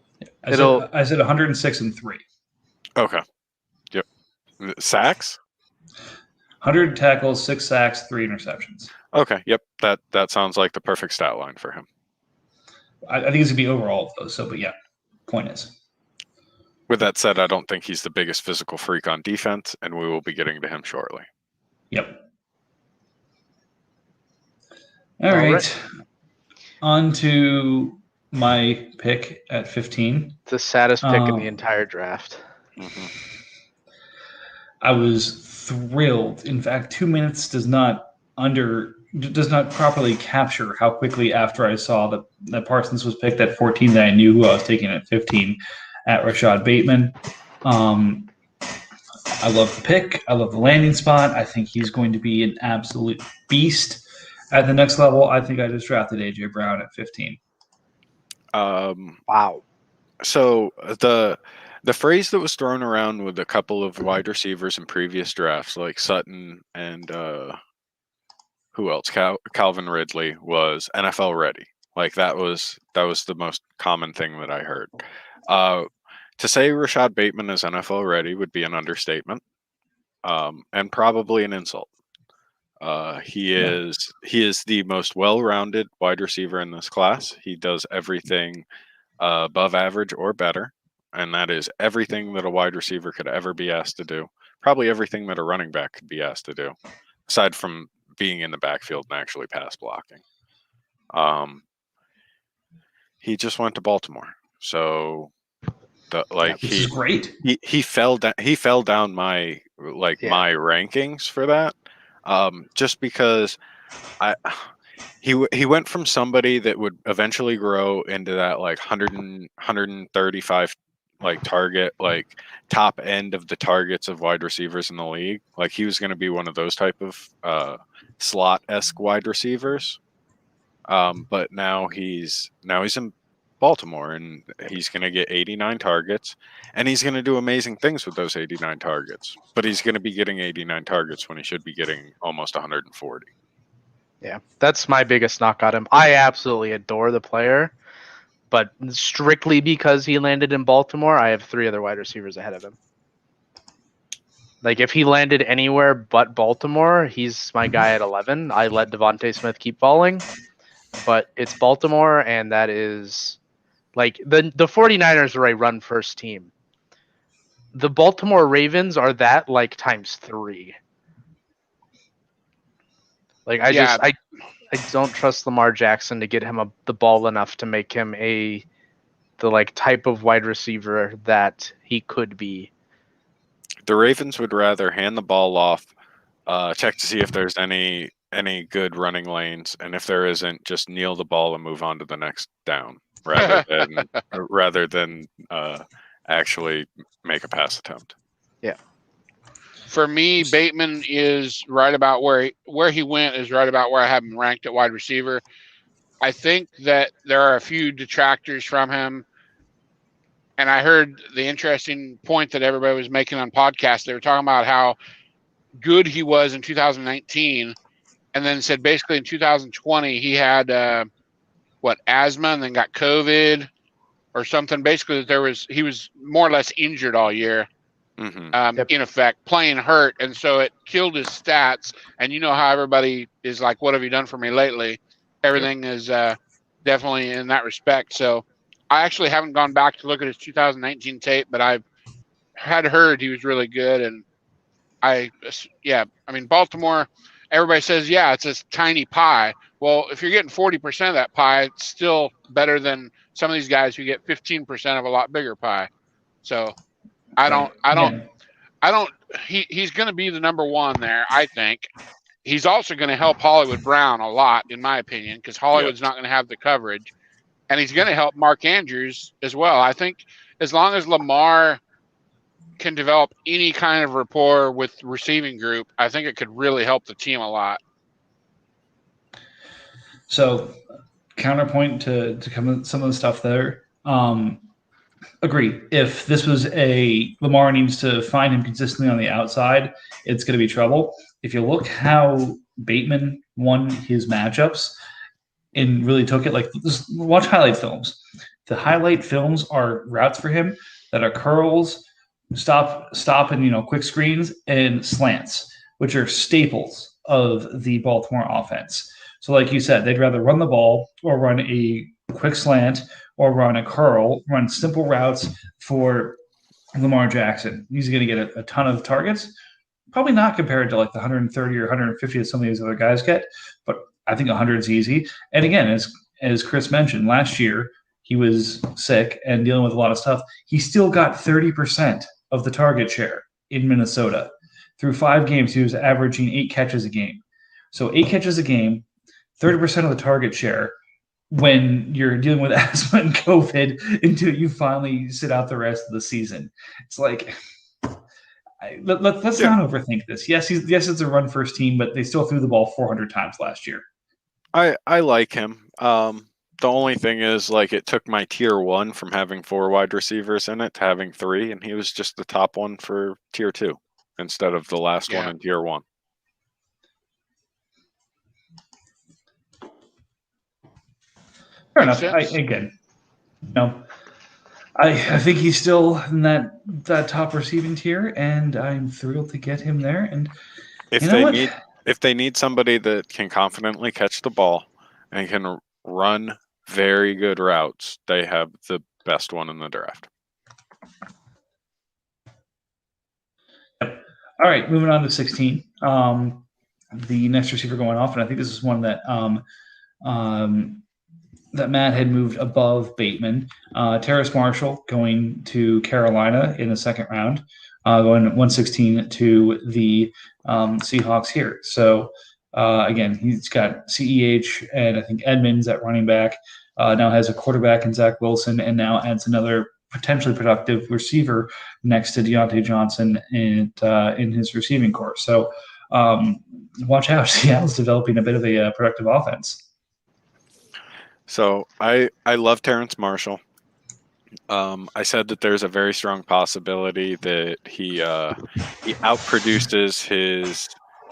I said 106 and 3. Okay. Yep. Sacks? 100 tackles, 6 sacks, 3 interceptions. Okay. Yep. That sounds like the perfect stat line for him. I think it's going to be over all of those. So, but yeah, point is. With that said, I don't think he's the biggest physical freak on defense, and we will be getting to him shortly. Yep. All right. On to my pick at 15. The saddest pick in the entire draft. Mm-hmm. I was thrilled. In fact, 2 minutes does not properly capture how quickly after I saw that Parsons was picked at 14 that I knew who I was taking at 15 at Rashad Bateman. I love the pick. I love the landing spot. I think he's going to be an absolute beast at the next level. I think I just drafted A.J. Brown at 15. Wow. So the phrase that was thrown around with a couple of wide receivers in previous drafts, like Sutton and who else? Calvin Ridley, was NFL ready. Like that was the most common thing that I heard. To say Rashad Bateman is NFL ready would be an understatement, and probably an insult. He is the most well-rounded wide receiver in this class. He does everything above average or better, and that is everything that a wide receiver could ever be asked to do. Probably everything that a running back could be asked to do, aside from being in the backfield and actually pass blocking. He just went to Baltimore, so he's great. He fell down my my rankings for that. just because he went from somebody that would eventually grow into that like 135 like target, like top end of the targets of wide receivers in the league. Like he was going to be one of those type of slot-esque wide receivers. But now he's in Baltimore, and he's going to get 89 targets, and he's going to do amazing things with those 89 targets. But he's going to be getting 89 targets when he should be getting almost 140. Yeah, that's my biggest knock on him. I absolutely adore the player, but strictly because he landed in Baltimore, I have 3 other wide receivers ahead of him. Like, if he landed anywhere but Baltimore, he's my guy at 11. I let Devontae Smith keep falling, but it's Baltimore, and that is like the 49ers are a run first team. The Baltimore Ravens are that like times 3. Like I don't trust Lamar Jackson to get him the ball enough to make him the like type of wide receiver that he could be. The Ravens would rather hand the ball off, check to see if there's any good running lanes, and if there isn't, just kneel the ball and move on to the next down, rather than actually make a pass attempt. Yeah. For me, Bateman is right about where he went is right about where I have him ranked at wide receiver. I think that there are a few detractors from him. And I heard the interesting point that everybody was making on podcasts. They were talking about how good he was in 2019, and then said basically in 2020 he had asthma and then got COVID or something. Basically, he was more or less injured all year. Mm-hmm. In effect, playing hurt, and so it killed his stats. And you know how everybody is like, "What have you done for me lately?" Everything is definitely in that respect. So I actually haven't gone back to look at his 2019 tape, but I've had heard he was really good. And I mean, Baltimore, everybody says, yeah, it's a tiny pie. Well, if you're getting 40% of that pie, it's still better than some of these guys who get 15% of a lot bigger pie. So he's going to be the number one there, I think. He's also going to help Hollywood Brown a lot, in my opinion, because Hollywood's not going to have the coverage. And he's going to help Mark Andrews as well. I think as long as Lamar can develop any kind of rapport with the receiving group, I think it could really help the team a lot. So, counterpoint to some of the stuff there. Agree. If this was Lamar needs to find him consistently on the outside, it's going to be trouble. If you look how Bateman won his matchups and really took it, like just watch highlight films. The highlight films are routes for him that are curls, stop and quick screens and slants, which are staples of the Baltimore offense. So like you said, they'd rather run the ball or run a quick slant or run a curl, run simple routes for Lamar Jackson. He's going to get a ton of targets. Probably not compared to like the 130 or 150 that some of these other guys get, but I think 100 is easy. And again, as Chris mentioned, last year he was sick and dealing with a lot of stuff. He still got 30% of the target share in Minnesota. Through 5 games, he was averaging 8 catches a game. So 8 catches a game, 30% of the target share when you're dealing with asthma and COVID until you finally sit out the rest of the season. It's like, let's not overthink this. Yes, it's a run first team, but they still threw the ball 400 times last year. I like him. The only thing is, like, it took my tier 1 from having 4 wide receivers in it to having 3, and he was just the top one for tier 2 instead of the last one in tier 1. Fair enough. I think he's still in that top receiving tier, and I'm thrilled to get him there. And if they need somebody that can confidently catch the ball and can run very good routes, they have the best one in the draft. Yep. All right, moving on to 16. The next receiver going off, and I think this is one that that Matt had moved above Bateman. Terrace Marshall going to Carolina in the second round. going 116 to the Seahawks here. So again, he's got CEH and I think Edmonds at running back. Now has a quarterback in Zach Wilson, and now adds another potentially productive receiver next to Deontay Johnson in his receiving corps. So watch out. Seattle's developing a bit of a productive offense. So I love Terrence Marshall. I said that there's a very strong possibility that he outproduces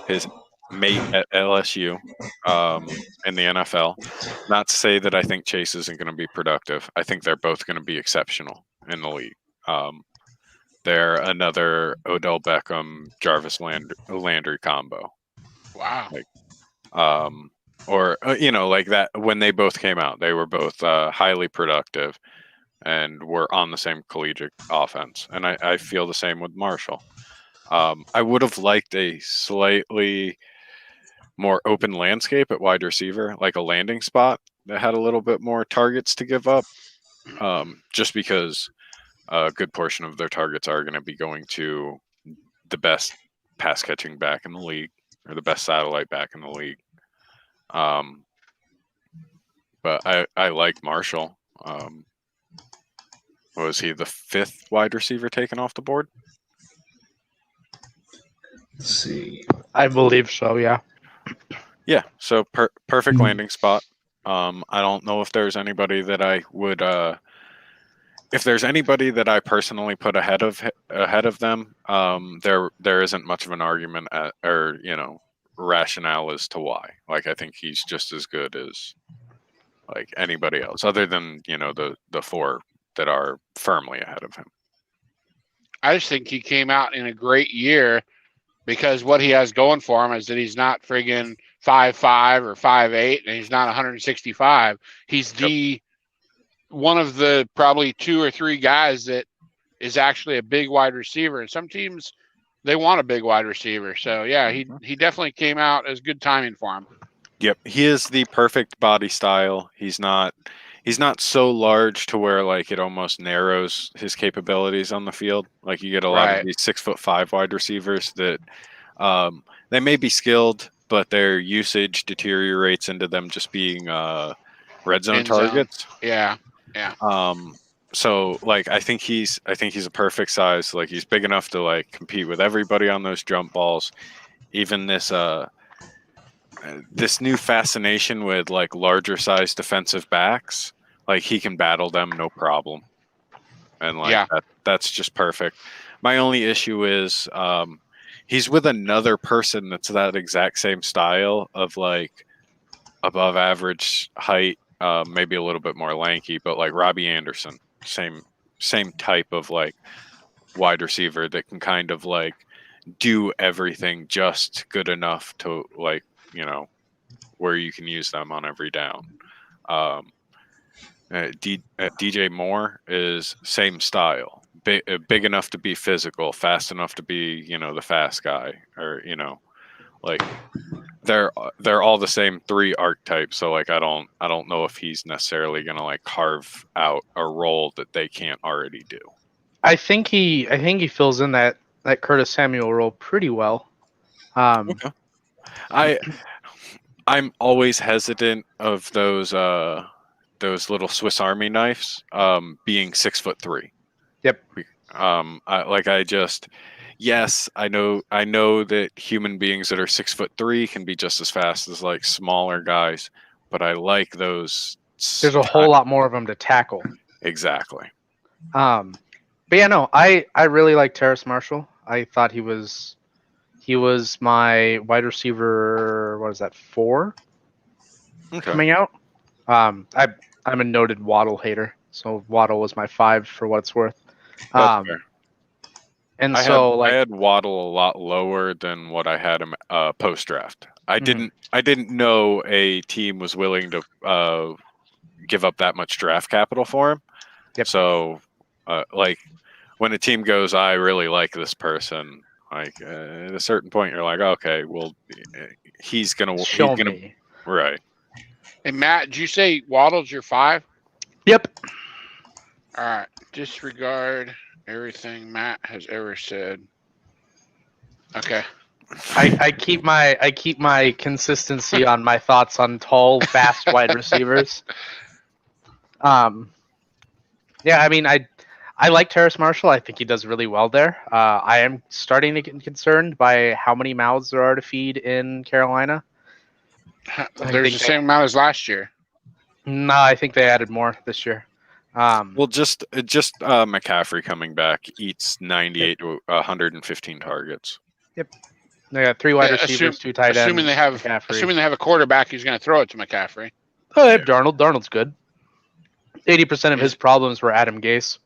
his mate at LSU in the NFL. Not to say that I think Chase isn't going to be productive. I think they're both going to be exceptional in the league. They're another Odell Beckham, Jarvis Landry combo. Wow. Or like that when they both came out, they were both highly productive and were on the same collegiate offense. And I feel the same with Marshall. I would have liked a slightly more open landscape at wide receiver, like a landing spot that had a little bit more targets to give up, just because a good portion of their targets are going to be going to the best pass catching back in the league, or the best satellite back in the league. But I like Marshall. Was he the 5th wide receiver taken off the board? Let's see. I believe so, yeah. Yeah, so perfect landing spot. I don't know if there's anybody that I would if there's anybody that I personally put ahead of them, there isn't much of an argument or rationale as to why. Like, I think he's just as good as like anybody else, other than the 4 that are firmly ahead of him. I just think he came out in a great year because what he has going for him is that he's not friggin' 5'5" or 5'8", and he's not 165. He's one of the probably 2 or 3 guys that is actually a big wide receiver. And some teams, they want a big wide receiver. So yeah, he definitely came out as good timing for him. Yep, he is the perfect body style. He's not so large to where like it almost narrows his capabilities on the field. Like you get a lot of these 6'5" wide receivers that they may be skilled, but their usage deteriorates into them just being red zone targets. Yeah. So like I think he's a perfect size. Like he's big enough to like compete with everybody on those jump balls. Even this new fascination with like larger size defensive backs, like he can battle them no problem. And like that's just perfect. My only issue is he's with another person that's that exact same style of like above average height, maybe a little bit more lanky, but like Robbie Anderson, same type of like wide receiver that can kind of like do everything just good enough to like, where you can use them on every down. DJ Moore is same style, big enough to be physical, fast enough to be, the fast guy, or like they're all the same 3 archetypes. So like I don't know if he's necessarily gonna like carve out a role that they can't already do. I think he fills in that Curtis Samuel role pretty well. Okay. I'm always hesitant of those little Swiss Army knives being 6'3". Yep. Yes, I know that human beings that are 6'3" can be just as fast as like smaller guys, but I like those. There's a whole lot more of them to tackle. Exactly. But yeah, no, I really like Terrace Marshall. I thought he was my wide receiver. What is that, 4? Okay. Coming out. I'm a noted Waddle hater, so Waddle was my 5 for what it's worth. That's fair. And I had Waddle a lot lower than what I had him post draft. I didn't know a team was willing to give up that much draft capital for him. Yep. So like when a team goes, I really like this person. Like at a certain point, you're like, okay, well, he's gonna me. Right. Hey Matt, did you say Waddle's your 5? Yep. All right. Disregard. Everything Matt has ever said. Okay. I keep my consistency on my thoughts on tall, fast wide receivers. Yeah, I mean, I like Terrace Marshall. I think he does really well there. I am starting to get concerned by how many mouths there are to feed in Carolina. There's the same amount as last year. No, I think they added more this year. Well, just McCaffrey coming back eats 98 to 115 targets. Yep. They got 3 wide receivers, 2 tight ends. Assuming they have a quarterback, he's going to throw it to McCaffrey. Oh, they have Darnold. Darnold's good. 80% of his problems were Adam Gase.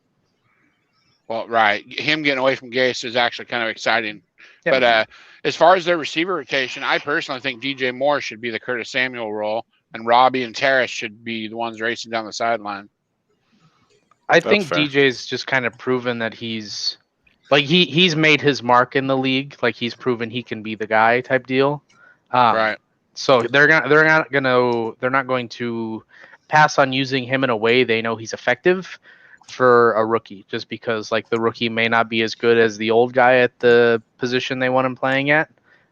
Well, right. Him getting away from Gase is actually kind of exciting. Yep. But as far as their receiver rotation, I personally think DJ Moore should be the Curtis Samuel role, and Robbie and Terrace should be the ones racing down the sideline. I think DJ's just kind of proven that he's like he's made his mark in the league. Like he's proven he can be the guy type deal. Right. So they're not going to pass on using him in a way they know he's effective for a rookie, just because like the rookie may not be as good as the old guy at the position they want him playing at.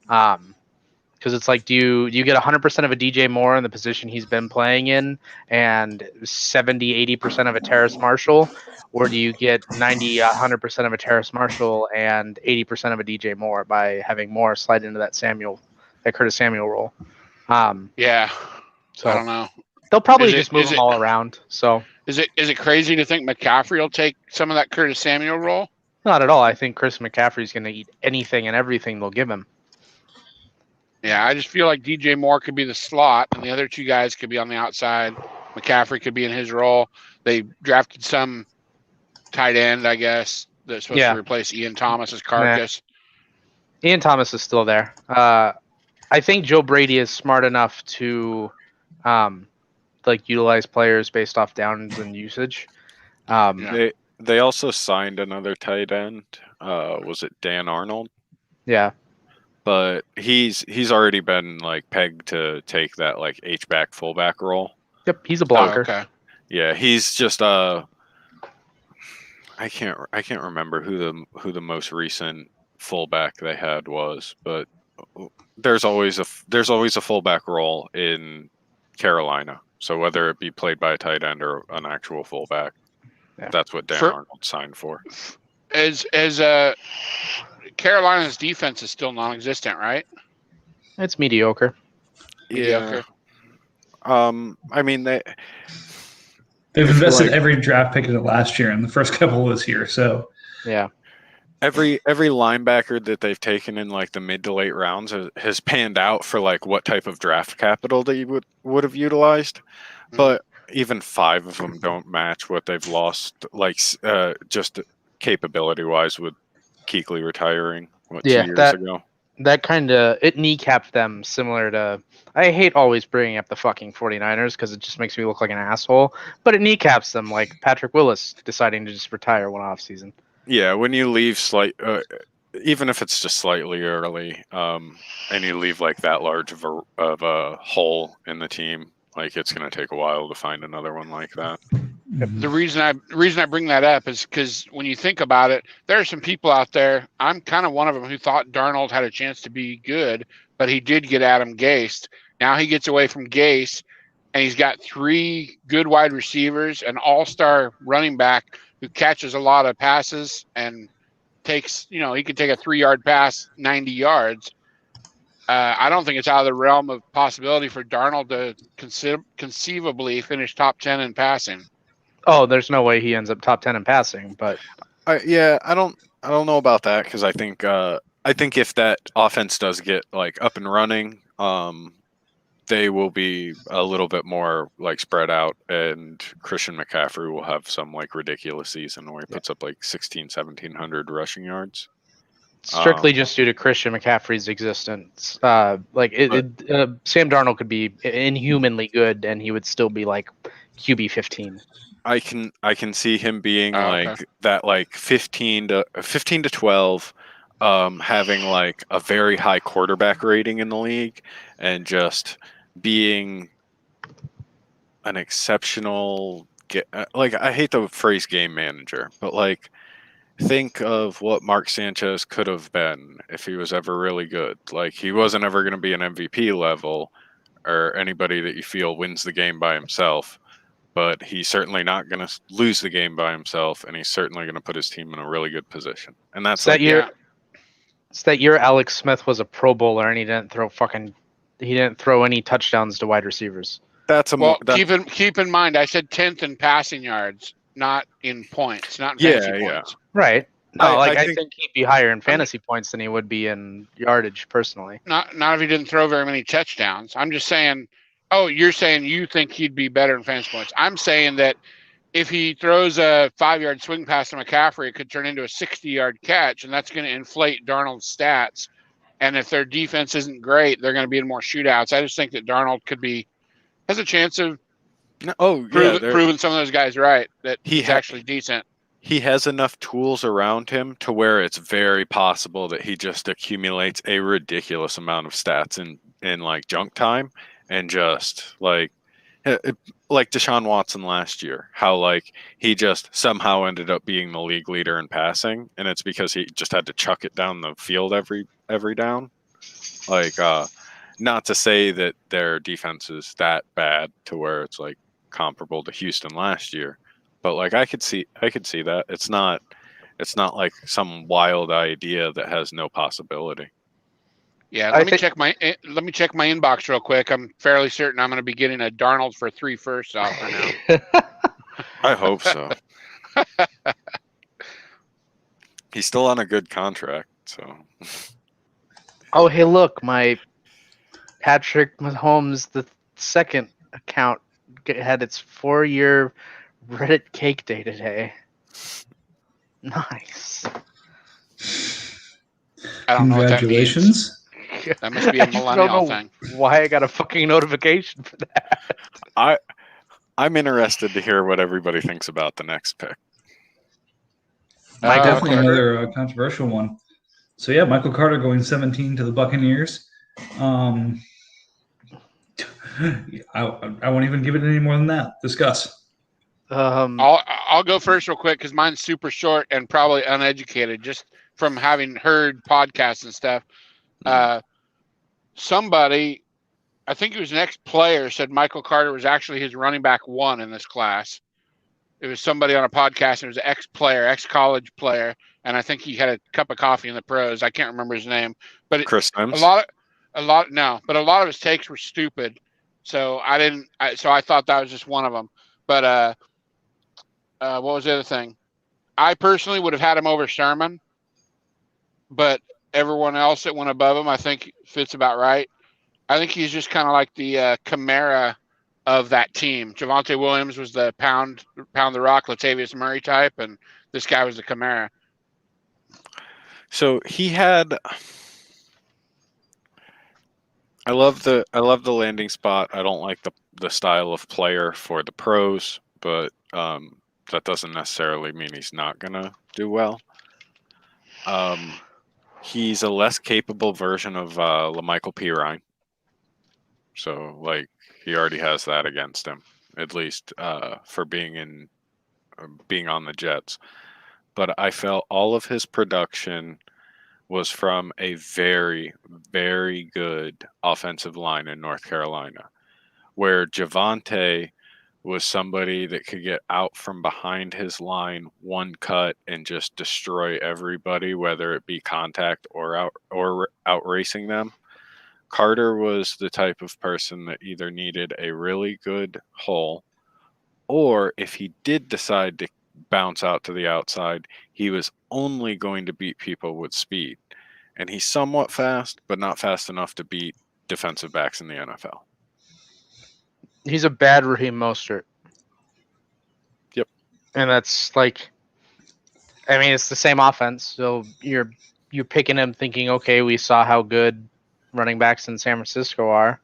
Because it's like, do you get 100% of a DJ Moore in the position he's been playing in and 70-80% of a Terrace Marshall, or do you get 90-100% of a Terrace Marshall and 80% of a DJ Moore by having Moore slide into that Curtis Samuel role? Yeah. So I don't know. They'll probably just move them all around. So is it crazy to think McCaffrey will take some of that Curtis Samuel role? Not at all. I think Chris McCaffrey's going to eat anything and everything they'll give him. Yeah, I just feel like DJ Moore could be the slot, and the other 2 guys could be on the outside. McCaffrey could be in his role. They drafted some tight end, I guess, that's supposed to replace Ian Thomas's carcass. Nah. Ian Thomas is still there. I think Joe Brady is smart enough to utilize players based off downs and usage. They also signed another tight end. Was it Dan Arnold? Yeah. But he's already been like pegged to take that like H-back fullback role. Yep, he's a blocker. Oh, okay. Yeah, he's just I can't remember who the most recent fullback they had was, but there's always a fullback role in Carolina. So whether it be played by a tight end or an actual fullback, that's what Dan Arnold signed for. As Carolina's defense is still non-existent, right? It's mediocre. Yeah. I mean they've invested every draft pick in it last year and the first couple of this year. So yeah, every linebacker that they've taken in like the mid to late rounds has panned out for like what type of draft capital that you would have utilized, but even 5 of them don't match what they've lost. Like just capability wise with Kuechly retiring 2 years ago. That kind of it kneecapped them, similar to I hate always bringing up the fucking 49ers because it just makes me look like an asshole, but it kneecaps them like Patrick Willis deciding to just retire one off season. Yeah, when you leave even if it's just slightly early, and you leave like that large of a hole in the team, like it's going to take a while to find another one like that. The reason I bring that up is because when you think about it, there are some people out there. I'm kind of one of them who thought Darnold had a chance to be good, but he did get Adam Gase. Now he gets away from Gase, and he's got 3 good wide receivers, an all-star running back who catches a lot of passes and takes, he could take a 3-yard pass 90 yards. I don't think it's out of the realm of possibility for Darnold to conceivably finish top 10 in passing. Oh, there's no way he ends up top 10 in passing, but I don't know about that because I think if that offense does get like up and running, they will be a little bit more like spread out, and Christian McCaffrey will have some like ridiculous season where he puts up like 1,700 rushing yards. Strictly just due to Christian McCaffrey's existence. Sam Darnold could be inhumanly good, and he would still be like QB 15. I can see him being that like 15 to 12, having like a very high quarterback rating in the league, and just being an exceptional I hate the phrase game manager, but like think of what Mark Sanchez could have been if he was ever really good. Like, he wasn't ever going to be an MVP level or anybody that you feel wins the game by himself, but he's certainly not going to lose the game by himself, and he's certainly going to put his team in a really good position. And that's It's that year Alex Smith was a Pro Bowler and he didn't throw any touchdowns to wide receivers. Keep in mind, I said 10th in passing yards, not in points, not in fantasy points. Right. No, I think he'd be higher in fantasy points than he would be in yardage, personally. Not if he didn't throw very many touchdowns. I'm just saying. Oh, you're saying you think he'd be better in fantasy points. I'm saying that if he throws a 5-yard swing pass to McCaffrey, it could turn into a 60-yard catch, and that's going to inflate Darnold's stats. And if their defense isn't great, they're going to be in more shootouts. I just think that Darnold has a chance of proving some of those guys right, that he's actually decent. He has enough tools around him to where it's very possible that he just accumulates a ridiculous amount of stats in like junk time, and just like Deshaun Watson last year, how like he just somehow ended up being the league leader in passing, and it's because he just had to chuck it down the field every down. Like, not to say that their defense is that bad to where it's like comparable to Houston last year, but like I could see that it's not like some wild idea that has no possibility. Yeah, let me check my inbox real quick. I'm fairly certain I'm going to be getting a Darnold for 3 firsts offer now. I hope so. He's still on a good contract, so. Oh, hey, look, my Patrick Mahomes the second account had its 4-year Reddit cake day today. Nice. I don't know what that means. Congratulations. That must be a millennial thing. Why I got a fucking notification for that? I'm interested to hear what everybody thinks about the next pick. Definitely another controversial one. So yeah, Michael Carter going 17 to the Buccaneers. I won't even give it any more than that. Discuss. I'll go first real quick because mine's super short and probably uneducated, just from having heard podcasts and stuff. Somebody, I think it was an ex-player, said Michael Carter was actually his running back 1 in this class. It was somebody on a podcast, and it was an ex-player, ex-college player, and I think he had a cup of coffee in the pros. I can't remember his name, but Chris Sims? but a lot of his takes were stupid. So I thought that was just one of them. But what was the other thing? I personally would have had him over Sherman, but everyone else that went above him, I think, fits about right. I think he's just kind of like the Kamara of that team. Javonte Williams was the pound the rock, Latavius Murray type, and this guy was the Kamara. So he had. I love the landing spot. I don't like the style of player for the pros, but that doesn't necessarily mean he's not gonna do well. He's a less capable version of LaMichael Pirine. So, like, he already has that against him, at least for being on the Jets. But I felt all of his production was from a very, very good offensive line in North Carolina, where Javonte was somebody that could get out from behind his line, one cut, and just destroy everybody, whether it be contact or out racing them. Carter was the type of person that either needed a really good hole, or if he did decide to bounce out to the outside, he was only going to beat people with speed. And he's somewhat fast, but not fast enough to beat defensive backs in the NFL. He's a bad Raheem Mostert. Yep. And that's like, I mean, it's the same offense. So you're picking him thinking, okay, we saw how good running backs in San Francisco are.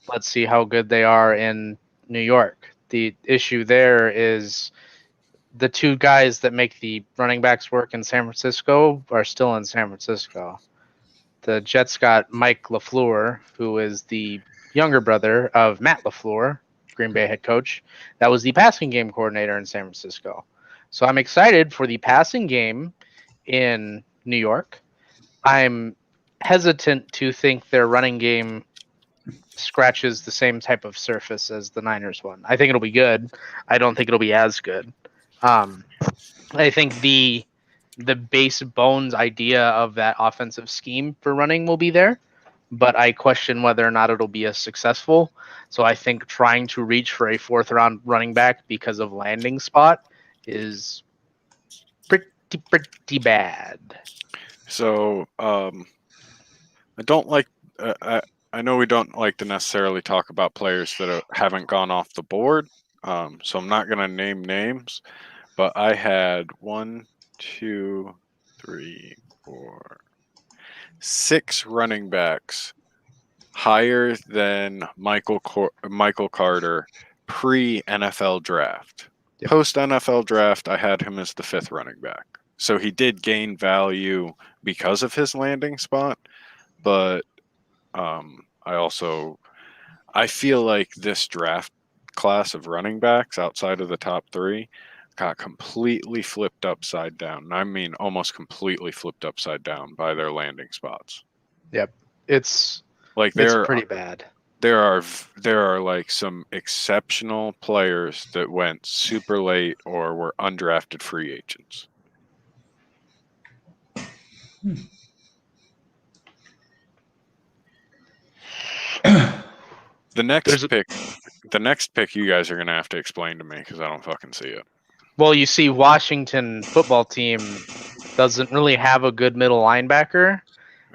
Let's see how good they are in New York. The issue there is the 2 guys that make the running backs work in San Francisco are still in San Francisco. The Jets got Mike LaFleur, who is the younger brother of Matt LaFleur, Green Bay head coach. That was the passing game coordinator in San Francisco. So I'm excited for the passing game in New York. I'm hesitant to think their running game scratches the same type of surface as the Niners one. I think it'll be good. I don't think it'll be as good. I think the base bones idea of that offensive scheme for running will be there, but I question whether or not it'll be as successful. So I think trying to reach for a 4th round running back because of landing spot is pretty bad. So I don't like. I know we don't like to necessarily talk about players that haven't gone off the board. So I'm not going to name names, but I had 1, 2, 3, 4, 6 running backs higher than Michael Carter pre NFL draft. Yep. Post NFL draft, I had him as the 5th running back. So he did gain value because of his landing spot, but I feel like this draft class of running backs outside of the top 3 got completely flipped upside down. I mean, almost completely flipped upside down by their landing spots. Yep, it's like it's pretty bad. There are like some exceptional players that went super late or were undrafted free agents. The next pick you guys are going to have to explain to me because I don't fucking see it. Well, you see, Washington football team doesn't really have a good middle linebacker.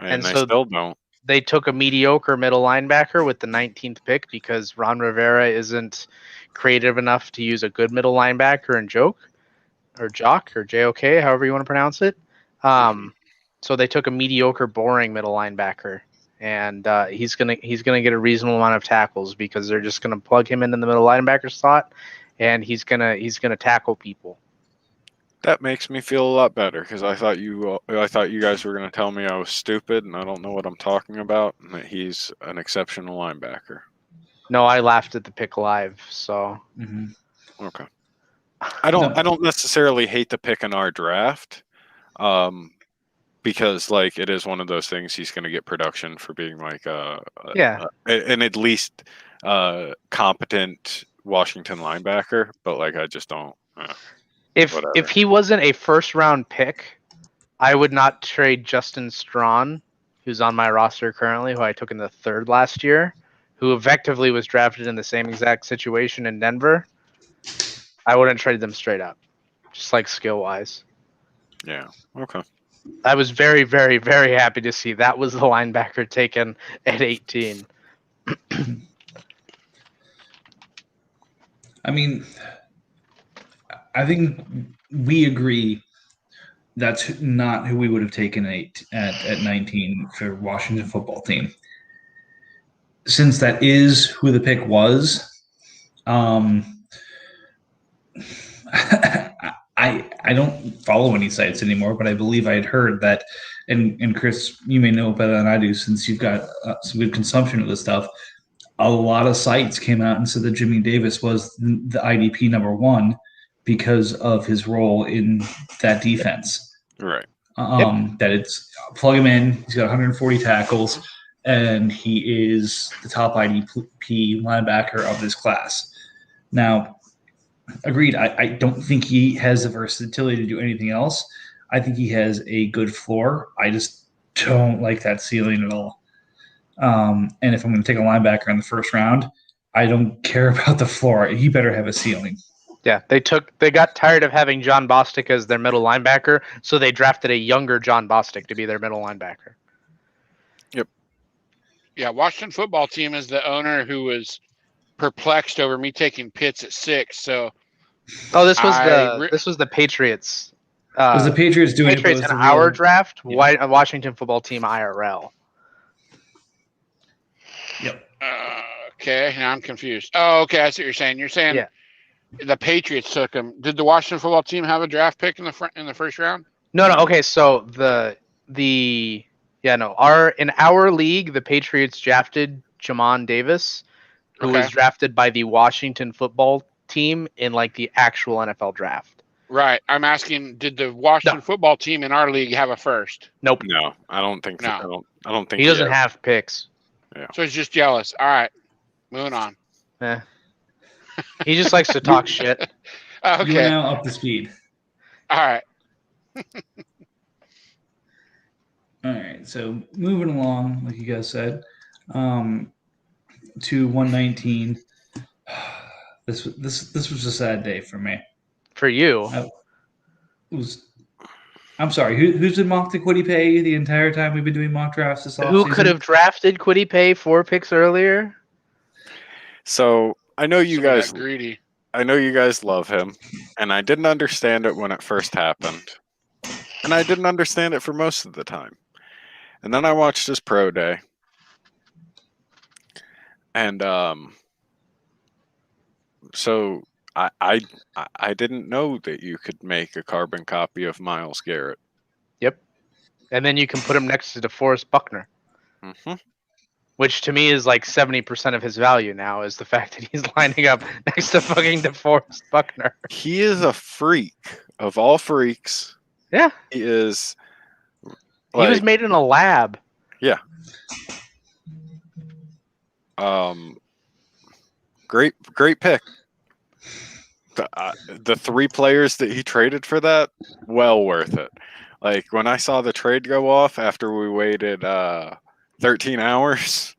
And they still don't. They took a mediocre middle linebacker with the 19th pick because Ron Rivera isn't creative enough to use a good middle linebacker and Jock or JOK, however you want to pronounce it. So they took a mediocre, boring middle linebacker, and he's gonna get a reasonable amount of tackles because they're just gonna plug him into the middle linebacker slot, and he's gonna tackle people. That makes me feel a lot better because I thought you guys were going to tell me I was stupid and I don't know what I'm talking about, and that he's an exceptional linebacker. No, I laughed at the pick live. So okay, I don't necessarily hate the pick in our draft, because like it is one of those things he's going to get production for being like an at least competent Washington linebacker, but like I just don't. If he wasn't a 1st round pick, I would not trade Justin Strawn, who's on my roster currently, who I took in the 3rd last year, who effectively was drafted in the same exact situation in Denver. I wouldn't trade them straight up, just like skill wise. Yeah. Okay. I was very, very, very happy to see that was the linebacker taken at 18. I mean, I think we agree that's not who we would have taken at 19 for Washington football team. Since that is who the pick was, I don't follow any sites anymore, but I believe I had heard that, and Chris, you may know better than I do since you've got some good consumption of this stuff. A lot of sites came out and said that Jimmy Davis was the IDP number 1 because of his role in that defense. Right. That it's plug him in. He's got 140 tackles, and he is the top IDP linebacker of this class. Now, agreed. I don't think he has the versatility to do anything else. I think he has a good floor. I just don't like that ceiling at all. And if I'm going to take a linebacker in the 1st round, I don't care about the floor. He better have a ceiling. Yeah, they got tired of having John Bostic as their middle linebacker, so they drafted a younger John Bostic to be their middle linebacker. Yep. Yeah, Washington football team is the owner who was perplexed over me taking Pitts at 6. So, this was the Patriots. Was the Patriots doing Patriots in our draft? Yeah. Washington football team IRL. Yep. Okay, now I'm confused. Oh, okay, I see what you're saying. You're saying the Patriots took him. Did the Washington football team have a draft pick in the 1st round? No. Okay, so in our league, the Patriots drafted Jamon Davis, who was drafted by the Washington football team in like the actual NFL draft. Right. I'm asking, did the Washington football team in our league have a first? Nope. No, I don't think. No. I don't think He doesn't have picks. Yeah. So he's just jealous. All right. Moving on. He just likes to talk shit. Okay. You are now up to speed. All right. All right. So moving along, like you guys said, to 119. This was a sad day for me. For you. I'm sorry. Who's been mocked to Quiddy Pay the entire time we've been doing mock drafts this offseason? Who could have drafted Quiddy Pay 4 picks earlier? So I know you Somebody guys got greedy. I know you guys love him, and I didn't understand it when it first happened. And I didn't understand it for most of the time. And then I watched his pro day. And so I didn't know that you could make a carbon copy of Myles Garrett. Yep. And then you can put him next to DeForest Buckner. Mm-hmm. Which to me is like 70% of his value now, is the fact that he's lining up next to fucking DeForest Buckner. He is a freak of all freaks. Yeah. He is. He was made in a lab. Yeah. Great pick. The 3 players that he traded for that, well worth it. Like when I saw the trade go off after we waited 13 hours.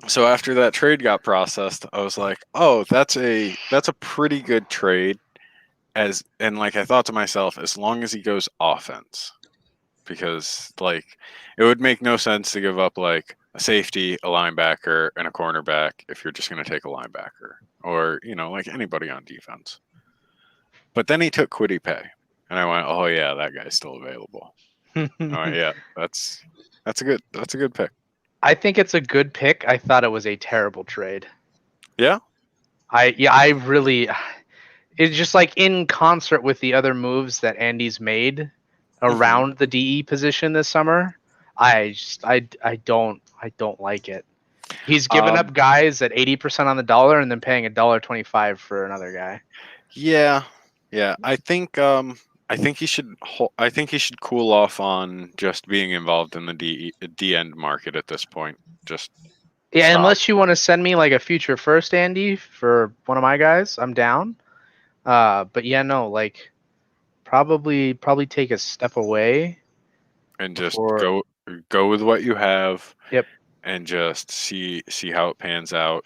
So after that trade got processed, I was like, "Oh, that's a pretty good trade." And like I thought to myself, as long as he goes offense, because like it would make no sense to give up like a safety, a linebacker, and a cornerback if you're just going to take a linebacker or like anybody on defense. But then he took Quiddy Pay, and I went, "Oh yeah, that guy's still available." Oh yeah, that's a good pick. I think it's a good pick. I thought it was a terrible trade. Yeah. I really. It's just like in concert with the other moves that Andy's made around the DE position this summer. I don't like it. He's given up guys at 80% on the dollar and then paying $1.25 for another guy. Yeah. I think he should cool off on just being involved in the D end market at this point. Just stop. Unless you want to send me like a future first, Andy, for one of my guys, I'm down. But yeah, no, like probably take a step away and just go with what you have. Yep. And just see how it pans out.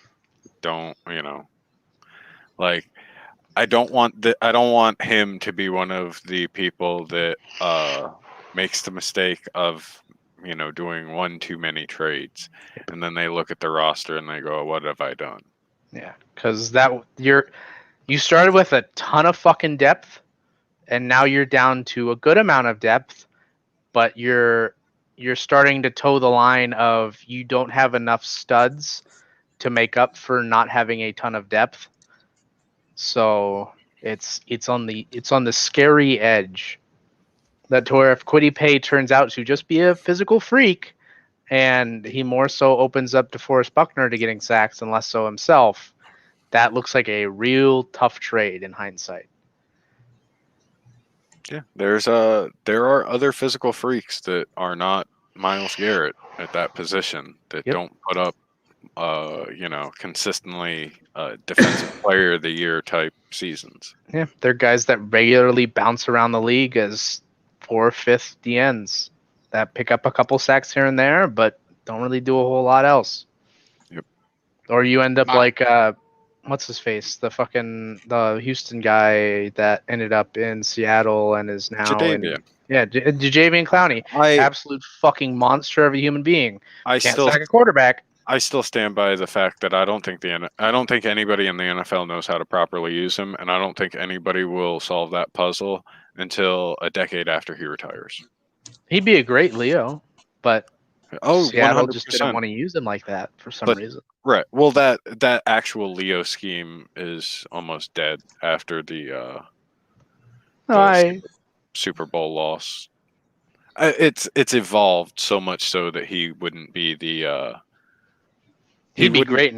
Don't like I don't want him to be one of the people that makes the mistake of doing one too many trades, and then they look at the roster and they go, "What have I done?" Yeah, because you started with a ton of fucking depth, and now you're down to a good amount of depth, but you're starting to toe the line of you don't have enough studs to make up for not having a ton of depth. So it's on the scary edge. That to where if Quiddy Pay turns out to just be a physical freak, and he more so opens up to DeForest Buckner to getting sacks and less so himself, that looks like a real tough trade in hindsight. Yeah, there are other physical freaks that are not Myles Garrett at that position that don't put up consistently defensive player of the year type seasons. Yeah, they're guys that regularly bounce around the league as 4th, 5th DNs that pick up a couple sacks here and there, but don't really do a whole lot else. Yep. Or you end up like what's his face? The Houston guy that ended up in Seattle and is now Jadeveon. Jadeveon Clowney, absolute fucking monster of a human being. Can't sack a quarterback. I still stand by the fact that I don't think anybody in the NFL knows how to properly use him, and I don't think anybody will solve that puzzle until a decade after he retires. He'd be a great Leo, but Seattle 100%. just didn't want to use him like that for some reason. Right. Well, that actual Leo scheme is almost dead after the Super Bowl loss. It's evolved so much so that he wouldn't be the. He'd be great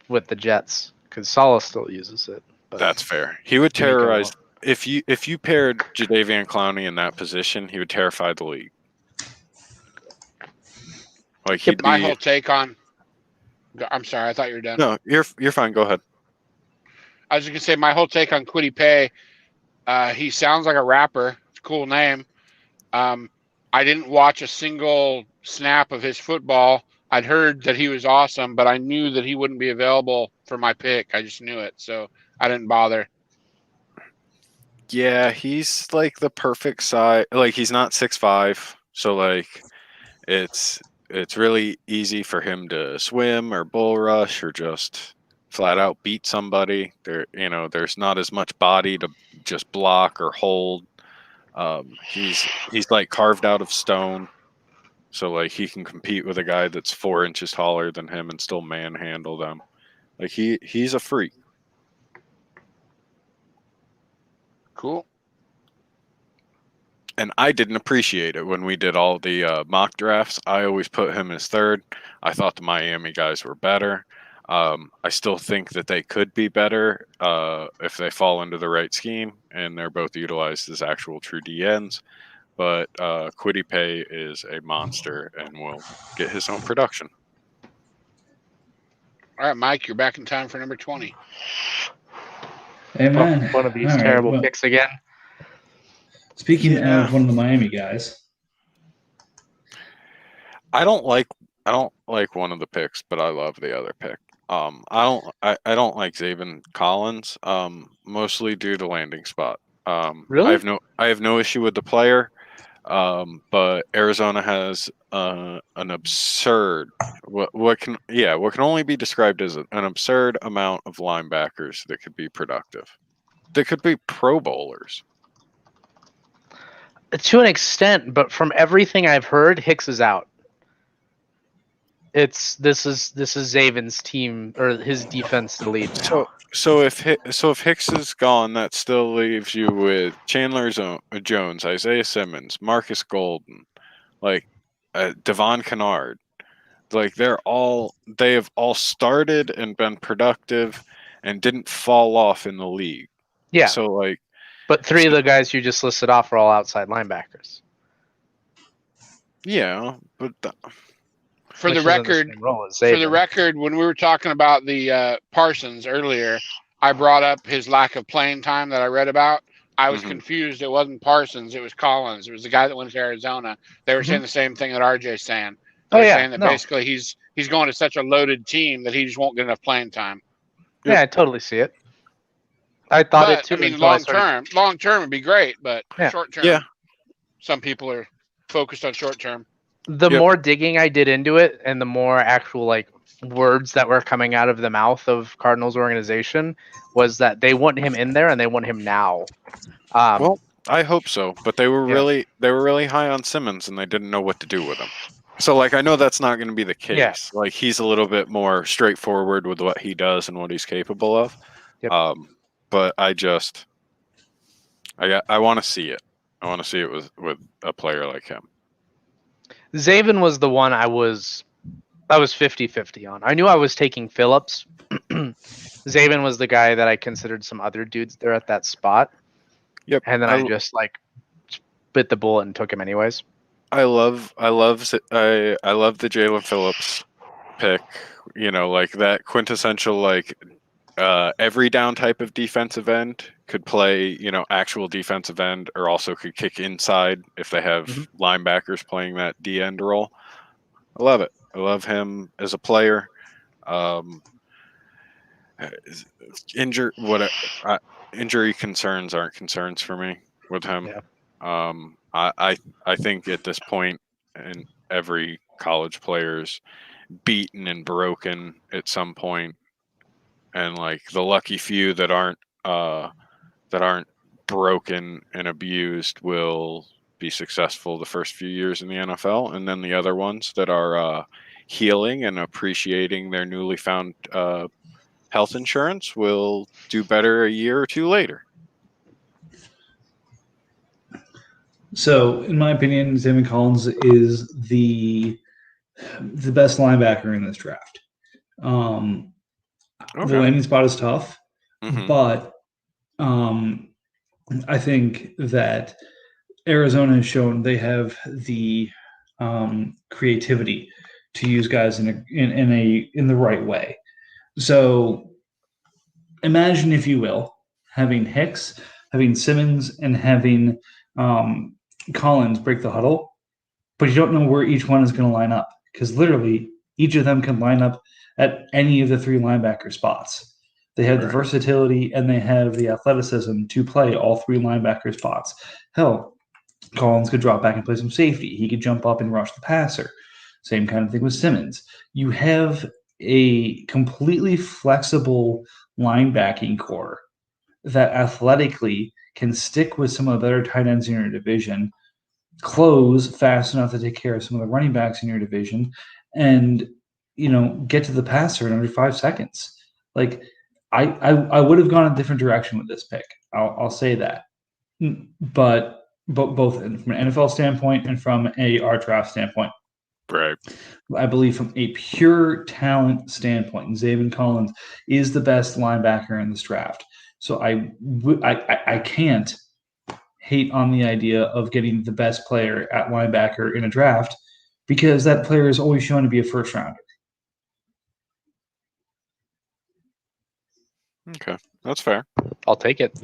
with the Jets because Salah still uses it. But That's fair. He would D'Amico terrorize won't. if you paired Jadeveon Clowney in that position, he would terrify the league. Like he'd My be. whole take on. I'm sorry, I thought you were done. No, you're fine. Go ahead. I was just gonna say my whole take on Kwity Paye. He sounds like a rapper. It's a cool name. I didn't watch a single snap of his football. I'd heard that he was awesome, but I knew that he wouldn't be available for my pick. I just knew it, so I didn't bother. Yeah, he's like the perfect size. Like he's not 6'5", so like it's really easy for him to swim or bull rush or just flat out beat somebody. There's not as much body to just block or hold. He's like carved out of stone, so like he can compete with a guy that's 4 inches taller than him and still manhandle them. Like he's a freak. Cool. And I didn't appreciate it when we did all the mock drafts. I always put him as third. I thought the Miami guys were better. I still think that they could be better if they fall into the right scheme and they're both utilized as actual true DNs. But Kwity Paye is a monster and will get his own production. All right, Mike, you're back in time for number 20. Amen. One of these All right, terrible well, picks again. Speaking of one of the Miami guys, I don't like one of the picks, but I love the other pick. I don't like Zaven Collins, mostly due to landing spot. Really? I have no issue with the player, but Arizona has an absurd what can only be described as an absurd amount of linebackers that could be productive. They could be Pro Bowlers. To an extent, but from everything I've heard, Hicks is out. This is Zaven's team or his defense to lead now. So if Hicks is gone, that still leaves you with Chandler Jones, Isaiah Simmons, Marcus Golden, like Devon Kennard. Like they have all started and been productive and didn't fall off in the league. Yeah. So like, but three of the guys you just listed off are all outside linebackers. Yeah, but for the record, when we were talking about the Parsons earlier, I brought up his lack of playing time that I read about. I was confused. It wasn't Parsons. It was Collins. It was the guy that went to Arizona. They were saying the same thing that RJ's saying. They're saying that basically he's going to such a loaded team that he just won't get enough playing time. Yeah, I totally see it. I thought it too. I mean, long term would be great, but short term, some people are focused on short term. The more digging I did into it, and the more actual like words that were coming out of the mouth of Cardinals organization, was that they want him in there and they want him now. Well, I hope so, but they were really high on Simmons and they didn't know what to do with him. So like I know that's not going to be the case. Yeah. Like he's a little bit more straightforward with what he does and what he's capable of. Yep. But I want to see it. I want to see it with a player like him. Zaven was the one I was 50-50 on. I knew I was taking Phillips. Zaven was the guy that I considered some other dudes there at that spot. Yep. And then I just like bit the bullet and took him anyways. I love the Jalen Phillips pick. You know, like that quintessential like every down type of defensive end could play, you know, actual defensive end, or also could kick inside if they have linebackers playing that D end role. I love it. I love him as a player. Injury concerns aren't concerns for me with him. Yeah. I think at this point, and every college player's beaten and broken at some point, and like the lucky few that aren't broken and abused will be successful the first few years in the NFL, and then the other ones that are healing and appreciating their newly found health insurance will do better a year or two later. So, in my opinion, Zaven Collins is the best linebacker in this draft. The landing spot is tough, but I think that Arizona has shown they have the creativity to use guys in the right way. So imagine, if you will, having Hicks, having Simmons, and having Collins break the huddle, but you don't know where each one is going to line up because literally each of them can line up at any of the three linebacker spots. They have the versatility and they have the athleticism to play all three linebacker spots. Hell, Collins could drop back and play some safety. He could jump up and rush the passer. Same kind of thing with Simmons. You have a completely flexible linebacking core that athletically can stick with some of the better tight ends in your division, close fast enough to take care of some of the running backs in your division, and get to the passer in under 5 seconds. Like I would have gone a different direction with this pick. I'll say that, but both from an NFL standpoint and from our draft standpoint. Right. I believe from a pure talent standpoint, Zaven Collins is the best linebacker in this draft. So I can't hate on the idea of getting the best player at linebacker in a draft because that player is always shown to be a first rounder. Okay, that's fair. I'll take it.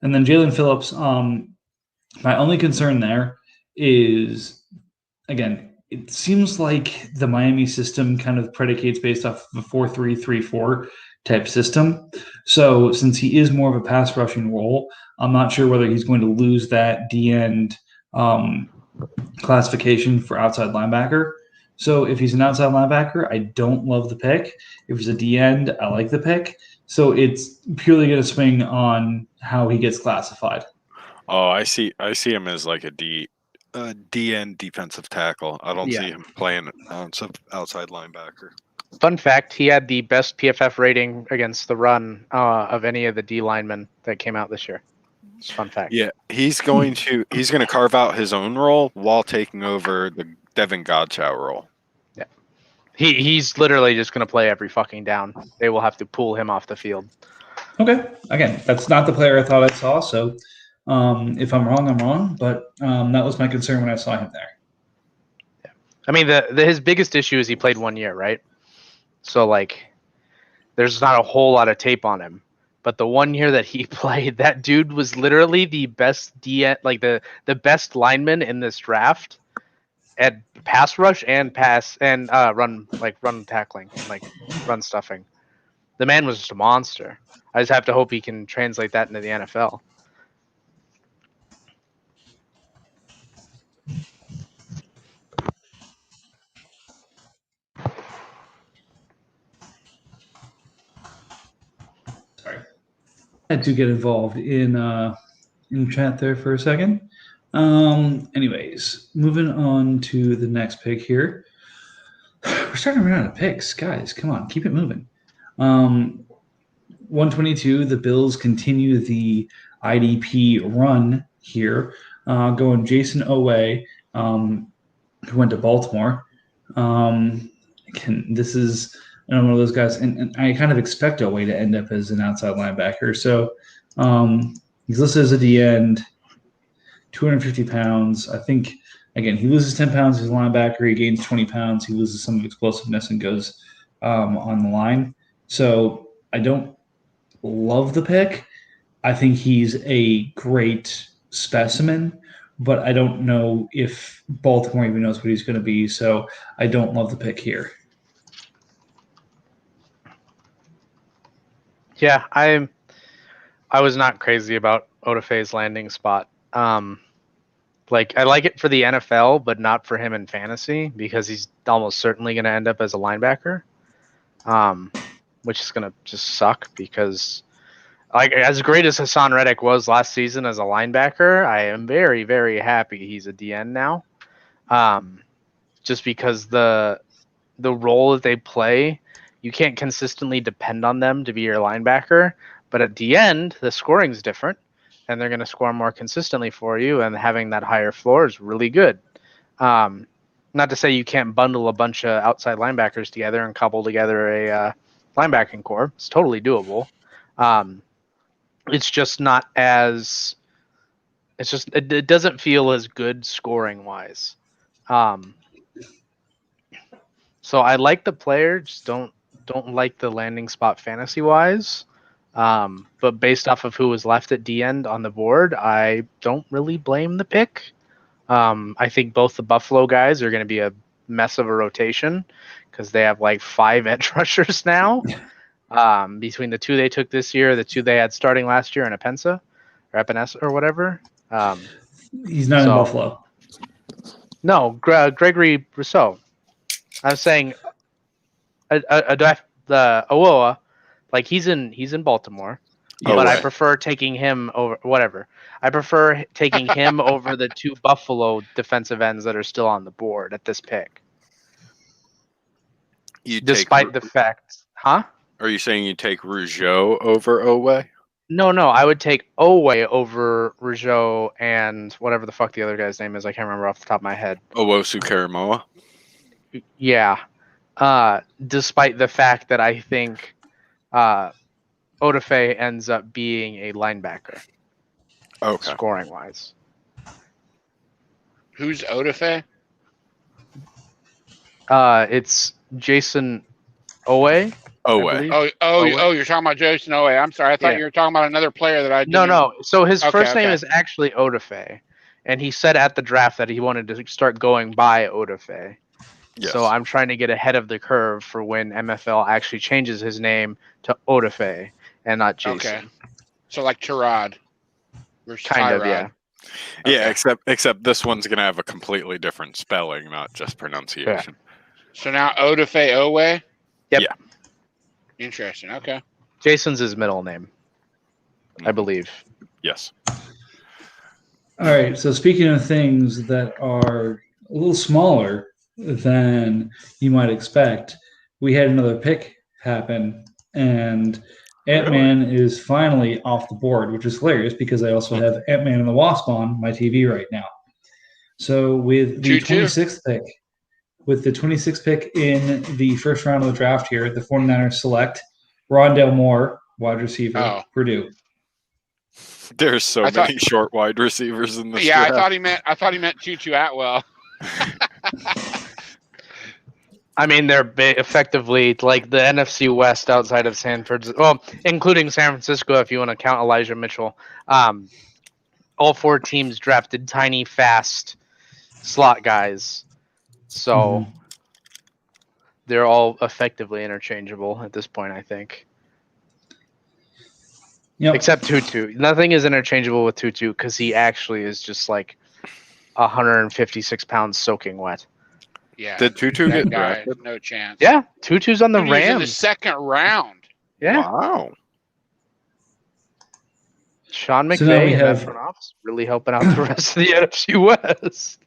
And then Jalen Phillips, my only concern there is, again, it seems like the Miami system kind of predicates based off of a 4-3-3-4 type system. So since he is more of a pass rushing role, I'm not sure whether he's going to lose that D-end classification for outside linebacker. So if he's an outside linebacker, I don't love the pick. If he's a D-end, I like the pick. So it's purely going to swing on how he gets classified. Oh, I see him as like a DN defensive tackle. I don't see him playing outside linebacker. Fun fact, he had the best PFF rating against the run of any of the D linemen that came out this year. It's fun fact. Yeah, he's going to carve out his own role while taking over the Devin Godchow role. Yeah. He's literally just going to play every fucking down. They will have to pull him off the field. Okay. Again, that's not the player I thought I saw, so if I'm wrong, I'm wrong. But that was my concern when I saw him there. Yeah. I mean, his biggest issue is he played 1 year, right? So, like, there's not a whole lot of tape on him. But the 1 year that he played, that dude was literally the best the best lineman in this draft at pass rush and run tackling, like run stuffing. The man was just a monster. I just have to hope he can translate that into the NFL. Sorry. I had to get involved in chat there for a second. Anyways, moving on to the next pick here. We're starting to run out of picks, guys. Come on, keep it moving. 122. The Bills continue the IDP run here, going Jason Oweh, who went to Baltimore. This is one of those guys, and I kind of expect Oweh to end up as an outside linebacker. So he's listed as a D-end, 250 pounds. I think, again, he loses 10 pounds as a linebacker. He gains 20 pounds. He loses some explosiveness and goes on the line. So I don't love the pick. I think he's a great specimen, but I don't know if Baltimore even knows what he's going to be. So I don't love the pick here. Yeah, I was not crazy about Odafe's landing spot. I like it for the NFL, but not for him in fantasy because he's almost certainly going to end up as a linebacker, which is going to just suck because, like, as great as Hassan Reddick was last season as a linebacker, I am very, very happy he's a DN now, just because the role that they play, you can't consistently depend on them to be your linebacker, but at the end, the scoring's different. And they're going to score more consistently for you, and having that higher floor is really good. Not to say you can't bundle a bunch of outside linebackers together and cobble together linebacking core. It's totally doable. It's just not as. It's just it doesn't feel as good scoring wise. So I like the player, just don't like the landing spot fantasy wise. But based off of who was left at D end on the board, I don't really blame the pick. I think both the Buffalo guys are going to be a mess of a rotation because they have like 5 edge rushers now. Between the 2 they took this year, the 2 they had starting last year, and Epensa or Epinesa or whatever. He's not in Buffalo. No, Gregory Rousseau. I'm saying the Owoa, like he's in Baltimore, but I prefer taking him over whatever. I prefer taking him over the 2 Buffalo defensive ends that are still on the board at this pick. Despite the fact, huh? Are you saying you take Rougeau over Owe? No, I would take Owe over Rougeau and whatever the fuck the other guy's name is. I can't remember off the top of my head. Owosu Karamoa? Yeah. Despite the fact that I think Odafe ends up being a linebacker. Okay. Scoring wise. Who's Odafe? It's Jason Owe. Owe. Oh, you're talking about Jason Owe. I'm sorry. I thought you were talking about another player that I didn't. No. So his first name is actually Odafe. And he said at the draft that he wanted to start going by Odafe. Yes. So I'm trying to get ahead of the curve for when MFL actually changes his name to Odafe and not Jason. Okay. So like Tyrod. Kind of, yeah. Okay. Yeah, except this one's going to have a completely different spelling, not just pronunciation. Yeah. So now Odafe Owe? Yep. Yeah. Interesting. Okay. Jason's his middle name, I believe. Yes. All right. So speaking of things that are a little smaller than you might expect, we had another pick happen, and Ant-Man is finally off the board, which is hilarious because I also have Ant-Man and the Wasp on my TV right now. So with the 26th pick, in the first round of the draft here, the 49ers select Rondale Moore, wide receiver, Purdue. There's so many short wide receivers in this draft. I thought he meant Tutu Atwell. I mean, they're effectively like the NFC West outside of including San Francisco if you want to count Elijah Mitchell. All 4 teams drafted tiny, fast slot guys. So they're all effectively interchangeable at this point, I think. Yep. Except Tutu. Nothing is interchangeable with Tutu because he actually is just like 156 pounds soaking wet. Yeah. Did Tutu get drafted? No chance. Yeah, Tutu's on the Rams. In the 2nd round. Yeah. Wow. Sean McVay and that front office really helping out the rest of the NFC West.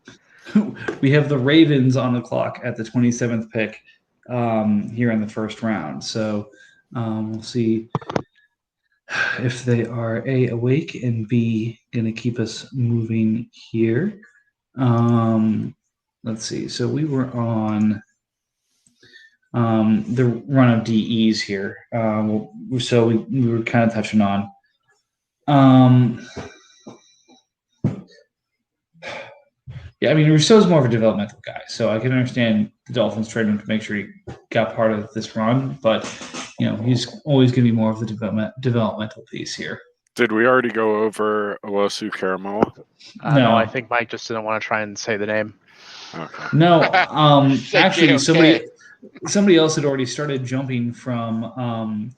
We have the Ravens on the clock at the 27th pick here in the first round. So we'll see if they are A, awake, and B, going to keep us moving here. Let's see. So we were on the run of DEs here. So we were kind of touching on. Yeah, I mean, Rousseau's more of a developmental guy, so I can understand the Dolphins trading him to make sure he got part of this run, but, he's always going to be more of the developmental piece here. Did we already go over Owosu Karamoa? No, I think Mike just didn't want to try and say the name. Okay. No, actually, somebody else had already started jumping from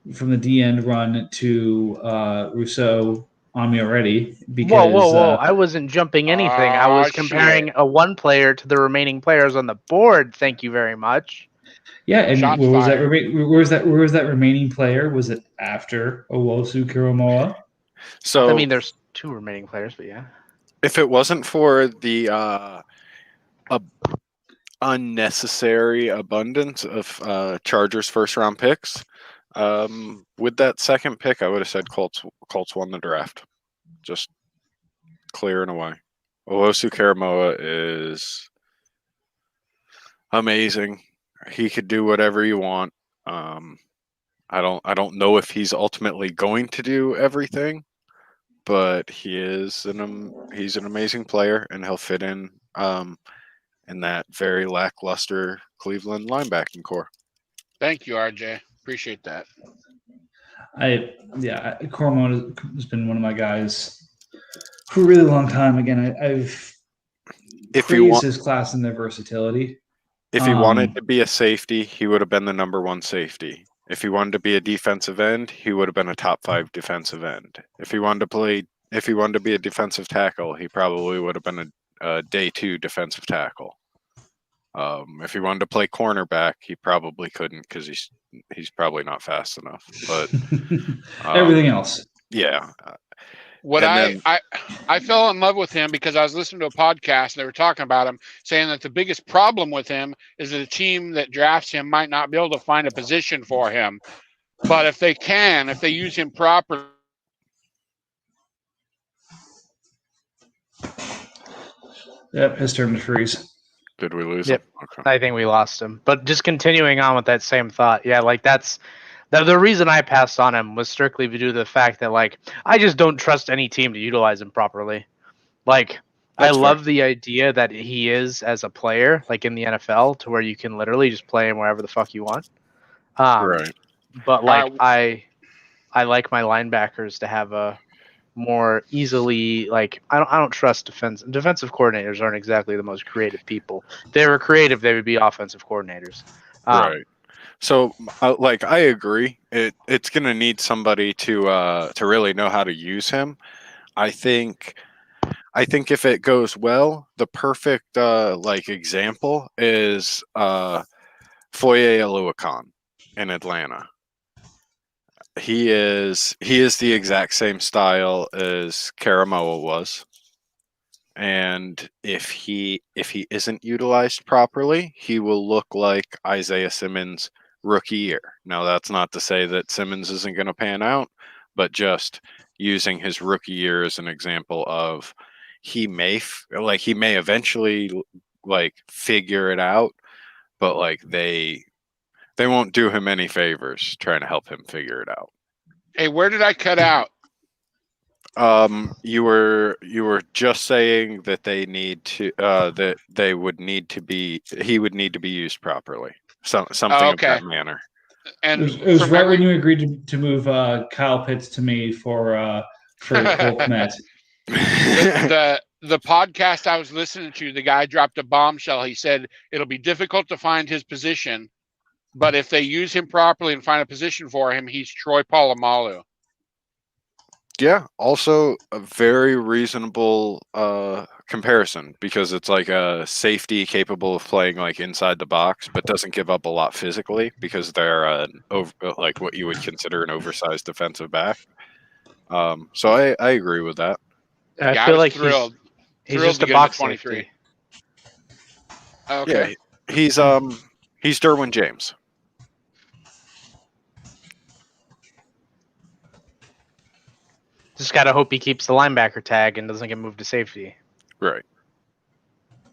the D end run to Rousseau on me already. Because, whoa! I wasn't jumping anything. I was comparing a one player to the remaining players on the board. Thank you very much. Yeah, and where was that remaining player? Was it after Owosu Karamoa? So I mean, there's 2 remaining players, but yeah. If it wasn't for the unnecessary abundance of Chargers first round picks, with that second pick, I would have said Colts won the draft. Just clear and away. Owosu Karamoa is amazing. He could do whatever you want. I don't know if he's ultimately going to do everything, but he's an amazing player, and he'll fit in that very lackluster Cleveland linebacking core. Thank you, RJ. Appreciate that. Cormon has been one of my guys for a really long time. Again, I've praised his class and their versatility. If he wanted to be a safety, he would have been the number one safety. If he wanted to be a defensive end, he would have been a top 5 defensive end. If he wanted to be a defensive tackle, he probably would have been a day 2 defensive tackle. If he wanted to play cornerback, he probably couldn't because he's probably not fast enough. But everything else, yeah. I fell in love with him because I was listening to a podcast and they were talking about him, saying that the biggest problem with him is that a team that drafts him might not be able to find a position for him. But if they use him properly. Yep, his turn to freeze. Did we lose him? Okay. I think we lost him. But just continuing on with that same thought, yeah, like that's the reason I passed on him was strictly due to the fact that like I just don't trust any team to utilize him properly. Like I love the idea that he is as a player, like in the NFL, to where you can literally just play him wherever the fuck you want. Right. But like I like my linebackers to have a more easily, like I don't trust defensive coordinators aren't exactly the most creative people. If they were creative, they would be offensive coordinators. Right. So like I agree. It's going to need somebody to really know how to use him. I think if it goes well, the perfect like example is Foye Oluokun in Atlanta. He is the exact same style as Karamoa was. And if he isn't utilized properly, he will look like Isaiah Simmons' rookie year. Now, that's not to say that Simmons isn't going to pan out, but just using his rookie year as an example of he may eventually like figure it out, but like they won't do him any favors trying to help him figure it out. Hey, where did I cut out? You were just saying that they need to that they would need to be he would need to be used properly. Something of that manner. And it was right when you agreed to move Kyle Pitts to me for Cole Kmet. The podcast I was listening to, the guy dropped a bombshell. He said it'll be difficult to find his position, but if they use him properly and find a position for him, he's Troy Polamalu. Yeah, also a very reasonable comparison because it's like a safety capable of playing like inside the box, but doesn't give up a lot physically because they're like what you would consider an oversized defensive back. So I agree with that. I feel like he's just a box 23. Safety. Okay. Yeah, he's Derwin James. Just gotta hope he keeps the linebacker tag and doesn't get moved to safety. Right.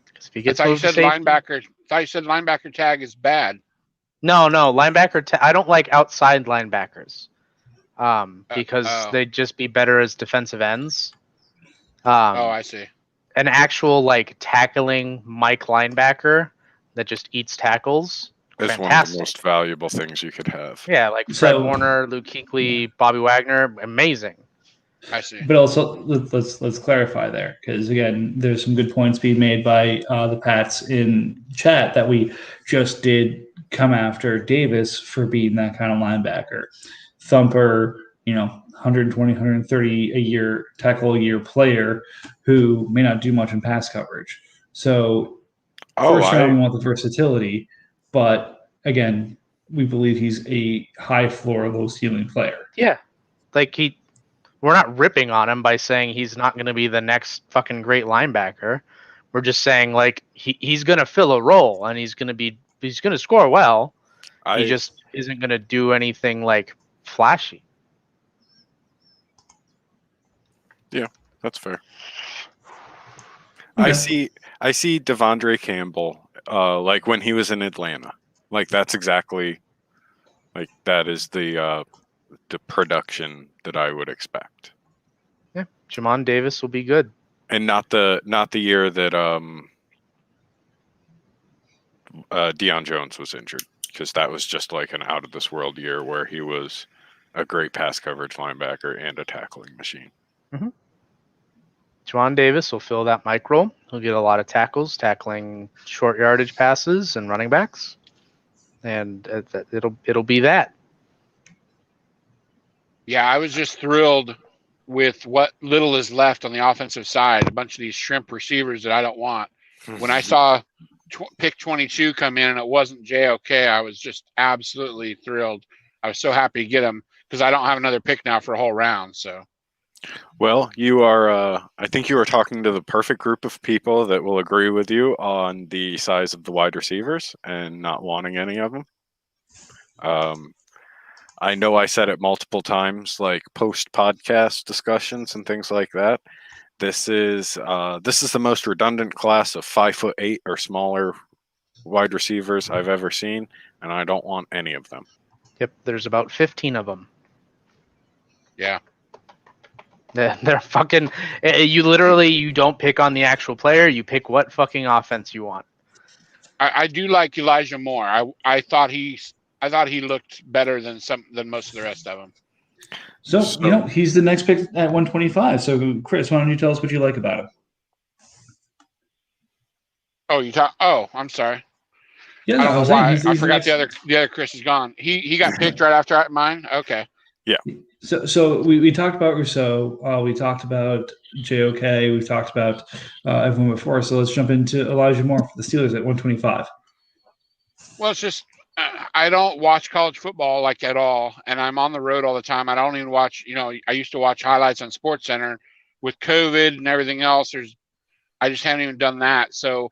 Because if he gets moved to safety, linebacker. I thought you said linebacker tag is bad. No, linebacker tag. I don't like outside linebackers. Because they'd just be better as defensive ends. I see. An actual like tackling Mike linebacker that just eats tackles. It's one of the most valuable things you could have. Yeah, like Fred Warner, Luke Kuechly, Bobby Wagner, amazing. I see. But also, let's clarify there, because again, there's some good points being made by the Pats in chat that we just did come after Davis for being that kind of linebacker, thumper, 120, 130 a year tackle a year player who may not do much in pass coverage. So first round, we want the versatility, but again, we believe he's a high floor, low ceiling player. Yeah, like we're not ripping on him by saying he's not going to be the next fucking great linebacker. We're just saying like he's going to fill a role and he's going to score well. He just isn't going to do anything like flashy. Yeah, that's fair. Okay. I see Devondre Campbell like when he was in Atlanta. Like that's exactly Like that is the production that I would expect. Yeah, Jamon Davis will be good, and not the year that Deion Jones was injured, because that was just like an out of this world year where he was a great pass coverage linebacker and a tackling machine. Mm-hmm. Jamon Davis will fill that Mike role. He'll get a lot of tackles, tackling short yardage passes and running backs, and it'll be that. Yeah, I was just thrilled with what little is left on the offensive side. A bunch of these shrimp receivers that I don't want. When I saw pick 22 come in and it wasn't JOK, I was just absolutely thrilled. I was so happy to get him because I don't have another pick now for a whole round. So, well, you are. I think you are talking to the perfect group of people that will agree with you on the size of the wide receivers and not wanting any of them. I know I said it multiple times, like post-podcast discussions and things like that. This is the most redundant class of 5'8" or smaller wide receivers I've ever seen, and I don't want any of them. Yep, there's about 15 of them. Yeah. They're fucking. You don't pick on the actual player. You pick what fucking offense you want. I do like Elijah Moore. I thought he looked better than most of the rest of them. So he's the next pick at 125. So Chris, why don't you tell us what you like about him? Oh, I'm sorry. Yeah, I don't know why. I forgot the other Chris is gone. He got picked right after mine. Okay. Yeah. So we talked about Rousseau. We talked about JOK. We've talked about everyone before. So let's jump into Elijah Moore for the Steelers at 125. Well, it's just I don't watch college football like at all, and I'm on the road all the time. I don't even watch. I used to watch highlights on SportsCenter. With COVID and everything else, I just haven't even done that. So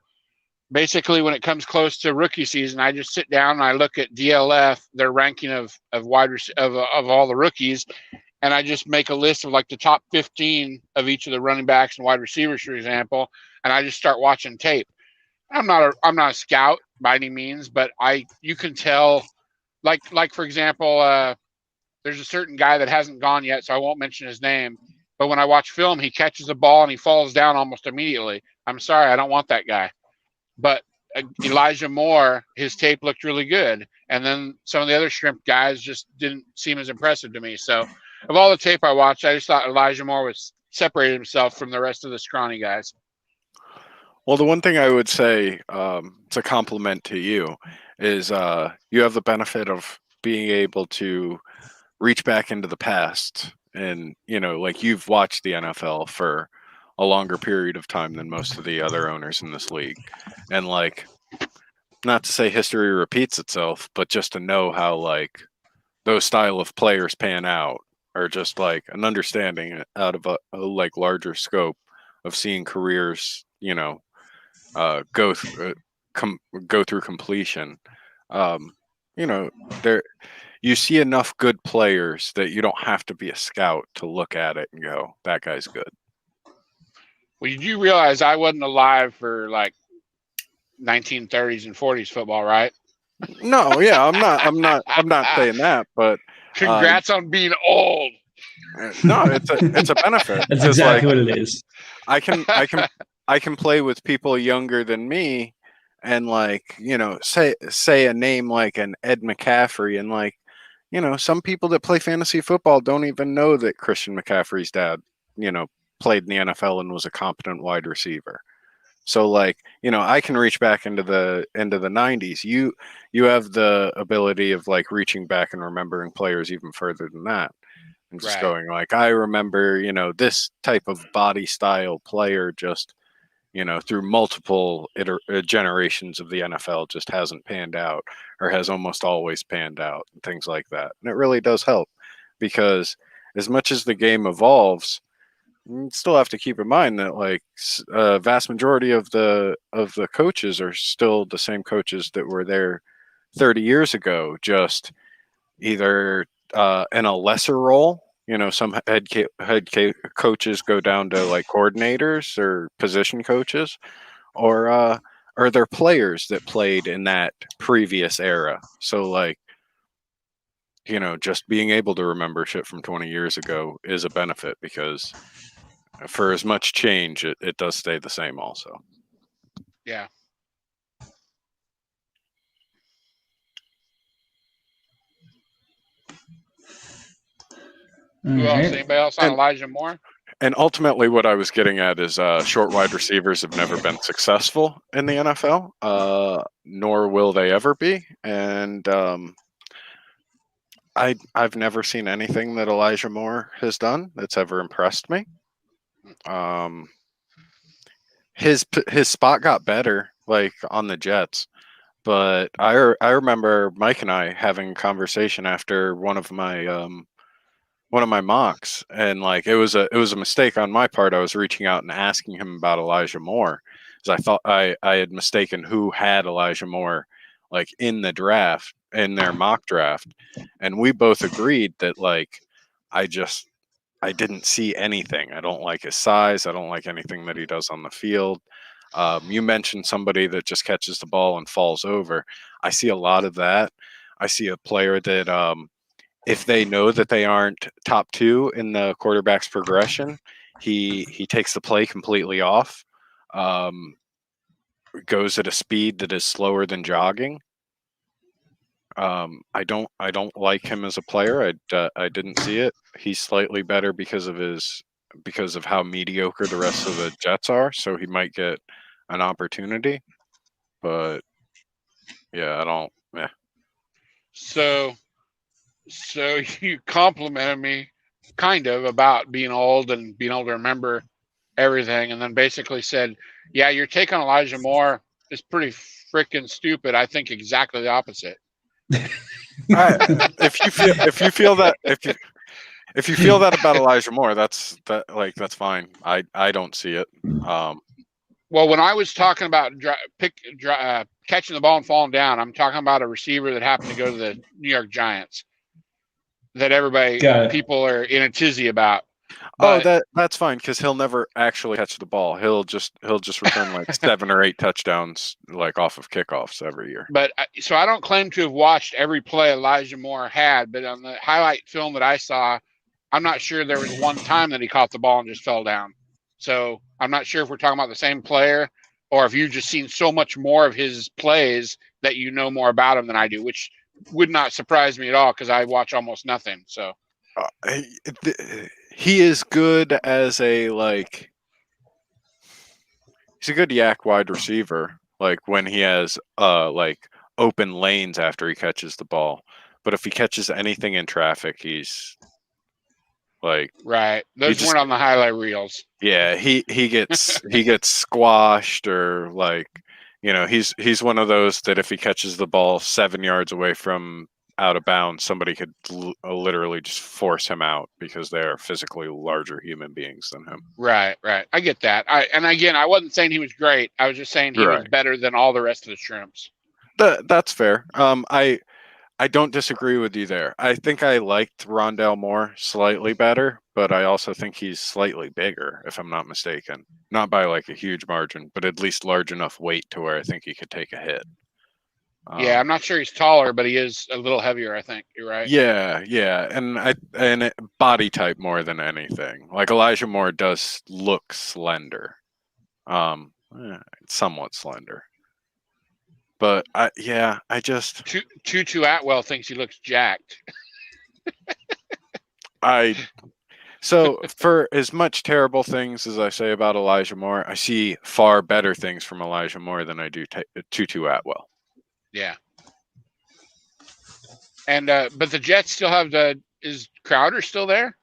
basically, when it comes close to rookie season, I just sit down and I look at DLF, their ranking of all the rookies, and I just make a list of like the top 15 of each of the running backs and wide receivers, for example, and I just start watching tape. I'm not a scout by any means, but you can tell, like for example, there's a certain guy that hasn't gone yet, so I won't mention his name. But when I watch film, he catches the ball and he falls down almost immediately. I'm sorry, I don't want that guy. But Elijah Moore, his tape looked really good. And then some of the other shrimp guys just didn't seem as impressive to me. So of all the tape I watched, I just thought Elijah Moore was separated himself from the rest of the scrawny guys. Well, the one thing I would say, it's a compliment to you, is you have the benefit of being able to reach back into the past. And, like you've watched the NFL for a longer period of time than most of the other owners in this league. And like, not to say history repeats itself, but just to know how like those style of players pan out, or just like an understanding out of a like larger scope of seeing careers, go through completion. There you see enough good players that you don't have to be a scout to look at it and go, that guy's good. Well, did you realize I wasn't alive for like 1930s and 40s football, right? No, yeah, I'm not saying that, but congrats on being old. No, it's a benefit. That's exactly what it is. I can play with people younger than me, and like say a name like an Ed McCaffrey, and like some people that play fantasy football don't even know that Christian McCaffrey's dad played in the NFL and was a competent wide receiver. So like, I can reach back into the 90s. You have the ability of like reaching back and remembering players even further than that. And just going like, I remember, this type of body style player just, through multiple generations of the NFL just hasn't panned out, or has almost always panned out, and things like that. And it really does help, because as much as the game evolves, you still have to keep in mind that like a vast majority of the coaches are still the same coaches that were there 30 years ago, just either in a lesser role. Some head coaches go down to like coordinators or position coaches, or they're players that played in that previous era. So like, just being able to remember shit from 20 years ago is a benefit, because for as much change, it does stay the same also. Yeah. Who else? Anybody else on Elijah Moore? And ultimately, what I was getting at is short wide receivers have never been successful in the NFL, nor will they ever be. And I've never seen anything that Elijah Moore has done that's ever impressed me. His spot got better, like on the Jets, but I remember Mike and I having a conversation after one of my mocks, and like it was a mistake on my part. I was reaching out and asking him about Elijah Moore, because I thought I had mistaken who had Elijah Moore like in the draft, in their mock draft, and we both agreed that like I didn't see anything. I don't like his size. I don't like anything that he does on the field. You mentioned somebody that just catches the ball and falls over. I see a lot of that. I see a player that if they know that they aren't top 2 in the quarterback's progression, he takes the play completely off, goes at a speed that is slower than jogging. I don't like him as a player. I didn't see it. He's slightly better because of how mediocre the rest of the Jets are, so he might get an opportunity. But yeah, I don't. Yeah. So you complimented me kind of about being old and being able to remember everything, and then basically said, yeah, your take on Elijah Moore is pretty freaking stupid. I think exactly the opposite. If you feel that about Elijah Moore, that's fine. I don't see it. Well, when I was talking about catching the ball and falling down, I'm talking about a receiver that happened to go to the New York Giants that people are in a tizzy about. But, that's fine, because he'll never actually catch the ball. He'll just return like 7 or 8 touchdowns like off of kickoffs every year. But so I don't claim to have watched every play Elijah Moore had, but on the highlight film that I saw, I'm not sure there was one time that he caught the ball and just fell down. So I'm not sure if we're talking about the same player, or if you've just seen so much more of his plays that you know more about him than I do, which would not surprise me at all, because I watch almost nothing. So he is good as he's a good yak wide receiver, like when he has like open lanes after he catches the ball. But if he catches anything in traffic, he's like, right. Those weren't on the highlight reels. Yeah, he gets squashed, or like, he's one of those that if he catches the ball 7 yards away from out of bounds, somebody could literally just force him out, because they're physically larger human beings than him. Right. I get that. And again, I wasn't saying he was great. I was just saying he was better than all the rest of the shrimps. That's fair. I don't disagree with you there. I think I liked Rondale Moore slightly better, but I also think he's slightly bigger, if I'm not mistaken. Not by like a huge margin, but at least large enough weight to where I think he could take a hit. Yeah, I'm not sure he's taller, but he is a little heavier, I think. You're right. Yeah, and body type more than anything. Like Elijah Moore does look slender, somewhat slender. But I just Tutu Atwell thinks he looks jacked. So for as much terrible things as I say about Elijah Moore, I see far better things from Elijah Moore than I do Tutu Atwell. Yeah. And but the Jets still have is Crowder still there?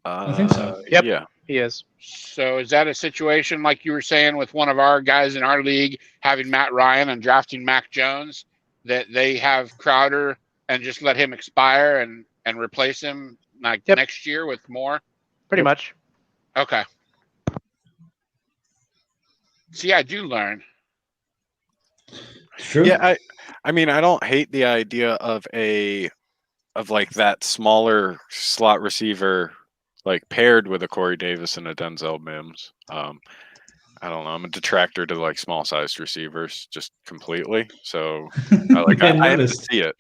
I think so. Yep. Yeah. He is. So is that a situation like you were saying with one of our guys in our league having Matt Ryan and drafting Mac Jones, that they have Crowder and just let him expire and replace him next year with Moore? Pretty much. Okay. See, I do learn. True. Yeah, I mean, I don't hate the idea of like that smaller slot receiver, like paired with a Corey Davis and a Denzel Mims. I don't know. I'm a detractor to like small sized receivers just completely. So I had to see it.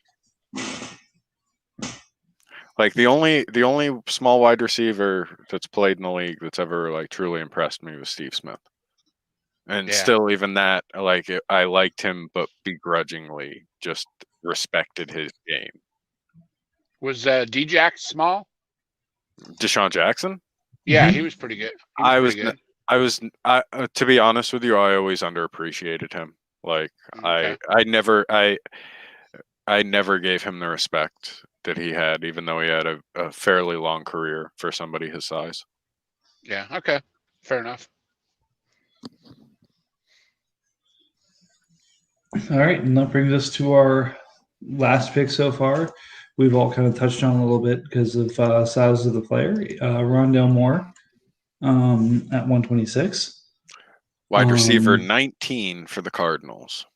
Like the only small wide receiver that's played in the league that's ever like truly impressed me was Steve Smith. And still, even that, like I liked him, but begrudgingly, just respected his game. Was D-Jack small? Deshaun Jackson? Yeah, he was pretty good. To be honest with you, I always underappreciated him. Like Okay. I never gave him the respect that he had, even though he had a fairly long career for somebody his size. Yeah. Okay. Fair enough. All right, and that brings us to our last pick so far. We've all kind of touched on a little bit because of size of the player. Rondale Moore at 126. Wide receiver 19 for the Cardinals.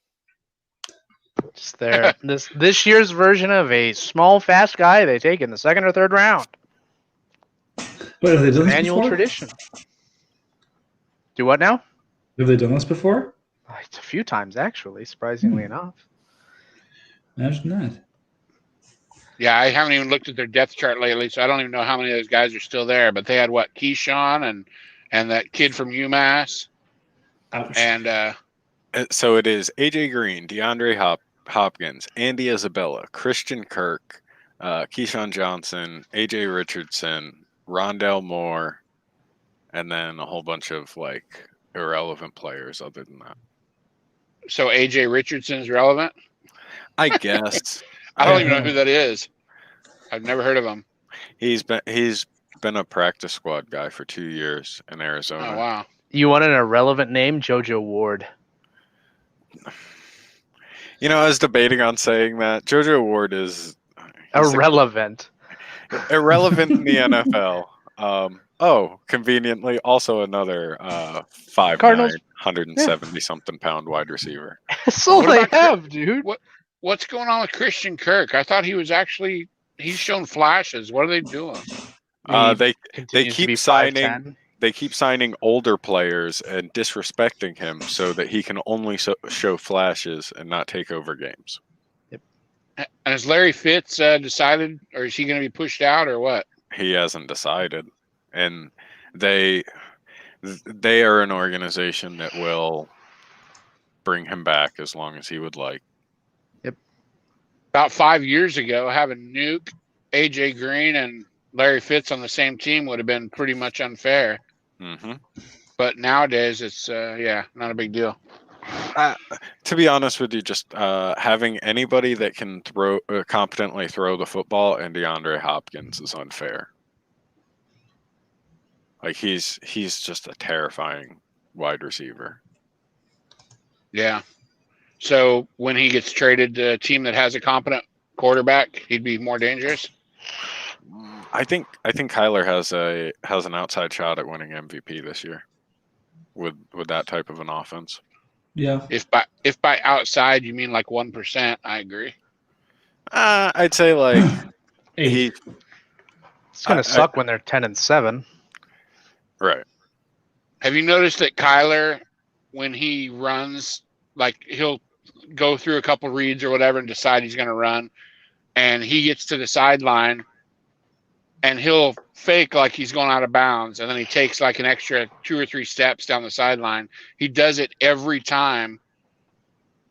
Just there. this year's version of a small, fast guy they take in the second or third round. Wait, have they done this Annual before? tradition. Do what now? Have they done this before? It's a few times, actually, surprisingly enough. Imagine that. Yeah, I haven't even looked at their depth chart lately, so I don't even know how many of those guys are still there. But they had what, Keyshawn and that kid from UMass. Ouch. And so it is AJ Green, DeAndre Hopkins, Andy Isabella, Christian Kirk, Keyshawn Johnson, AJ Richardson, Rondale Moore, and then a whole bunch of like irrelevant players other than that. So AJ Richardson's relevant? I guess. I don't even know who that is. I've never heard of him. He's been a practice squad guy for 2 years in Arizona. Oh wow. You want an irrelevant name? JoJo Ward. You know, I was debating on saying that. JoJo Ward is irrelevant. Irrelevant in the NFL. Conveniently, also another 5'9", 170-something pound wide receiver. That's all they have, dude. What's going on with Christian Kirk? I thought he's shown flashes. What are they doing? They keep signing. They keep signing older players and disrespecting him so that he can only show flashes and not take over games. Yep. And has Larry Fitz decided, or is he going to be pushed out, or what? He hasn't decided, and they are an organization that will bring him back as long as he would like. Yep. About 5 years ago, having Nuke, AJ Green, and Larry Fitz on the same team would have been pretty much unfair. Mm-hmm. But nowadays, it's not a big deal. To be honest with you, just having anybody that can competently throw the football and DeAndre Hopkins is unfair. Like he's just a terrifying wide receiver. Yeah. So when he gets traded to a team that has a competent quarterback, he'd be more dangerous. I think Kyler has an outside shot at winning MVP this year with that type of an offense. Yeah. If by outside you mean like 1%, I agree. I'd say like it's gonna suck when they're 10-7. Right. Have you noticed that Kyler, when he runs, like he'll go through a couple reads or whatever and decide he's going to run, and he gets to the sideline and he'll fake like he's going out of bounds, and then he takes like an extra 2 or 3 steps down the sideline. He does it every time.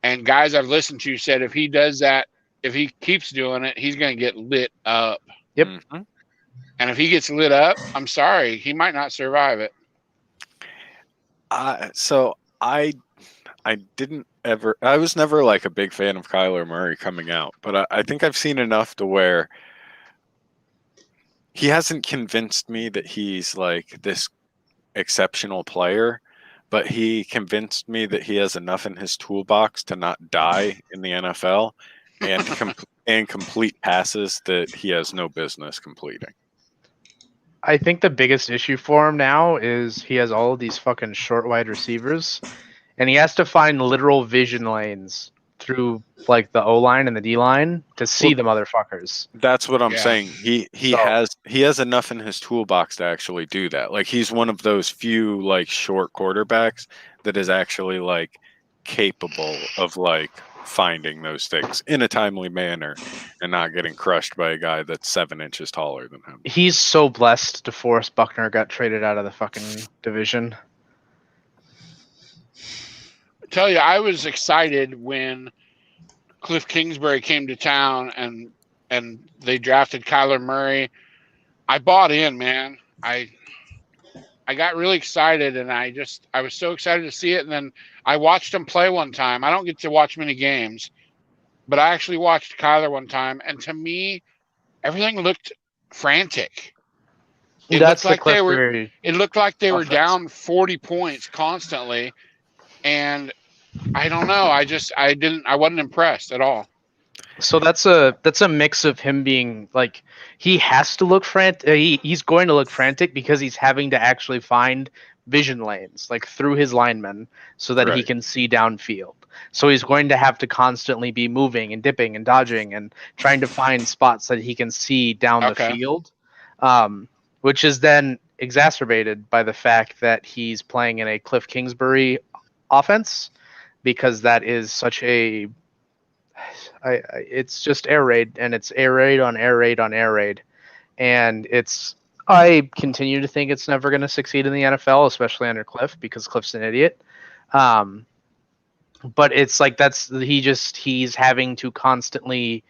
And guys I've listened to said if he does that, if he keeps doing it, he's going to get lit up. Yep. Mm-hmm. And if he gets lit up, I'm sorry, he might not survive it. So I was never like a big fan of Kyler Murray coming out, but I think I've seen enough to where he hasn't convinced me that he's like this exceptional player, but he convinced me that he has enough in his toolbox to not die in the NFL and complete passes that he has no business completing. I think the biggest issue for him now is he has all of these fucking short wide receivers, and he has to find literal vision lanes through like the O-line and the D-line to see the motherfuckers. That's what I'm saying. He has enough in his toolbox to actually do that. Like he's one of those few like short quarterbacks that is actually like capable of like finding those things in a timely manner and not getting crushed by a guy that's 7 inches taller than him. He's so blessed DeForest Buckner got traded out of the fucking division. I tell you, I was excited when Cliff Kingsbury came to town and they drafted Kyler Murray. I bought in, man. I got really excited, and I was so excited to see it. And then I watched him play one time. I don't get to watch many games, but I actually watched Kyler one time, and to me, everything looked frantic. It looked like they were down 40 points constantly, and I don't know. I wasn't impressed at all. So that's a mix of him being like, he has to look frantic. He's going to look frantic because he's having to actually find vision lanes like through his linemen so that he can see downfield. So he's going to have to constantly be moving and dipping and dodging and trying to find spots that he can see down the field, which is then exacerbated by the fact that he's playing in a Cliff Kingsbury offense, because that is such a it's just air raid, and it's air raid on air raid on air raid, and I continue to think it's never going to succeed in the NFL, especially under Cliff, because Cliff's an idiot. But it's like he's having to constantly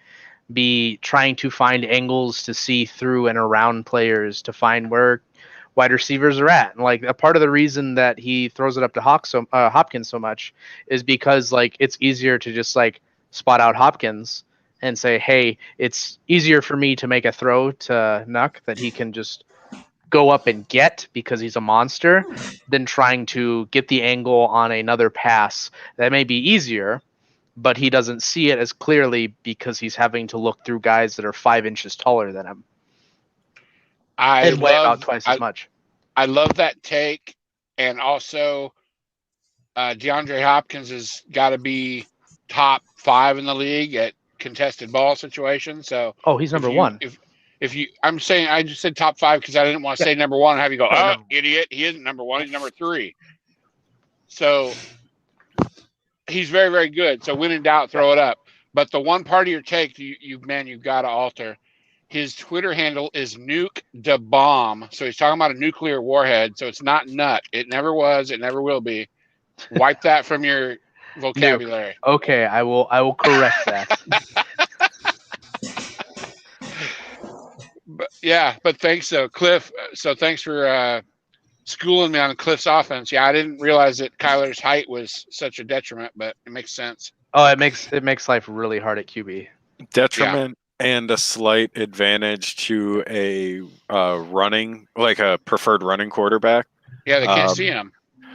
be trying to find angles to see through and around players to find where wide receivers are at. And like a part of the reason that he throws it up to Hopkins so much is because like it's easier to just like spot out Hopkins and say, hey, it's easier for me to make a throw to Nuck that he can just go up and get because he's a monster than trying to get the angle on another pass that may be easier, but he doesn't see it as clearly because he's having to look through guys that are 5 inches taller than him. And weigh about twice as much. I love that take. And also DeAndre Hopkins has got to be top 5 in the league at contested ball situations. So he's number 1. I'm saying, I just said top 5 because I didn't want to say number 1 and have you go, idiot. He isn't number 1. He's number 3. So he's very, very good. So when in doubt, throw it up. But the one part of your take, you've got to alter. His Twitter handle is Nuke da Bomb. So he's talking about a nuclear warhead. So it's not nut. It never was. It never will be. Wipe that from your vocabulary. Nuke. Okay, I will correct that. But thanks, Cliff. So thanks for schooling me on Cliff's offense. Yeah, I didn't realize that Kyler's height was such a detriment, but it makes sense. Oh, it makes life really hard at QB. Detriment and a slight advantage to a running, like a preferred running quarterback. Yeah, they can't see him.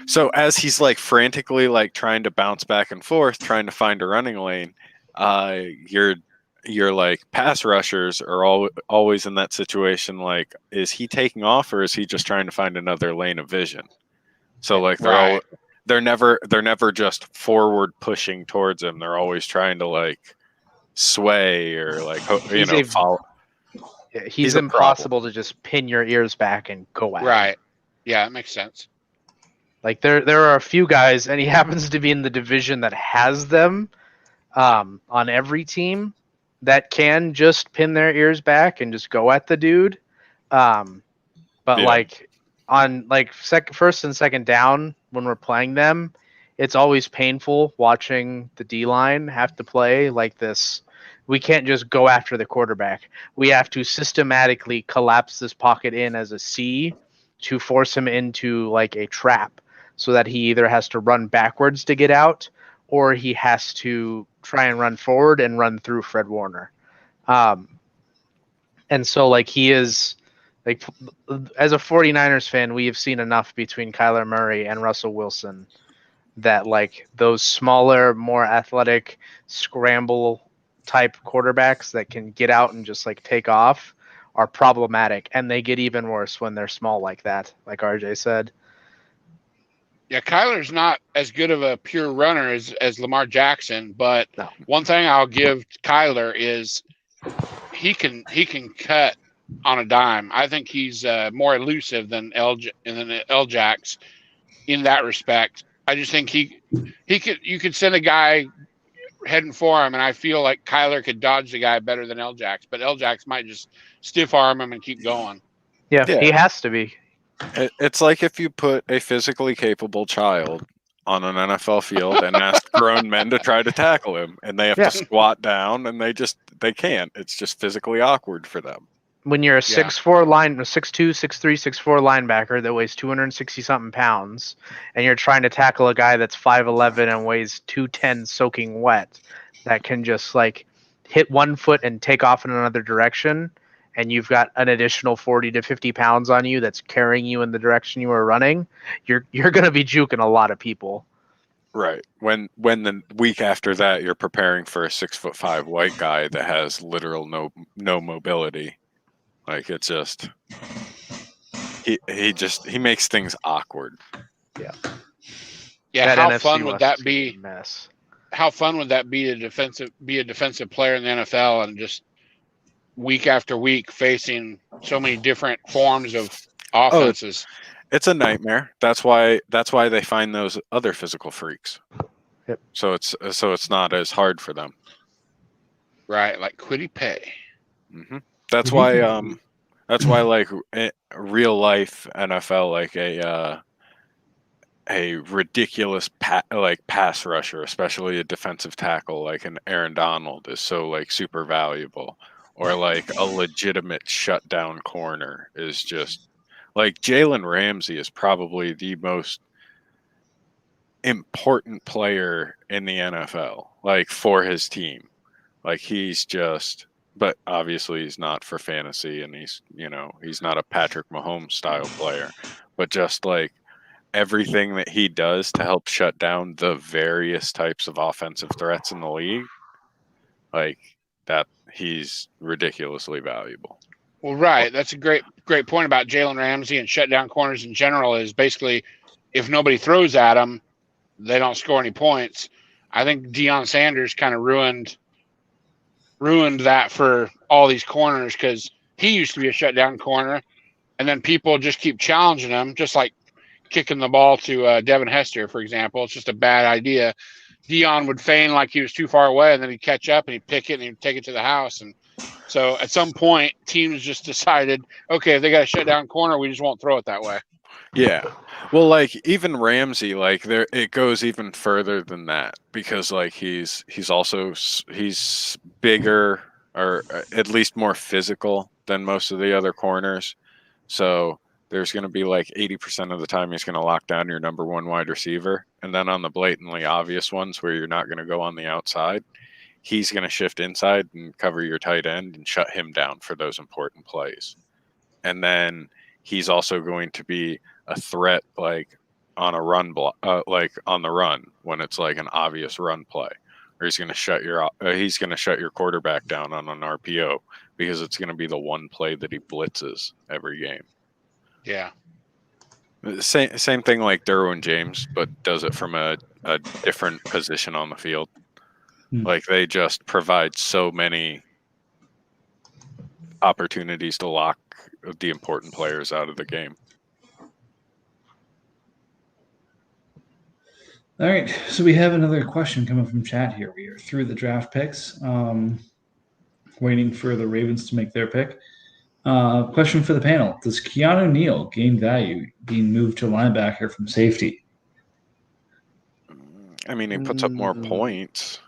So as he's like frantically like trying to bounce back and forth, trying to find a running lane, your like pass rushers are always in that situation. Like, is he taking off or is he just trying to find another lane of vision? So like they're never just forward pushing towards him. They're always trying to like sway or like follow. Yeah, he's impossible to just pin your ears back and go at. Right. Yeah, it makes sense. Like there are a few guys, and he happens to be in the division that has them on every team that can just pin their ears back and just go at the dude. Like on like first and second down when we're playing them, it's always painful watching the D-line have to play like this. We can't just go after the quarterback. We have to systematically collapse this pocket in as a C to force him into like a trap so that he either has to run backwards to get out or he has to try and run forward and run through Fred Warner. And so like he is like, as a 49ers fan, we have seen enough between Kyler Murray and Russell Wilson that like those smaller, more athletic scramble type quarterbacks that can get out and just like take off are problematic, and they get even worse when they're small like that, like RJ said. Yeah, Kyler's not as good of a pure runner as Lamar Jackson, but one thing I'll give Kyler is he can cut on a dime. I think he's more elusive than L-Jax in that respect. I just think you could send a guy heading for him, and I feel like Kyler could dodge the guy better than L-Jax, but L-Jax might just stiff arm him and keep going. Yeah, he has to be. It's like if you put a physically capable child on an NFL field and ask grown men to try to tackle him, and they have to squat down, and they can't. It's just physically awkward for them. When you're a 6'4" 6'2", 6'3", 6'4" linebacker that weighs 260 something pounds, and you're trying to tackle a guy that's 5'11" and weighs 210 soaking wet, that can just like hit one foot and take off in another direction, and you've got an additional 40 to 50 pounds on you that's carrying you in the direction you were running, you're going to be juking a lot of people. Right. When the week after that you're preparing for a 6'5" white guy that has literal no mobility. Like, it's just he makes things awkward. Yeah. That How NFC fun would that be? Mess. How fun would that be to be a defensive player in the NFL and just week after week facing so many different forms of offenses? It's a nightmare. That's why they find those other physical freaks. Yep. So it's not as hard for them. Right, like Quiddy Pay. Mm-hmm. That's why like real life NFL, like a ridiculous pass rusher, especially a defensive tackle like an Aaron Donald, is so like super valuable, or like a legitimate shutdown corner is just like Jalen Ramsey is probably the most important player in the NFL, like for his team. Like he's just. But obviously he's not for fantasy, and he's not a Patrick Mahomes style player, but just like everything that he does to help shut down the various types of offensive threats in the league, like that, he's ridiculously valuable. Well, right. That's a great point about Jalen Ramsey and shutdown corners in general, is basically if nobody throws at them, they don't score any points. I think Deion Sanders kind of ruined that for all these corners, because he used to be a shutdown corner, and then people just keep challenging him, just like kicking the ball to Devin Hester, for example. It's just a bad idea. Deion would feign like he was too far away, and then he'd catch up and he'd pick it and he'd take it to the house. And so at some point, teams just decided, okay, if they got a shutdown corner, we just won't throw it that way. Yeah. Well, like even Ramsey, like it goes even further than that, because like he's bigger, or at least more physical than most of the other corners. So there's going to be like 80% of the time he's going to lock down your number one wide receiver. And then on the blatantly obvious ones where you're not going to go on the outside, he's going to shift inside and cover your tight end and shut him down for those important plays. And then he's also going to be a threat like on a run block, like on the run when it's like an obvious run play, or he's going to shut your quarterback down on an RPO, because it's going to be the one play that he blitzes every game. Yeah. Same thing like Derwin James, but does it from a different position on the field. Like they just provide so many opportunities to lock the important players out of the game. All right, so we have another question coming from chat here. We are through the draft picks, waiting for the Ravens to make their pick. Question for the panel: does Keanu Neal gain value being moved to linebacker from safety? I mean, he puts up more points.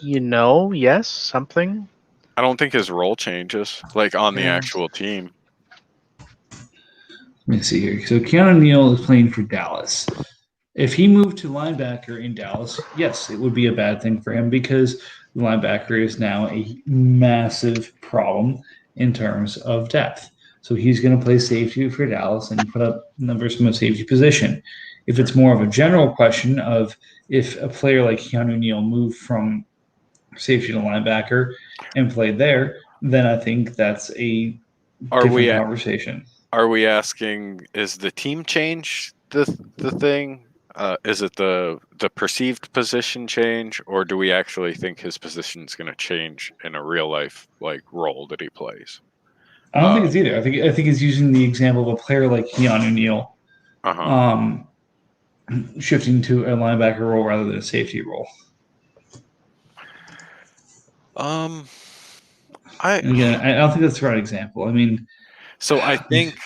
Yes, something. I don't think his role changes, like on the actual team. Let me see here. So Keanu Neal is playing for Dallas. If he moved to linebacker in Dallas, yes, it would be a bad thing for him, because the linebacker is now a massive problem in terms of depth. So he's going to play safety for Dallas and put up numbers from a safety position. If it's more of a general question of if a player like Keanu Neal moved from safety to linebacker and played there, then I think that's a different conversation. Are we asking, is the team change the thing? Is it the perceived position change, or do we actually think his position is going to change in a real life like role that he plays? I don't think it's either. I think it's using the example of a player like Keanu Neal, shifting to a linebacker role rather than a safety role. And again, I don't think that's the right example. I mean, so I think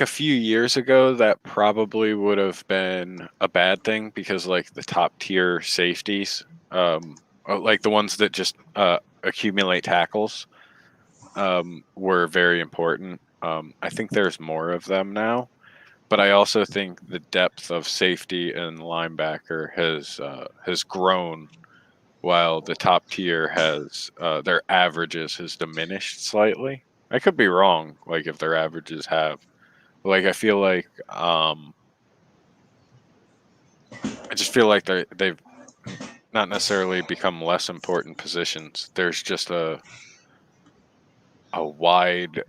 a few years ago that probably would have been a bad thing because like the top tier safeties, like the ones that just accumulate tackles, were very important. I think there's more of them now, but I also think the depth of safety and linebacker has grown, while the top tier has their averages has diminished slightly. I could be wrong, like if their averages have. Like I feel like I just feel like they've not necessarily become less important positions. There's just a wide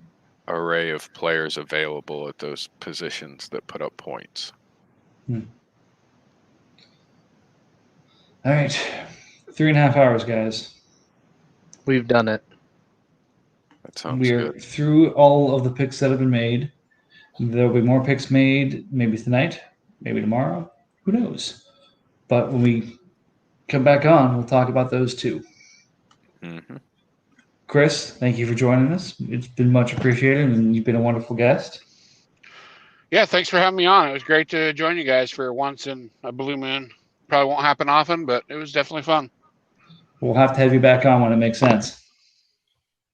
array of players available at those positions that put up points. All right. 3.5 hours, guys. We've done it. That sounds We're good. through all of the picks that have been made. There'll be more picks made, maybe tonight, maybe tomorrow. Who knows? But when we come back on, we'll talk about those too. Mm-hmm. Chris, thank you for joining us. It's been much appreciated, and you've been a wonderful guest. Yeah, thanks for having me on. It was great to join you guys for once in a blue moon. Probably won't happen often, but it was definitely fun. We'll have to have you back on when it makes sense.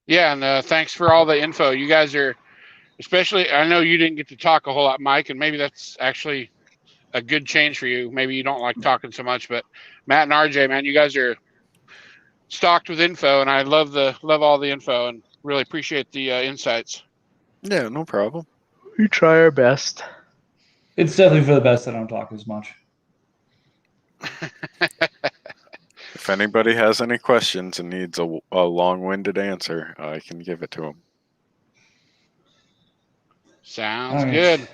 Yeah, and thanks for all the info. You guys are, especially, I know you didn't get to talk a whole lot, Mike, and maybe that's actually a good change for you. Maybe you don't like talking so much, but Matt and RJ, man, you guys are stocked with info, and I love all the info and really appreciate the insights. Yeah, no problem. We try our best. It's definitely for the best that I don't talk as much. If anybody has any questions and needs a long-winded answer, I can give it to them. Sounds good.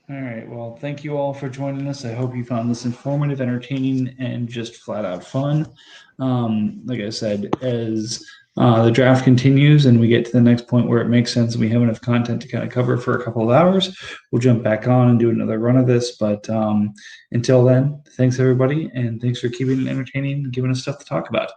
All right. Well, thank you all for joining us. I hope you found this informative, entertaining, and just flat out fun. Like I said, as the draft continues and we get to the next point where it makes sense and we have enough content to kind of cover for a couple of hours, we'll jump back on and do another run of this. But until then, thanks everybody, and thanks for keeping it entertaining and giving us stuff to talk about.